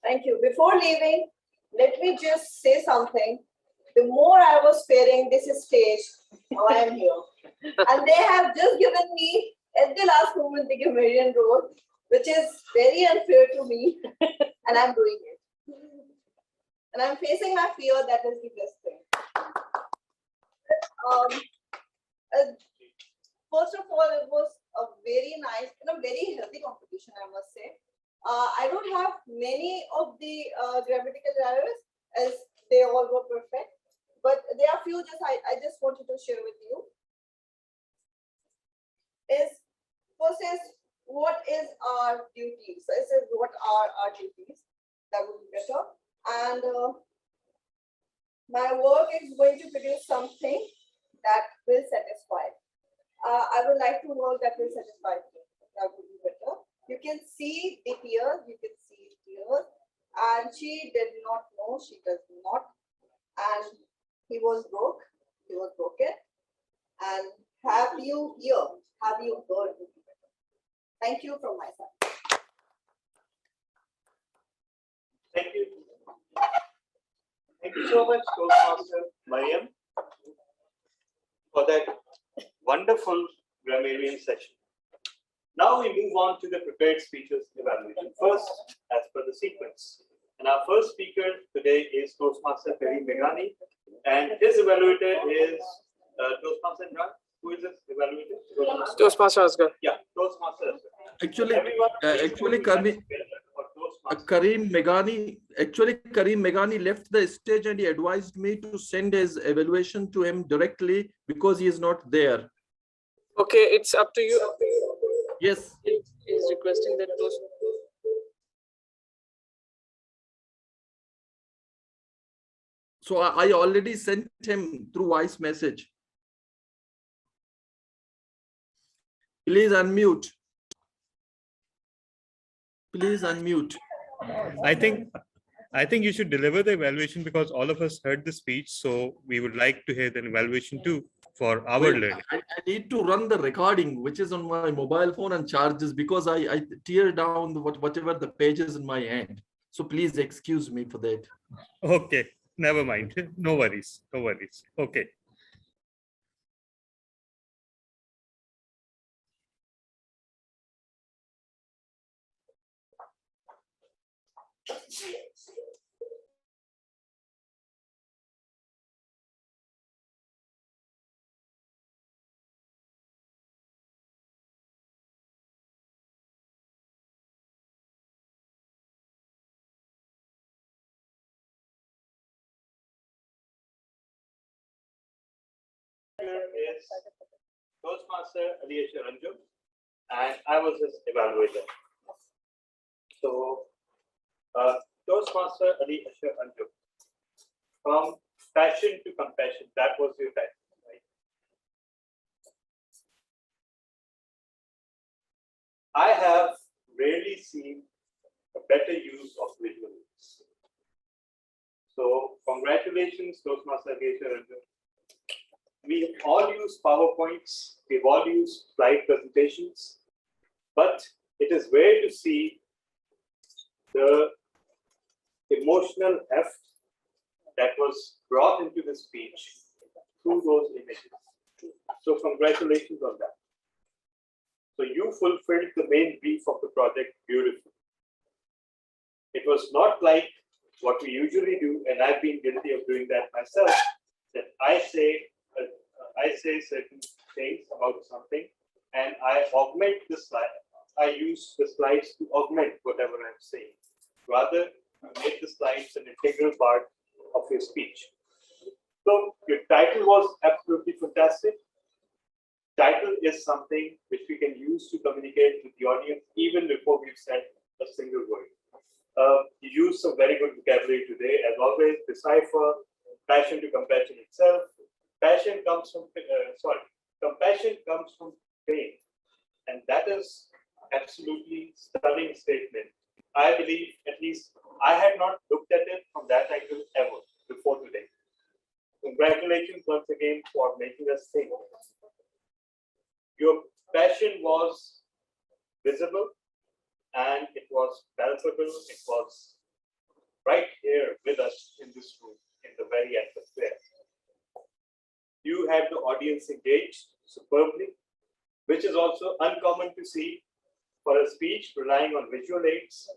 Thank you. Before leaving, let me just say something. The more I was fearing this stage, now I am here. And they have just given me at the last moment the grammarian role, which is very unfair to me, and I'm doing it. And I'm facing my fear, that is the best thing. First of all, it was a very nice and a very healthy competition, I must say. I don't have many of the grammatical errors as they all were perfect, but there are few I just wanted to share with you. First is what is our duties? So it says what are our duties? That would be better. And my work is going to produce something that will satisfy. I would like to work that will satisfy me. That would be better. You can see the tears, you can see tears, and she did not know, she does not, and he was broke, he was broken, and have you here, have you heard would be better. Thank you from my side. Thank you. Thank you so much, Toastmaster Mariam, for that wonderful grammarian session. Now we move on to the prepared speeches evaluation. First, as per the sequence. And our first speaker today is Toastmaster Karim Meghani, and his evaluator is Toastmaster Imran. Who is this evaluator? Toastmaster Asghar. Yeah, Toastmaster Asghar. Actually, Karim Meghani left the stage and he advised me to send his evaluation to him directly because he is not there. Okay, it's up to you. Yes. He's requesting that those. So I already sent him through voice message. Please unmute. Please unmute. I think you should deliver the evaluation because all of us heard the speech, so we would like to hear the evaluation too for our learning. I need to run the recording, which is on my mobile phone and charges, because I tear down whatever the pages in my hand. So please excuse me for that. Okay, never mind. No worries. No worries. Okay. is Toastmaster Aliasha Ranjum, and I was his evaluator. So, Toastmaster Aliasha Ranjum, from passion to compassion, that was your title, right? I have rarely seen a better use of visuals. So, congratulations, Toastmaster Aliasha Ranjum. We all use PowerPoints, we've all used slide presentations, but it is rare to see the emotional heft that was brought into the speech through those images. So congratulations on that. So you fulfilled the main brief of the project beautifully. It was not like what we usually do, and I've been guilty of doing that myself, that I say certain things about something, and I augment the slide. I use the slides to augment whatever I'm saying. Rather, make the slides an integral part of your speech. So your title was absolutely fantastic. Title is something which we can use to communicate with the audience even before we've said a single word. You used some very good vocabulary today, as always. Decipher, passion to compassion itself. Passion comes from compassion comes from pain, and that is absolutely stunning statement. I believe, at least I had not looked at it from that angle ever before today. Congratulations once again for making us think. Your passion was visible and it was palpable. It was right here with us in this room, in the very atmosphere. You had the audience engaged superbly, which is also uncommon to see for a speech relying on visual aids,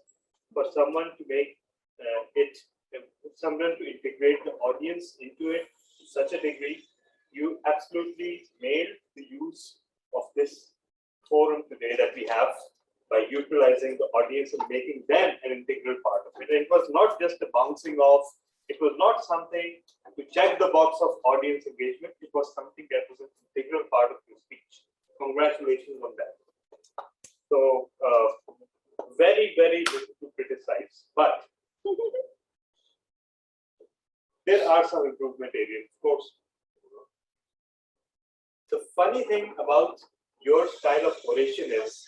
for someone to make someone to integrate the audience into it to such a degree. You absolutely nailed the use of this forum today that we have by utilizing the audience and making them an integral part of it. And it was not just a bouncing off. It was not something to check the box of audience engagement. It was something that was an integral part of your speech. Congratulations on that. So, very, very little to criticize, but there are some improvement areas, of course. The funny thing about your style of oration is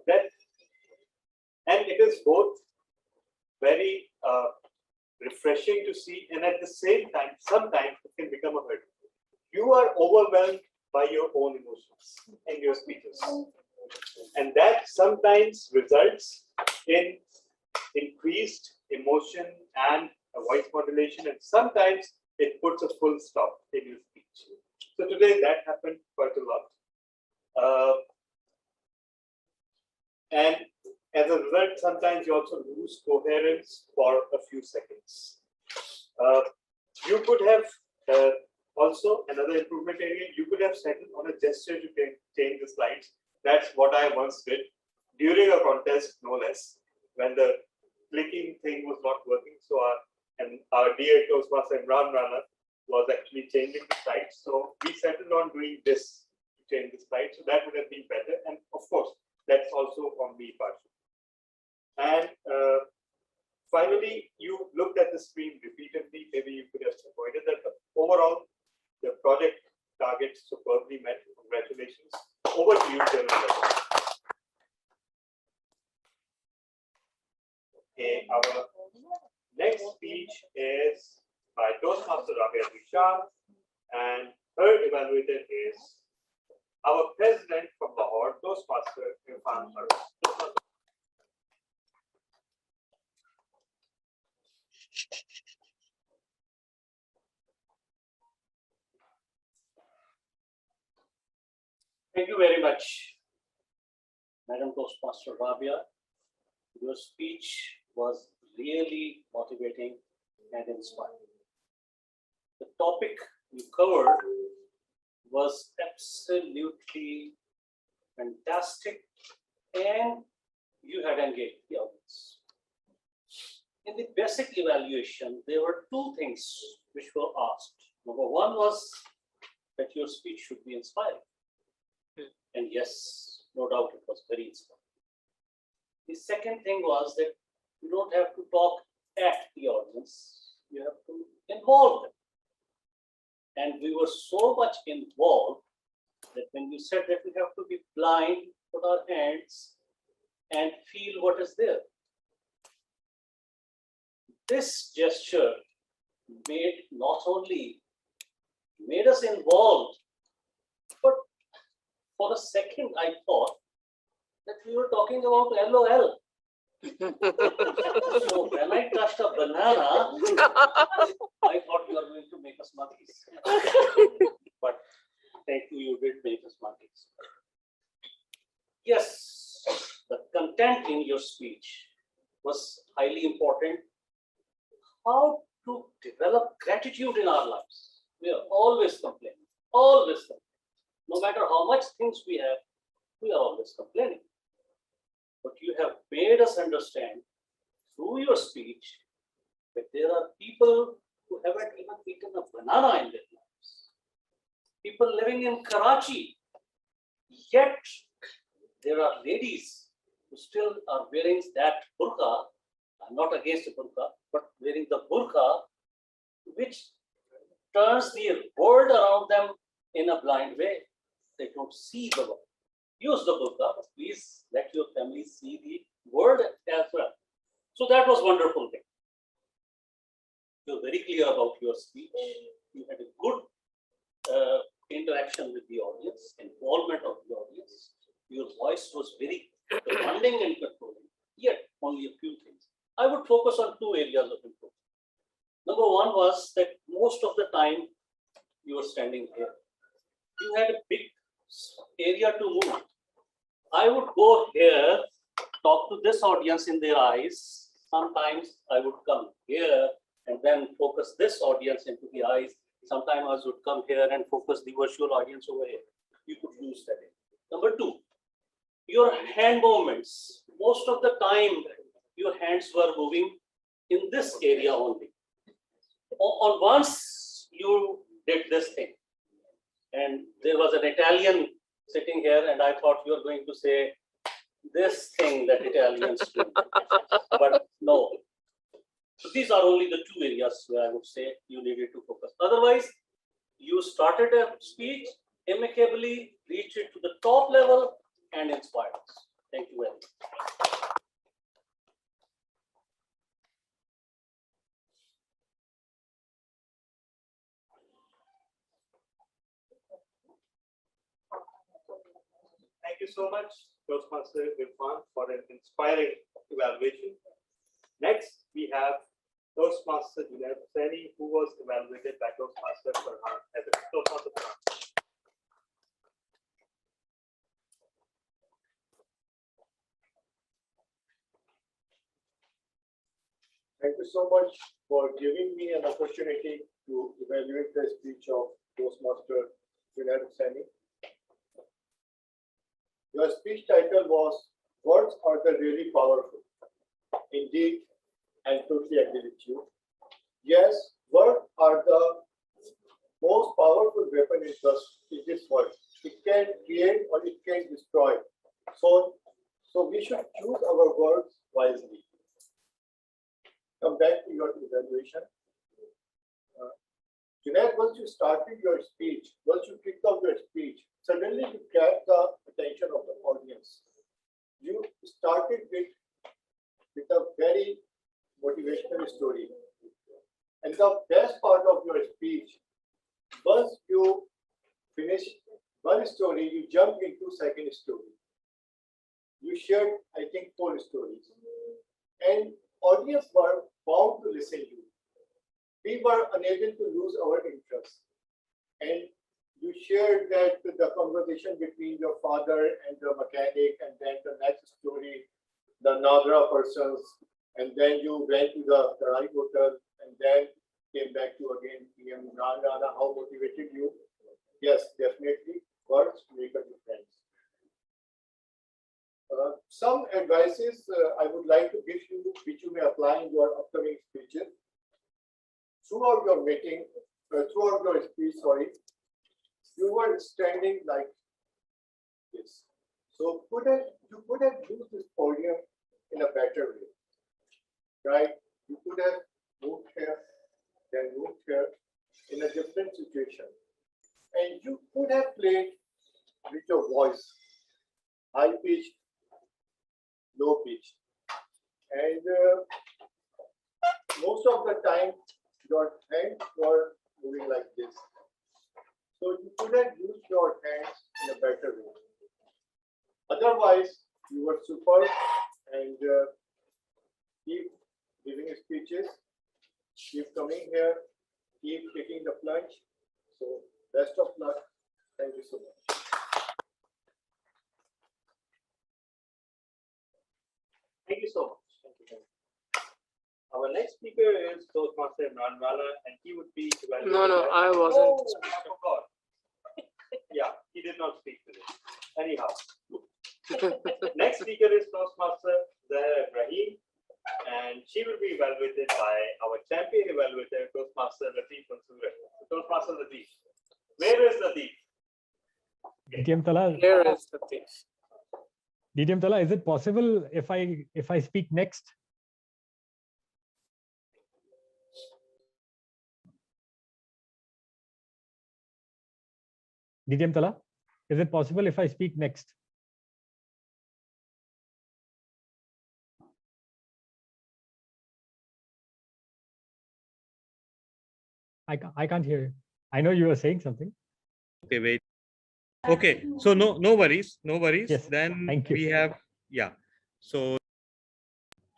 that, and it is both very refreshing to see, and at the same time, sometimes it can become a hurdle. You are overwhelmed by your own emotions in your speeches. And that sometimes results in increased emotion and a voice modulation, and sometimes it puts a full stop in your speech. So today that happened quite a lot. And as a result, sometimes you also lose coherence for a few seconds. You could have also another improvement area, you could have settled on a gesture to change the slides. That's what I once did during a contest, no less, when the clicking thing was not working. So our dear Toastmaster Imran Rana was actually changing the slides. So we settled on doing this to change the slides. So that would have been better. And of course, that's also on me partially. And finally, you looked at the screen repeatedly. Maybe you could have avoided that. But overall, the project targets superbly met. Congratulations. Over to you, Chairman. Okay, our next speech is by Toastmaster Rabia Shah, and her evaluator is our president from Lahore, Toastmaster Irfan Farooq. Thank you very much, Madam Toastmaster Rabia. Your speech was really motivating and inspiring. The topic you covered was absolutely fantastic, and you had engaged the audience. In the basic evaluation, there were two things which were asked. Number one was that your speech should be inspiring. And yes, no doubt it was very inspiring. The second thing was that you don't have to talk at the audience, you have to involve them. And we were so much involved that when you said that we have to be blind, put our hands and feel what is there. This gesture not only made us involved, but for a second I thought that we were talking about LOL. So when I touched a banana, I thought you were going to make us monkeys. But thank you, you did make us monkeys. Yes, the content in your speech was highly important. How to develop gratitude in our lives. We are always complaining, always complaining. No matter how much things we have, we are always complaining. But you have made us understand through your speech that there are people who haven't even eaten a banana in their lives. People living in Karachi, yet there are ladies who still are wearing that burqa. I'm not against the burqa, but wearing the burqa, which turns the world around them in a blind way. They don't see the world. Use the burqa, but please let your family see the world as well. So that was wonderful thing. You're very clear about your speech. You had a good interaction with the audience, involvement of the audience. Your voice was very commanding and controlling. Yet only a few things. I would focus on two areas of improvement. Number one was that most of the time you were standing here. You had a big area to move. I would go here, talk to this audience in their eyes. Sometimes I would come here and then focus this audience into the eyes. Sometimes I would come here and focus the virtual audience over here. You could use that. Number two, your hand movements. Most of the time, your hands were moving in this area only. On once you did this thing, and there was an Italian sitting here, and I thought you were going to say this thing that Italians do, but no. So these are only the two areas where I would say you needed to focus. Otherwise, you started a speech amicably, reached it to the top level, and inspired us. Thank you very much. Thank you so much, Toastmaster Irfan, for an inspiring evaluation. Next, we have Toastmaster Junaid Hussaini, who was evaluated by Toastmaster Farhan. Toastmaster Farhan. Thank you so much for giving me an opportunity to evaluate the speech of Toastmaster Junaid Hussaini. Your speech title was "Words Are the Really Powerful." Indeed, I totally agree with you. Yes, words are the most powerful weapon in this world. It can create or it can destroy. So we should choose our words wisely. Come back to your evaluation. Junaid, once you started your speech, once you kicked off your speech, suddenly you grabbed the attention of the audience. You started with a very motivational story. And the best part of your speech, once you finish one story, you jump into second story. You shared, I think, 4 stories. And audience were bound to listen to you. We were unable to lose our interest. And you shared that the conversation between your father and the mechanic, and then the next story, the Nagra persons, and then you went to the Karachi Hotel, and then came back to again PM Nana, how motivated you. Yes, definitely, words make a difference. Some advices I would like to give you, which you may apply in your upcoming speeches. Throughout your meeting, throughout your speech, you were standing like this. So you could have used this podium in a better way, right? You could have moved here, then moved here in a different situation. And you could have played with your voice, high pitch, low pitch. And most of the time, your hands were moving like this. So you could have used your hands in a better way. Otherwise, you were superb and keep giving speeches, keep coming here, keep taking the plunge. So best of luck. Thank you so much. Thank you so much. Thank you. Our next speaker is Toastmaster Nanwala, and he would be evaluated. No, I wasn't. Oh, I forgot. Yeah, he did not speak today. Anyhow, next speaker is Toastmaster Zahra Ibrahim, and she will be evaluated by our champion evaluator, Toastmaster Latif Mansoor. Toastmaster Latif. Where is Latif? DTM Tala. Here is the thing. DTM Tala, is it possible if I speak next? DTM Tala, is it possible if I speak next? I can't hear you. I know you were saying something. Okay, wait. Okay, so no worries, no worries. Yes, then thank you. we have, yeah. So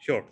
sure.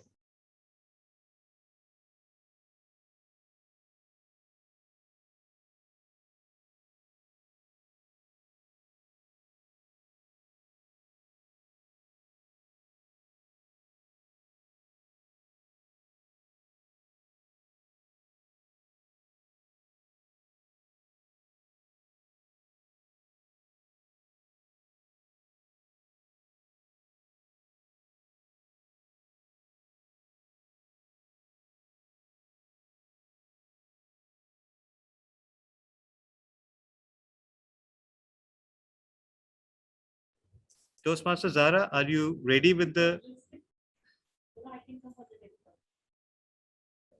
Toastmaster Zara, are you ready with the?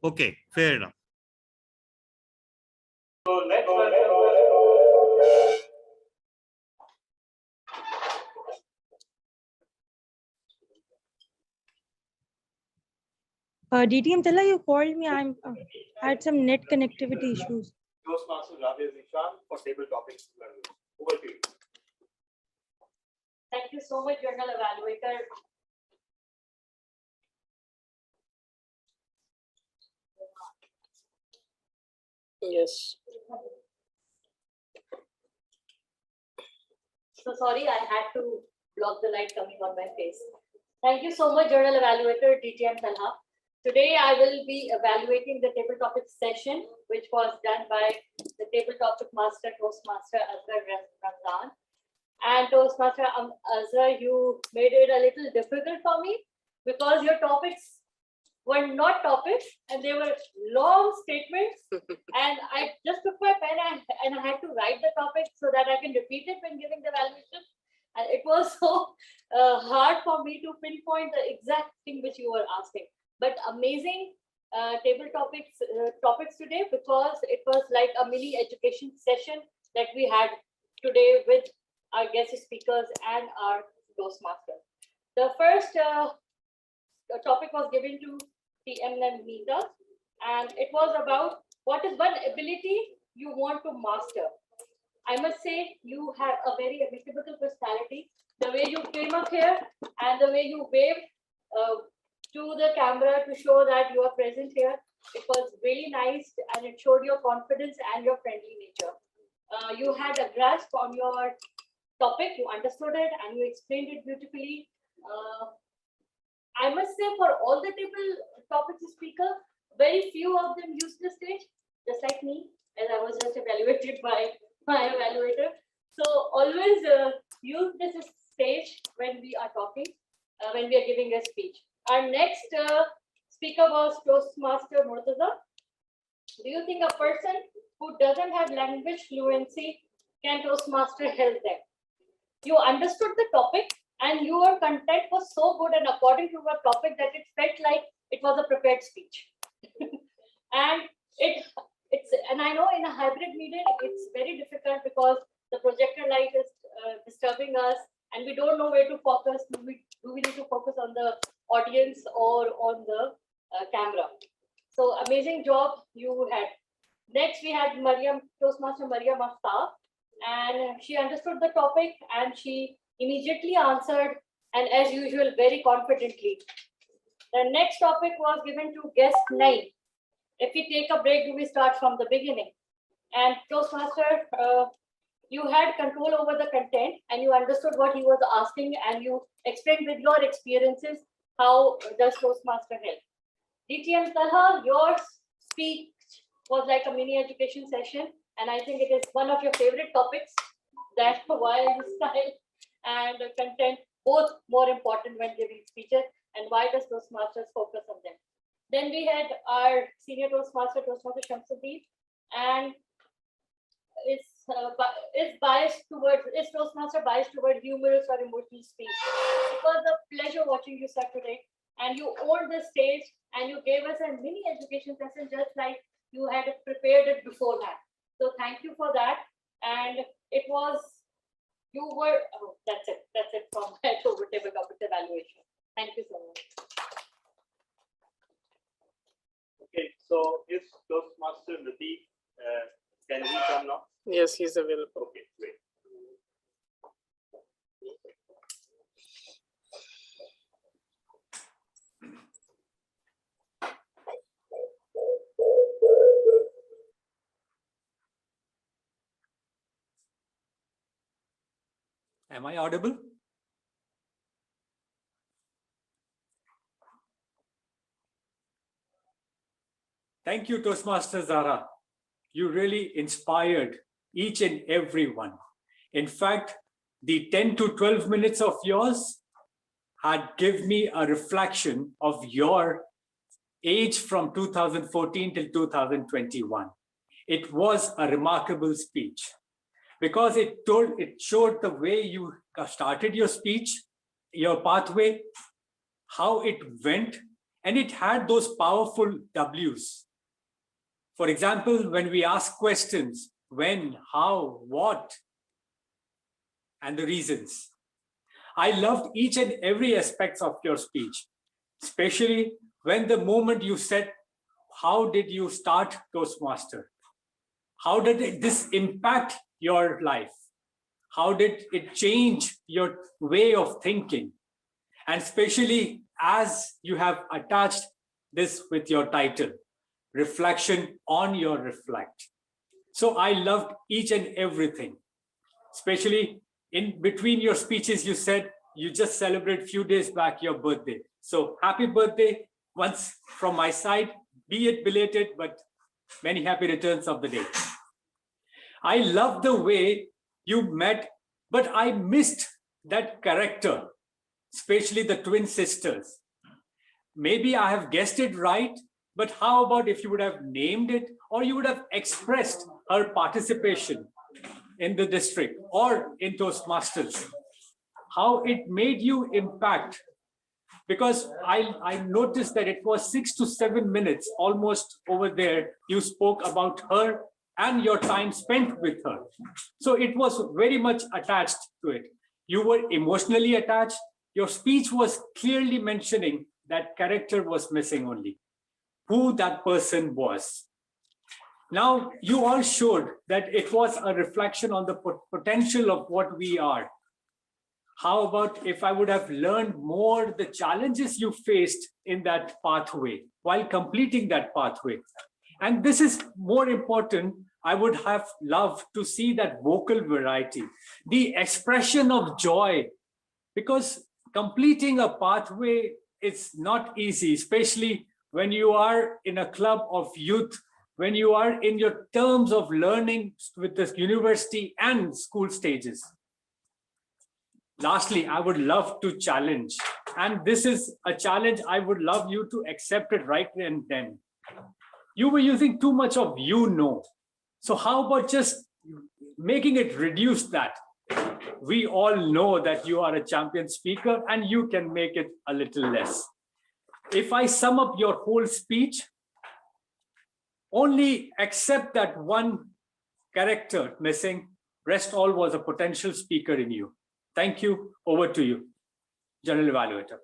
Okay, fair enough. So let's DTM Tala, you called me. I had some net connectivity issues. Toastmaster Rabia Zishan for table topics. Over to you. Thank you so much, Journal Evaluator. Yes. So sorry, I had to block the light coming on my face. Thank you so much, Journal Evaluator DTM Talha. Today I will be evaluating the table topic session, which was done by the table topic master, Toastmaster Azhar Ramzan. And Toastmaster Azhar, you made it a little difficult for me because your topics were not topics and they were long statements. And I just took my pen and I had to write the topic so that I can repeat it when giving the evaluation. And it was so hard for me to pinpoint the exact thing which you were asking. But amazing table topics today, because it was like a mini education session that we had today with our guest speakers and our Toastmaster. The first topic was given to TM and Meeta, and it was about what is one ability you want to master. I must say you have a very amicable personality. The way you came up here and the way you waved to the camera to show that you are present here, it was really nice and it showed your confidence and your friendly nature. You had a grasp on your topic, you understood it and you explained it beautifully. I must say for all the table topics speaker, very few of them used the stage, just like me, as I was just evaluated by my evaluator. So always use this stage when we are talking, when we are giving a speech. Our next speaker was Toastmaster Murtaza. Do you think a person who doesn't have language fluency can Toastmaster help them? You understood the topic and your content was so good and according to your topic that it felt like it was a prepared speech. And and I know in a hybrid meeting, it's very difficult because the projector light is disturbing us and we don't know where to focus. Do we need to focus on the audience or on the camera? So amazing job you had. Next, we had Toastmaster Mariam Aftab, and she understood the topic and she immediately answered, and as usual, very confidently. The next topic was given to guest 9. If we take a break, do we start from the beginning? And Toastmaster, you had control over the content and you understood what he was asking and you explained with your experiences how does Toastmaster help. DTM Talha, your speech was like a mini education session, and I think it is one of your favorite topics, that why style and content both more important when giving speeches, and why does Toastmasters focus on them. Then we had our senior Toastmaster, Toastmaster Shamsuddin, and is Toastmaster biased toward humorous or emotional speech? It was a pleasure watching you, sir, today, and you owned the stage and you gave us a mini education session just like you had prepared it beforehand. So thank you for that. And it was, that's it from my over table topics evaluation. Thank you so much. Okay, so is Toastmaster Lateef, can he come now? Yes, he's available. Okay, great. Am I audible? Thank you, Toastmaster Zara. You really inspired each and every one. In fact, the 10 to 12 minutes of yours had given me a reflection of your age from 2014 till 2021. It was a remarkable speech because it showed the way you started your speech, your pathway, how it went, and it had those powerful W's. For example, when we ask questions, when, how, what, and the reasons. I loved each and every aspect of your speech, especially when the moment you said, how did you start Toastmaster? How did this impact your life? How did it change your way of thinking? And especially as you have attached this with your title, Reflection on Your Reflect. So I loved each and everything, especially in between your speeches, you said you just celebrated a few days back your birthday. So happy birthday once from my side, be it belated, but many happy returns of the day. I love the way you met, but I missed that character, especially the twin sisters. Maybe I have guessed it right, but how about if you would have named it or you would have expressed her participation in the district or in Toastmasters, how it made you impact? Because I noticed that it was 6 to 7 minutes almost over there. You spoke about her and your time spent with her. So it was very much attached to it. You were emotionally attached. Your speech was clearly mentioning that character was missing only, who that person was. Now, you all showed that it was a reflection on the potential of what we are. How about if I would have learned more the challenges you faced in that pathway while completing that pathway? And this is more important. I would have loved to see that vocal variety, the expression of joy, because completing a pathway is not easy, especially when you are in a club of youth, when you are in your terms of learning with the university and school stages. Lastly, I would love to challenge, and this is a challenge I would love you to accept it right and then. You were using too much of you know. So how about just making it reduce that. We all know that you are a champion speaker and you can make it a little less. If I sum up your whole speech, only except that one character missing, rest all was a potential speaker in you. Thank you. Over to you, General Evaluator.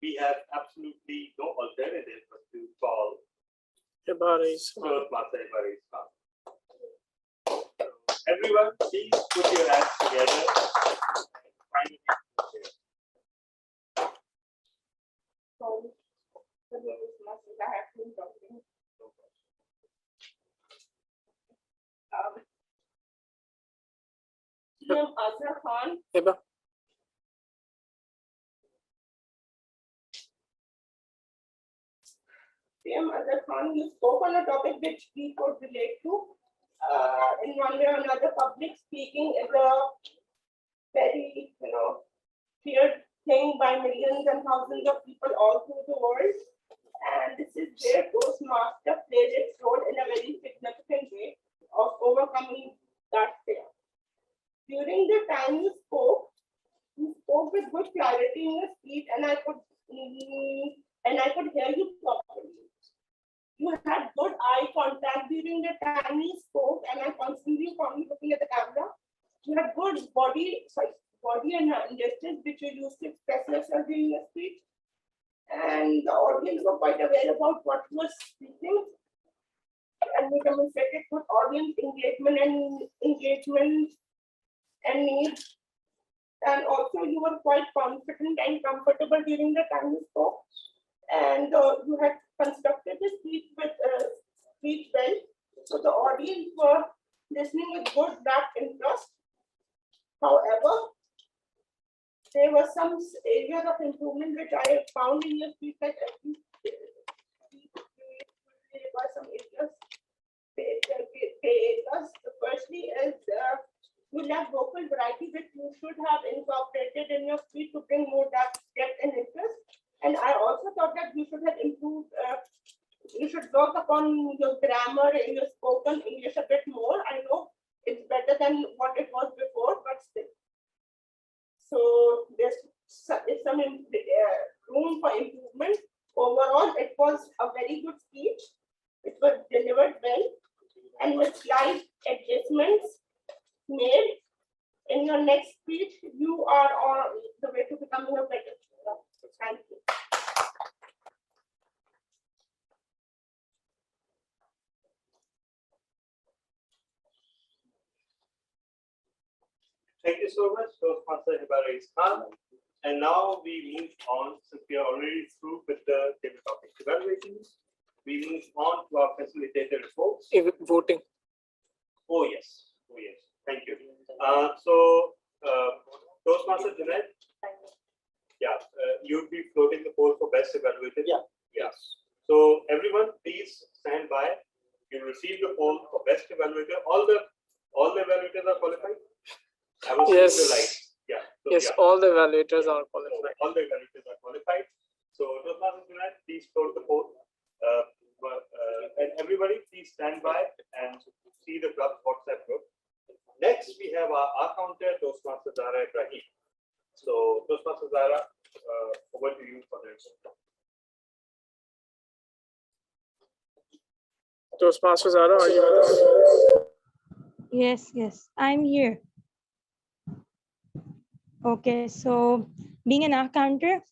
We have absolutely no alternative but to call Hibaris. Toastmaster Hibaris Khan. Everyone, please put your hands together. Azhar Khan. Hiba. Azhar Khan, you spoke on a topic which we could relate to. In one way or another, public speaking is a very, feared thing by millions and thousands of people all through the world. And this is where Toastmaster played its role in a very significant way of overcoming that fear. During the time you spoke with good clarity in your speech, and I could hear you properly. You had good eye contact during the time you spoke, and I constantly found you looking at the camera. You had good body and hand gestures which you used to express yourself during your speech. And the audience were quite aware about what you were speaking. And you demonstrated good audience engagement and needs. And also you were quite confident and comfortable during the time you spoke. And you had constructed the speech well. So the audience were listening with good rapt interest. However, there were some areas of improvement which I have found in your speech that there were some areas. Firstly is you lack vocal variety, which you should have incorporated in your speech to bring more depth and interest. And I also thought that you should have improved, you should work upon your grammar and your spoken English a bit more. I know it's better than what it was before, but still. So there's some room for improvement. Overall, it was a very good speech. It was delivered well, and with slight adjustments made in your next speech, you are on the way to becoming a better speaker. Thank you. Thank you so much, Toastmaster Hibaris Khan. And now we move on, since we are already through with the table topic evaluations, we move on to our facilitator reports. Voting. Oh yes, thank you. Toastmaster Junaid, yeah, you'll be floating the poll for best evaluator. Yeah. Yes. So everyone, please stand by. You receive the poll for best evaluator. All the evaluators are qualified. I was Yes. seeing the lights. Yeah. So, Yes, yeah. all the evaluators are qualified. All the evaluators are qualified. So Toastmaster Junaid, please float the poll. And everybody, please stand by and see the club WhatsApp group. Next, we have our counter, Toastmaster Zara Ibrahim. So, Toastmaster Zara, over to you for the result. Toastmaster Zara, are you with us? Yes, I'm here. Okay, so being an counter,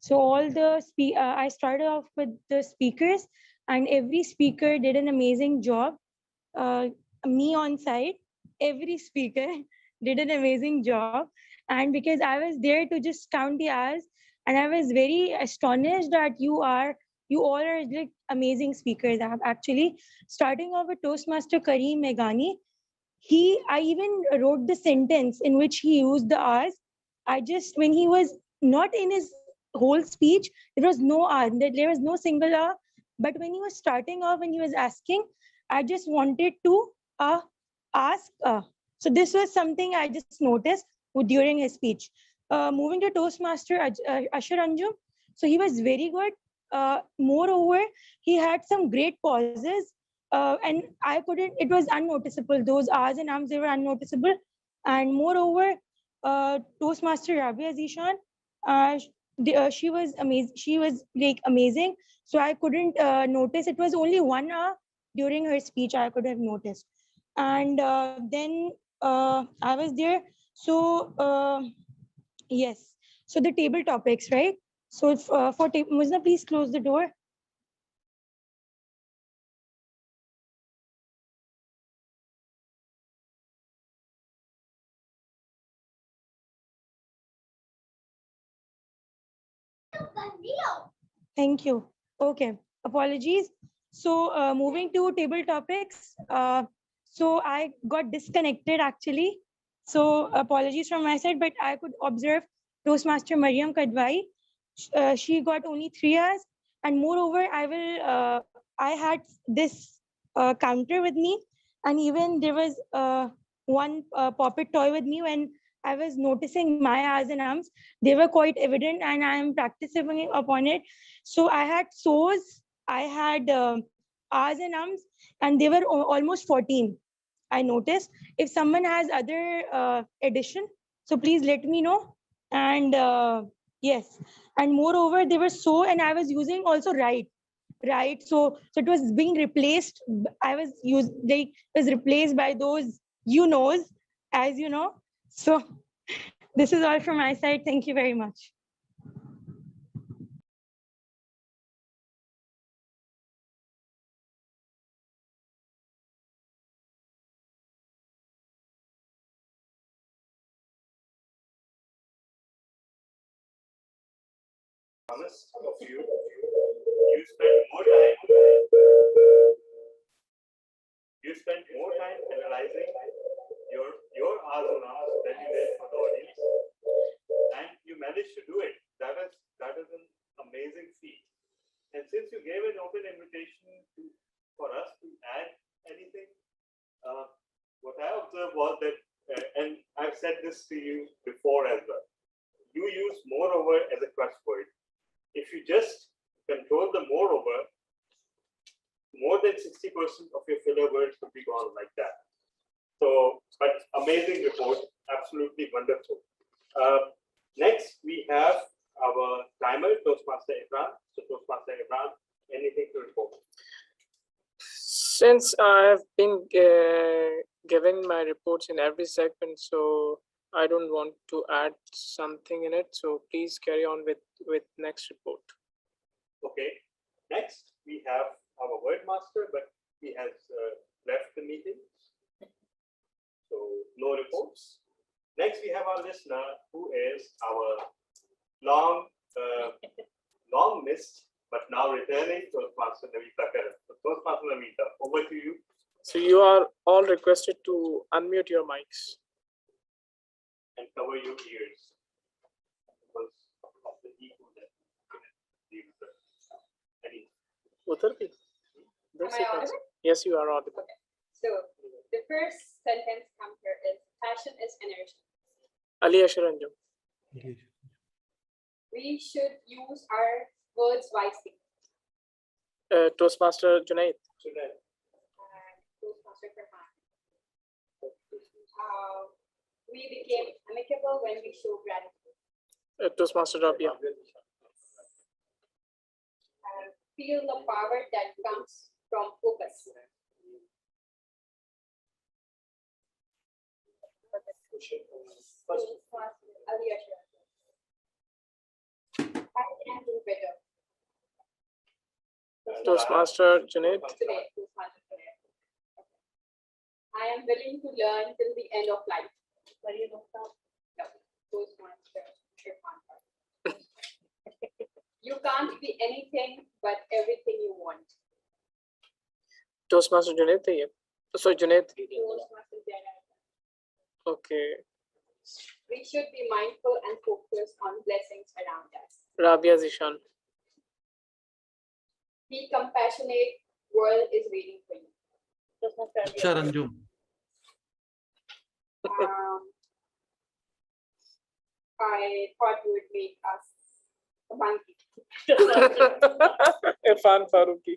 so all the I started off with the speakers, and every speaker did an amazing job. Me on site, every speaker did an amazing job, and because I was there to just count the hours, and I was very astonished that you all are like amazing speakers. Actually, starting off with Toastmaster Kareem Meghani, I even wrote the sentence in which he used the hours. When he was not in his whole speech, there was no hour, there was no single hour. But when he was starting off and he was asking, I just wanted to ask. So this was something I just noticed during his speech. Moving to Toastmaster Ashar Anjum, so he was very good. Moreover, he had some great pauses, and I couldn't. It was unnoticeable. Those R's and Ms, they were unnoticeable. And moreover, Toastmaster Rabia Zishan, she was amazing. She was like amazing. So I couldn't notice. It was only 1 hour during her speech I could have noticed. And then I was there. So yes. So the table topics, right? So for Muzna, please close the door. Thank you. Okay, apologies. So moving to table topics. So I got disconnected actually. So apologies from my side, but I could observe Toastmaster Mariam Kadwai. She got only 3 hours. And moreover, I had this counter with me. And even there was one puppet toy with me when I was noticing my R's and Ms. They were quite evident and I am practicing upon it. So I had so's, I had R's and Ms, and they were almost 14. I noticed. If someone has other addition, so please let me know. And yes, and moreover, they were so, and I was using also right. So it was being replaced. I was used, like, it was replaced by those as you know. So this is all from my side. Thank you very much. Honest of you, you spend more time. You spend more time analyzing your R's and R's than you did for the audience, and you managed to do it. That is an amazing feat. And since you gave an open invitation for us to add anything, what I observed was that, and I've said this to you before as well, you use moreover as a crutch word. If you just control the moreover, more than 60% of your filler words would be gone like that. So, but amazing report, absolutely wonderful. Next, we have our timer, Toastmaster Imran. So, Toastmaster Imran, anything to report? Since I have been given my reports in every segment, so I don't want to add something in it. So please carry on with next report. Okay. Next, we have our word master, but he has left the meeting. So no reports. Next, we have our listener, who is our long missed, but now returning Toastmaster Navita Karan. So Toastmaster Navita, over to you. So you are all requested to unmute your mics and cover your ears because of the echo that Yes, you are audible. Okay. So the first sentence counter is passion is energy. Ali Asharanjam. We should use our words wisely. Toastmaster Junaid. Toastmaster Farhan. We became amicable when we show gratitude. Toastmaster Rabia. Feel the power that comes from focus. I can do better. Toastmaster Junaid. I am willing to learn till the end of life. Toastmaster Shirpan. You can't be anything but everything you want. Toastmaster Junaid. So Junaid. Okay. We should be mindful and focused on blessings around us. Rabia Zishan. Be compassionate. World is waiting for you. Sharanjum. I thought you would make us a monkey. Irfan Faruqi.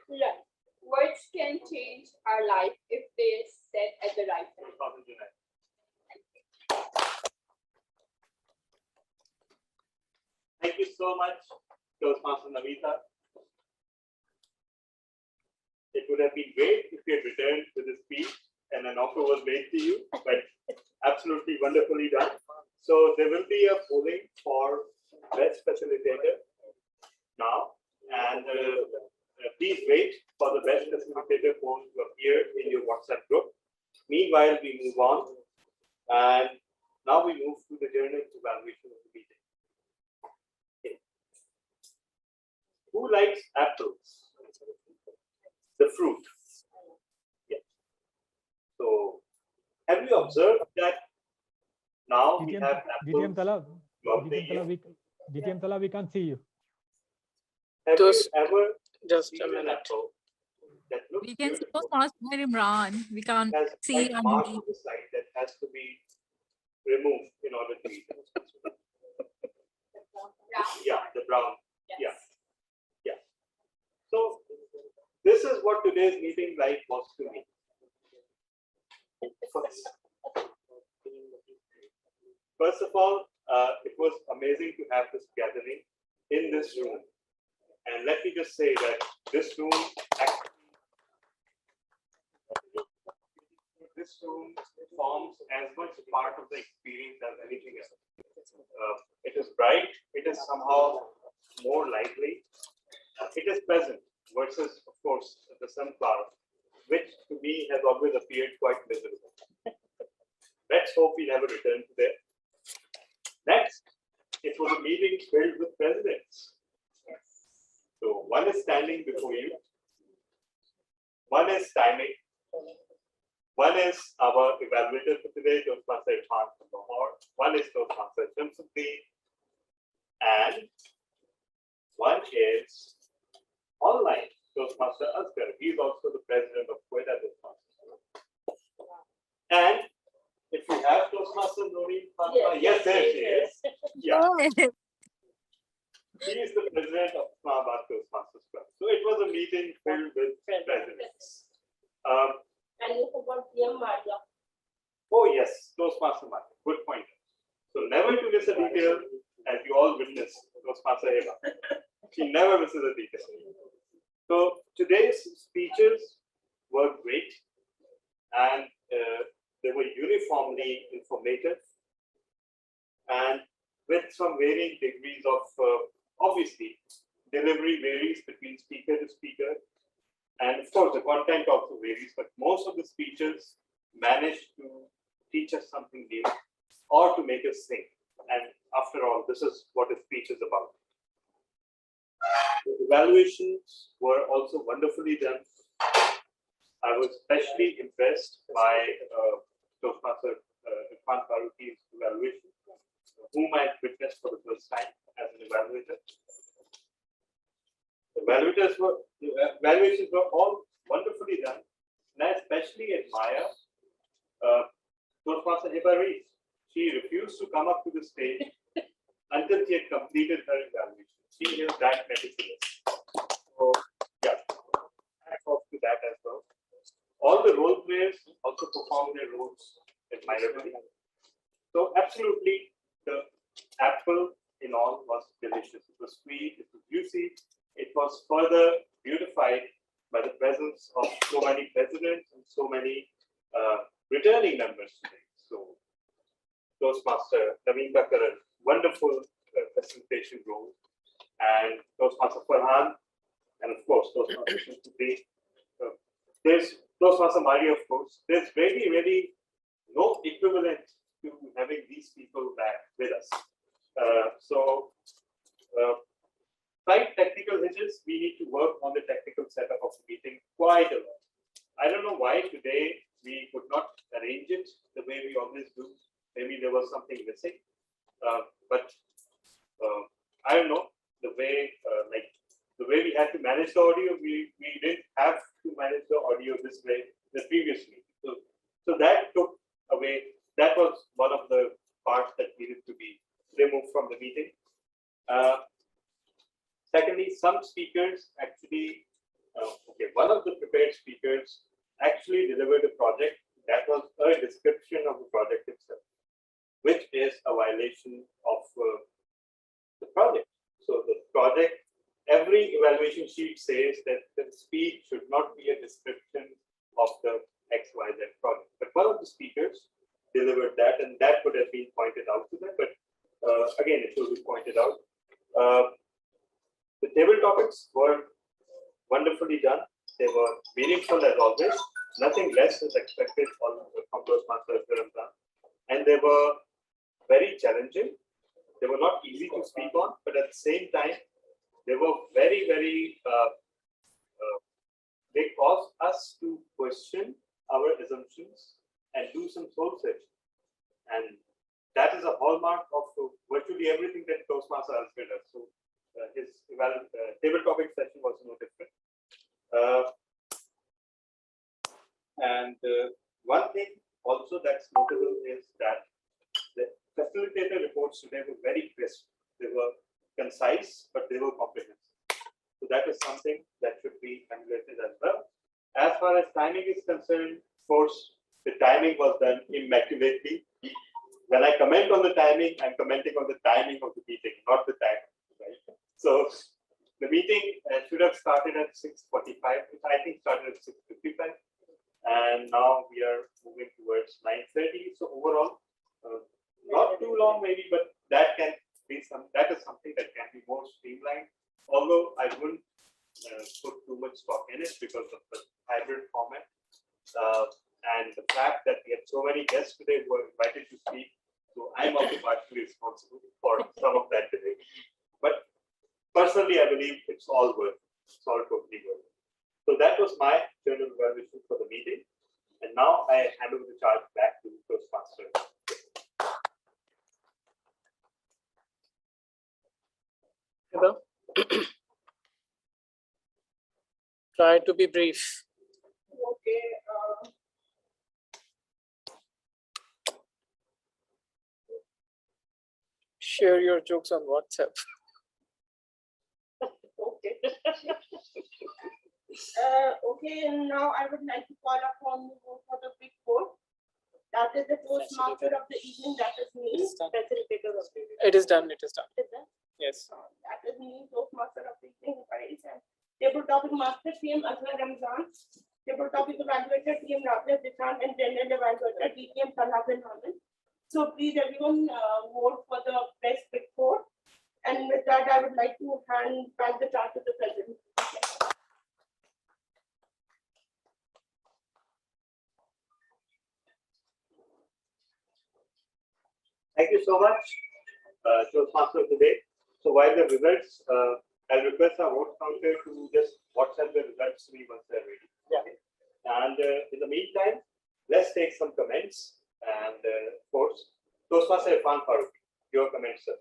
Right. Words can change our life if they are said at the right time. Thank you so much, Toastmaster Navita. It would have been great if you had returned to the speech and an offer was made to you, but absolutely wonderfully done. So there will be a polling for best facilitator now, and please wait for the best facilitator poll to appear in your WhatsApp group. Meanwhile, we move on, and now we move to the journal evaluation of the meeting. Okay. Who likes apples? The fruit. Yeah. So, have you observed that now we have apples? DTM Tala, we can't see you. Have you ever just seen an apple that looks We can see beautiful, Toastmaster Imran. We can't has see white mark on underneath. the side that has to be removed in order to eat it? Yeah, the brown. Yeah. Yeah. So this is what today's meeting like was to me. First of all, it was amazing to have this gathering in this room. And let me just say that this room forms as much part of the experience as anything else. It is bright, it is somehow more lively, it is pleasant versus, of course, the sunflower, which to me has always appeared quite miserable. Let's hope we never return to there. Next, it was a meeting filled with presidents. So one is standing before you, one is timing, one is our evaluator for today, Toastmaster Irfan from Lahore, one is Toastmaster Shamsuddin, and one is online Toastmaster Asghar. He is also the president of Quetta Toastmasters. And if we have Toastmaster Noreen Fatma, yes, there she is. Yeah. He is the president of Islamabad Toastmasters Club. So it was a meeting filled with presidents. And you forgot PM Maria. Oh yes, Toastmaster Maria. Good point. So never to miss a detail, as you all witnessed, Toastmaster Eva. She never misses a detail. So today's speeches were great, and they were uniformly informative, and with some varying degrees of obviously delivery varies between speaker to speaker, and of course the content also varies, but most of the speeches managed to teach us something new or to make us think. And after all, this is what a speech is about. The evaluations were also wonderfully done. I was especially impressed by Toastmaster Irfan Faruqi's evaluation, whom I witnessed for the first time as an evaluator. The evaluations were all wonderfully done, and I especially admire Toastmaster Hiba Rees. She refused to come up to the stage until she had completed her evaluation. She is that meticulous. So, yeah, hats off to that as well. All the role players also performed their roles admirably. So, absolutely, the apple in all was delicious. It was sweet, it was juicy. It was further beautified by the presence of so many presidents and so many returning members today. So, Toastmaster Naveen Karan, wonderful facilitation role, and Toastmaster Farhan, and of course, Toastmaster Shamsuddin. There's Toastmaster Maria, of course. There's really, really no equivalent to having these people back with us. Slight technical hitches, we need to work on the technical setup of the meeting quite a lot. I don't know why today we could not arrange it the way we always do. Maybe there was something missing, but I don't know, the way we had to manage the audio, we didn't have to manage the audio this way. away. That was one of the parts that needed to be removed from the meeting. Secondly, some speakers actually, one of the prepared speakers actually delivered a project that was a description of the project itself, which is a violation of the project. So the project, every evaluation sheet says that the speech should not be a description of the XYZ project. But one of the speakers delivered that, and that could have been pointed out to them. But again, it will be pointed out. The table topics were wonderfully done. They were meaningful as always. Nothing less is expected from Toastmasters done. And they were very challenging. They were not easy to speak on, but at the same time, they were very, very, they caused us to question our assumptions and do some soul searching. And that is a hallmark of virtually everything that Toastmaster has done. So his table topic session was no different. One thing also that's notable is that the facilitator reports today were very crisp. They were concise, but they were comprehensive. So that is something that should be emulated as well. As far as timing is concerned, of course, the timing was done immaculately. When I comment on the timing, I'm commenting on the timing of the meeting, not the time. Right? So the meeting should have started at 6:45, which I think started at 6:55. And now we are moving towards 9:30. So overall, not too long maybe, but that can be that is something that can be more streamlined. Although I wouldn't put too much stock in it because of the hybrid format. And the fact that we had so many guests today who were invited to speak. So I'm also partially responsible for some of that today. But personally, I believe it's all worth it. It's all totally worth it. So that was my general evaluation for the meeting. And now I hand over the charge back to Toastmaster. Hello. Try to be brief. Okay. Share your jokes on WhatsApp. Okay. Okay, and now I would like to call upon you for the big four. That is the Toastmaster of the evening. That is me. Facilitator of the evening. It is done. It is done. Is that? Yes. That is me, Toastmaster of the evening. And table topic master team Azhar Ramzan. Table topic evaluator team Rabia Zishan and general evaluator DTM Talab and Haman. So please everyone vote for the best big four. And with that, I would like to hand back the charge to the president. Thank you so much, Toastmaster of the day. So while the results, I'll request our vote counter to just WhatsApp the results to me once they're ready. Yeah. And in the meantime, let's take some comments. And of course, Toastmaster Irfan Farooq, your comments, sir.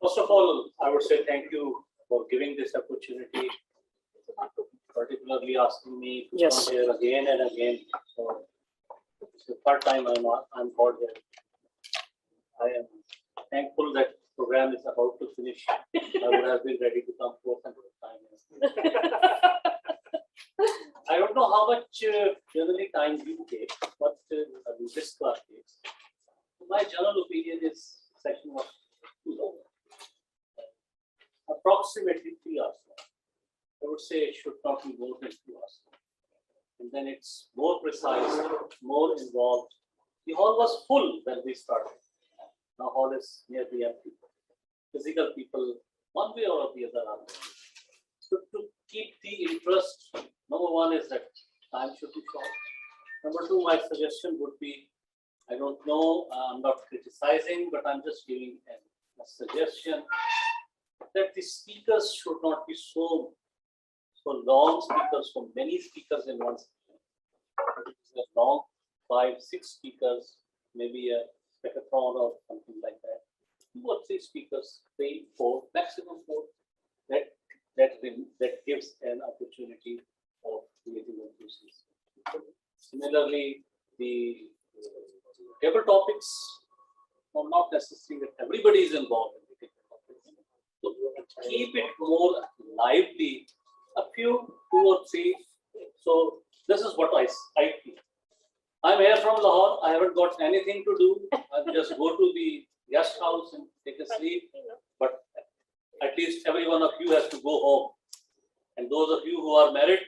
First of all, I would say thank you for giving this opportunity, particularly asking me to come here again and again. So it's the third time I'm called here. I am thankful that the program is about to finish. I would have been ready to come fourth and fifth time. I don't know how much generally time you take, but this class takes. My general opinion is session was too long. Approximately 3 hours. I would say it should not be more than 2 hours. And then it's more precise, more involved. The hall was full when we started. Now hall is nearly empty. Physical people, one way or the other, are there. So to keep the interest, number one is that time should be short. Number two, my suggestion would be, I don't know, I'm not criticizing, but I'm just giving a suggestion that the speakers should not be so long speakers, so many speakers in one session. It's a long 5-6 speakers, maybe a hackathon or something like that. 2 or 3 speakers, 3, 4, maximum 4. That gives an opportunity of creating enthusiasm. Similarly, the table topics are not necessary that everybody is involved in the table topics. So to keep it more lively, a few, 2 or 3. So this is what I feel. I'm here from Lahore. I haven't got anything to do. I'll just go to the guest house and take a sleep. But at least every one of you has to go home. And those of you who are married,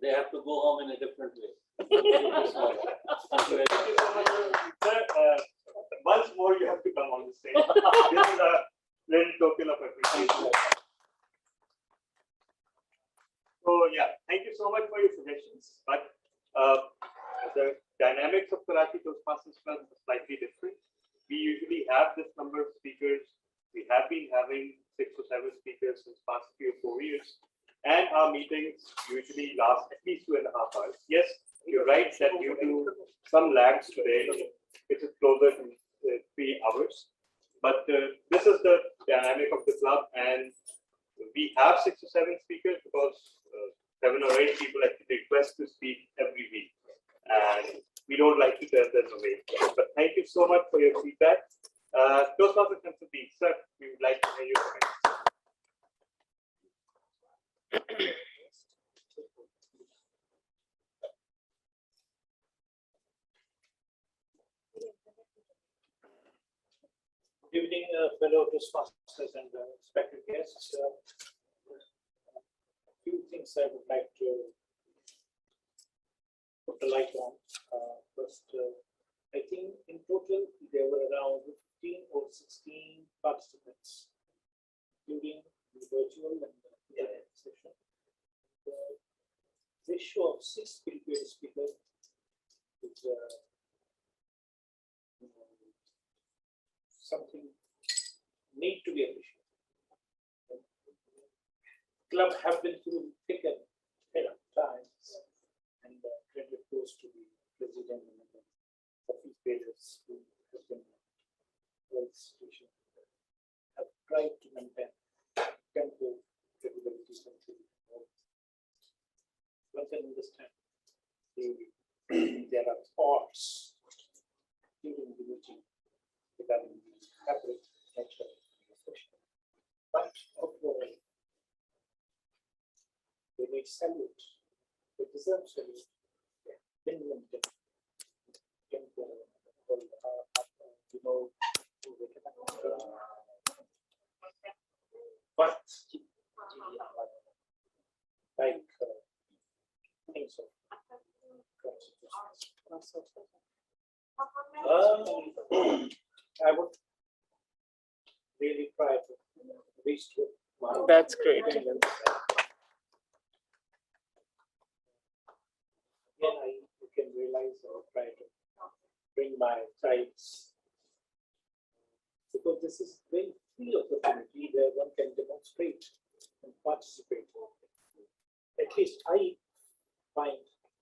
they have to go home in a different way. Sir, once more you have to come on the stage. This is a little token of appreciation. So yeah, thank you so much for your suggestions. But the dynamics of Karachi Toastmasters Club is slightly different. We usually have this number of speakers. We have been having 6 or 7 speakers since past 3 or 4 years. And our meetings usually last at least 2.5 hours. Yes, you're right that due to some lags today, it is closer to 3 hours. But this is the dynamic of the club, and we have 6 or 7 speakers because 7 or 8 people actually request to speak every week, and we don't like to turn them away. But thank you so much for your feedback. Toastmasters Consulting, sir, we would like to hear your comments. Good evening, fellow Toastmasters and respected guests. A few things I would like to put a light on. First, I think in total there were around 15 or 16 participants, including the virtual and the direct session. The ratio of 6 prepared speakers is something need to be appreciated. Club have been through thick and thin times, and credit goes to the president and the office pages who have been well institution have tried to maintain tempo, capabilities, and one can understand there are thoughts during the meeting regarding the fabric nature of the question. But overall, they may salute, they deserve salute, Finland, but like things of I would really try to reach to my That's great. Again, you can realize or try to bring my sides, because this is very free opportunity where one can demonstrate and participate. At least I find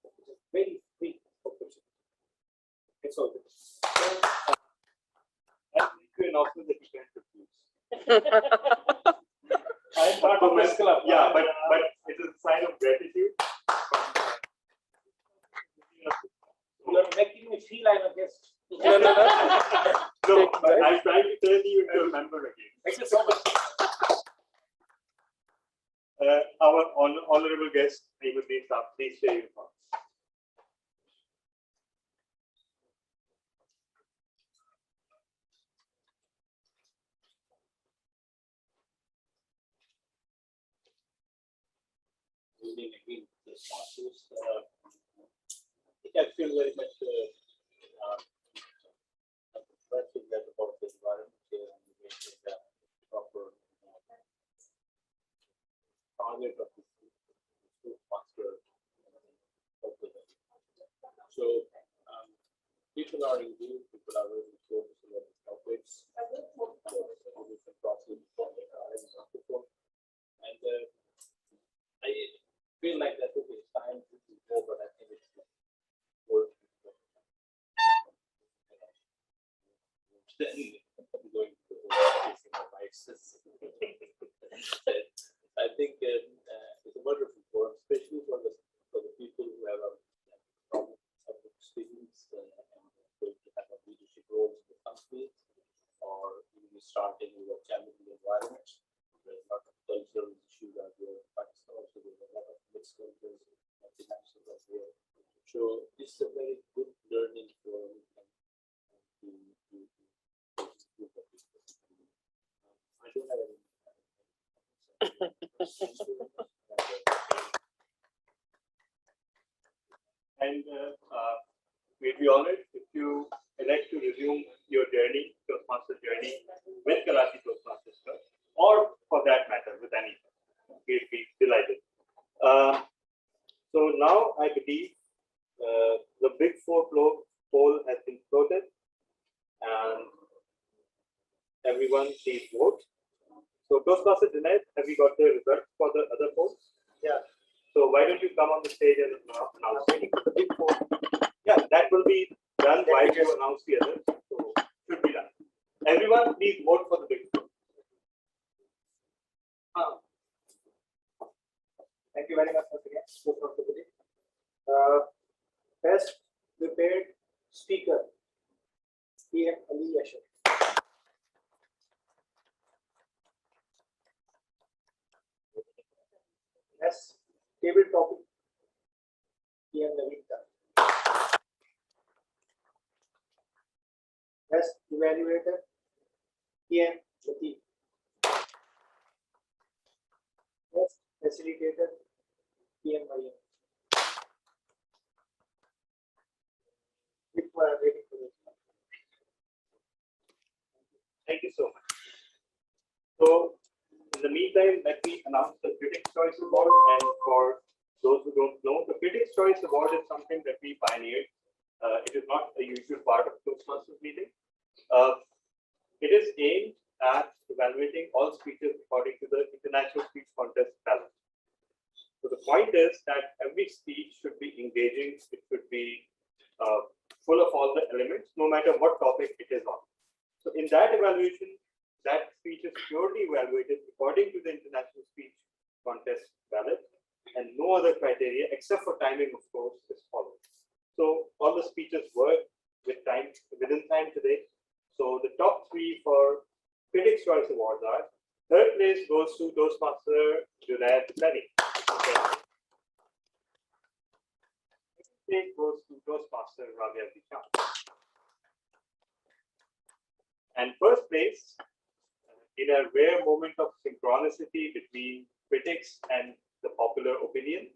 it is very free opportunity. It's all good. You can also the different views. I'm part of this club. Yeah, but it is a sign of gratitude. You are making me feel I'm a guest. No, but I'm trying to turn you into a member again. Thank you so much. Our honorable guest, please share your thoughts. Again, the sponsors. I feel very much impressive that about the environment here and the proper target of the master. So people are engaged, people are very curious about the topics, different process, and I feel like that would be time to go, but I think it's worth it. I think it's a wonderful forum, especially for the people who have a problem public speaking and going to have a leadership role in the company, or even starting with a challenging environment. There's a lot of cultural issues out there. Pakistan also there's a lot of mixed cultures, multinational out there. So it's a very good learning forum to group of people. I don't have any. And we'd be honored if you elect to resume your journey, Toastmaster journey, with Karachi Toastmasters Club, or for that matter, with any. We'd be delighted. So now I believe the Big Four poll has been floated, and everyone please vote. So Toastmaster Dinesh, have you got the results for the other polls? Yeah. So why don't you come on the stage and announce the Big Four? Yeah, that will be done while you announce the others. So should be done. Everyone, please vote for the Big Four. Thank you very much once again. Best prepared speaker, PM Ali Yashar. Best table topic, PM Navita. Best evaluator, PM Latif. Best facilitator, PM Mariam. Thank you so much. So, in the meantime, let me announce the Critics' Choice Award. And for those who don't know, the Critics' Choice Award is something that we pioneered. It is not a usual part of Toastmasters meeting. It is aimed at evaluating all speeches according to the International Speech Contest ballot. So the point is that every speech should be engaging. It should be full of all the elements, no matter what topic it is on. So in that evaluation, that speech is purely evaluated according to the International Speech Contest ballot, and no other criteria except for timing, of course, is followed. So all the speeches were within time today. So the top three for Critics' Choice Awards are: third place goes to Toastmaster Junaid Sani. Second place goes to Toastmaster Rabia Dishan. And first place, in a rare moment of synchronicity between critics and the popular opinion,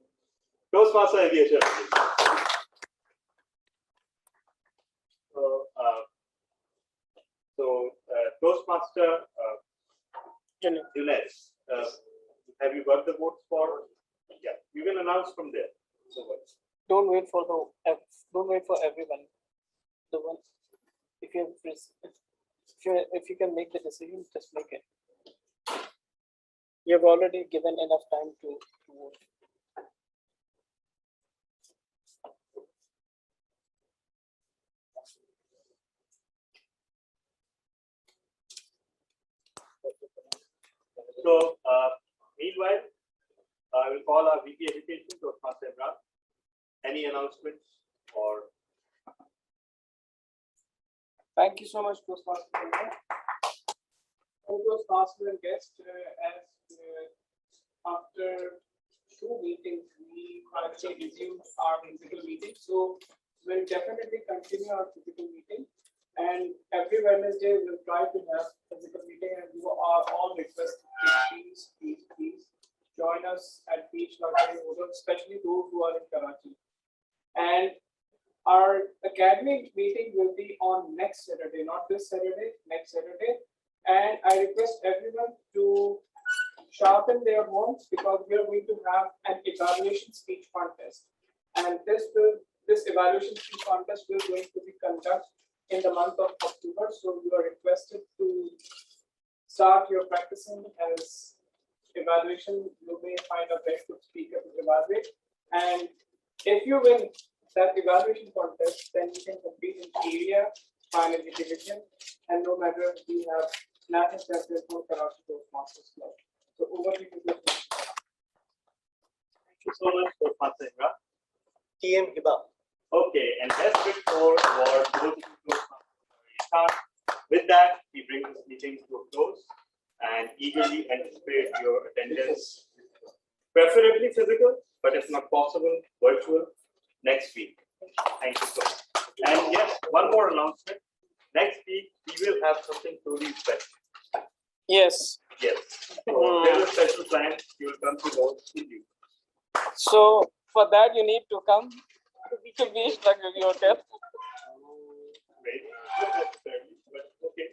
Toastmaster Evaluator. So, Toastmaster Junaid, have you got the votes for? Yeah, you can announce from there. So Don't wait for everyone. The one, if you can make the decision, just make it. You have already given enough time to vote. So, meanwhile, I will call our VP Education, Toastmaster Imran. Any announcements or? Thank you so much, Toastmaster. Toastmaster and guest, after two meetings, we actually resumed our physical meeting. So we'll definitely continue our physical meeting. And every Wednesday, we'll try to have physical meeting, and you are all requested to please join us at Beach Luxury Hotel, especially those who are in Karachi. And our academy meeting will be on next Saturday, not this Saturday, next Saturday. And I request everyone to sharpen their homes, because we are going to have an evaluation speech contest. And this evaluation speech contest will going to be conducted in the month of October. So you are requested to start your practicing as evaluation. You may find a very good speaker to evaluate. And if you win that evaluation contest, then you can compete in area, final division, and no matter if you have national champion for Karachi Toastmasters Club. So over to you. Thank you so much for passing up. TM Hiba. Okay, and best before award goes to Toastmaster. With that, we bring this meeting to a close and eagerly anticipate your attendance, preferably physical, but if not possible, virtual next week. Thank you so much. And yes, one more announcement. Next week, we will have something truly special. Yes. Yes. So there's a special plan. You will come to know in you. So for that, you need to come to be stuck with your hotel. Wait, not necessarily, but okay.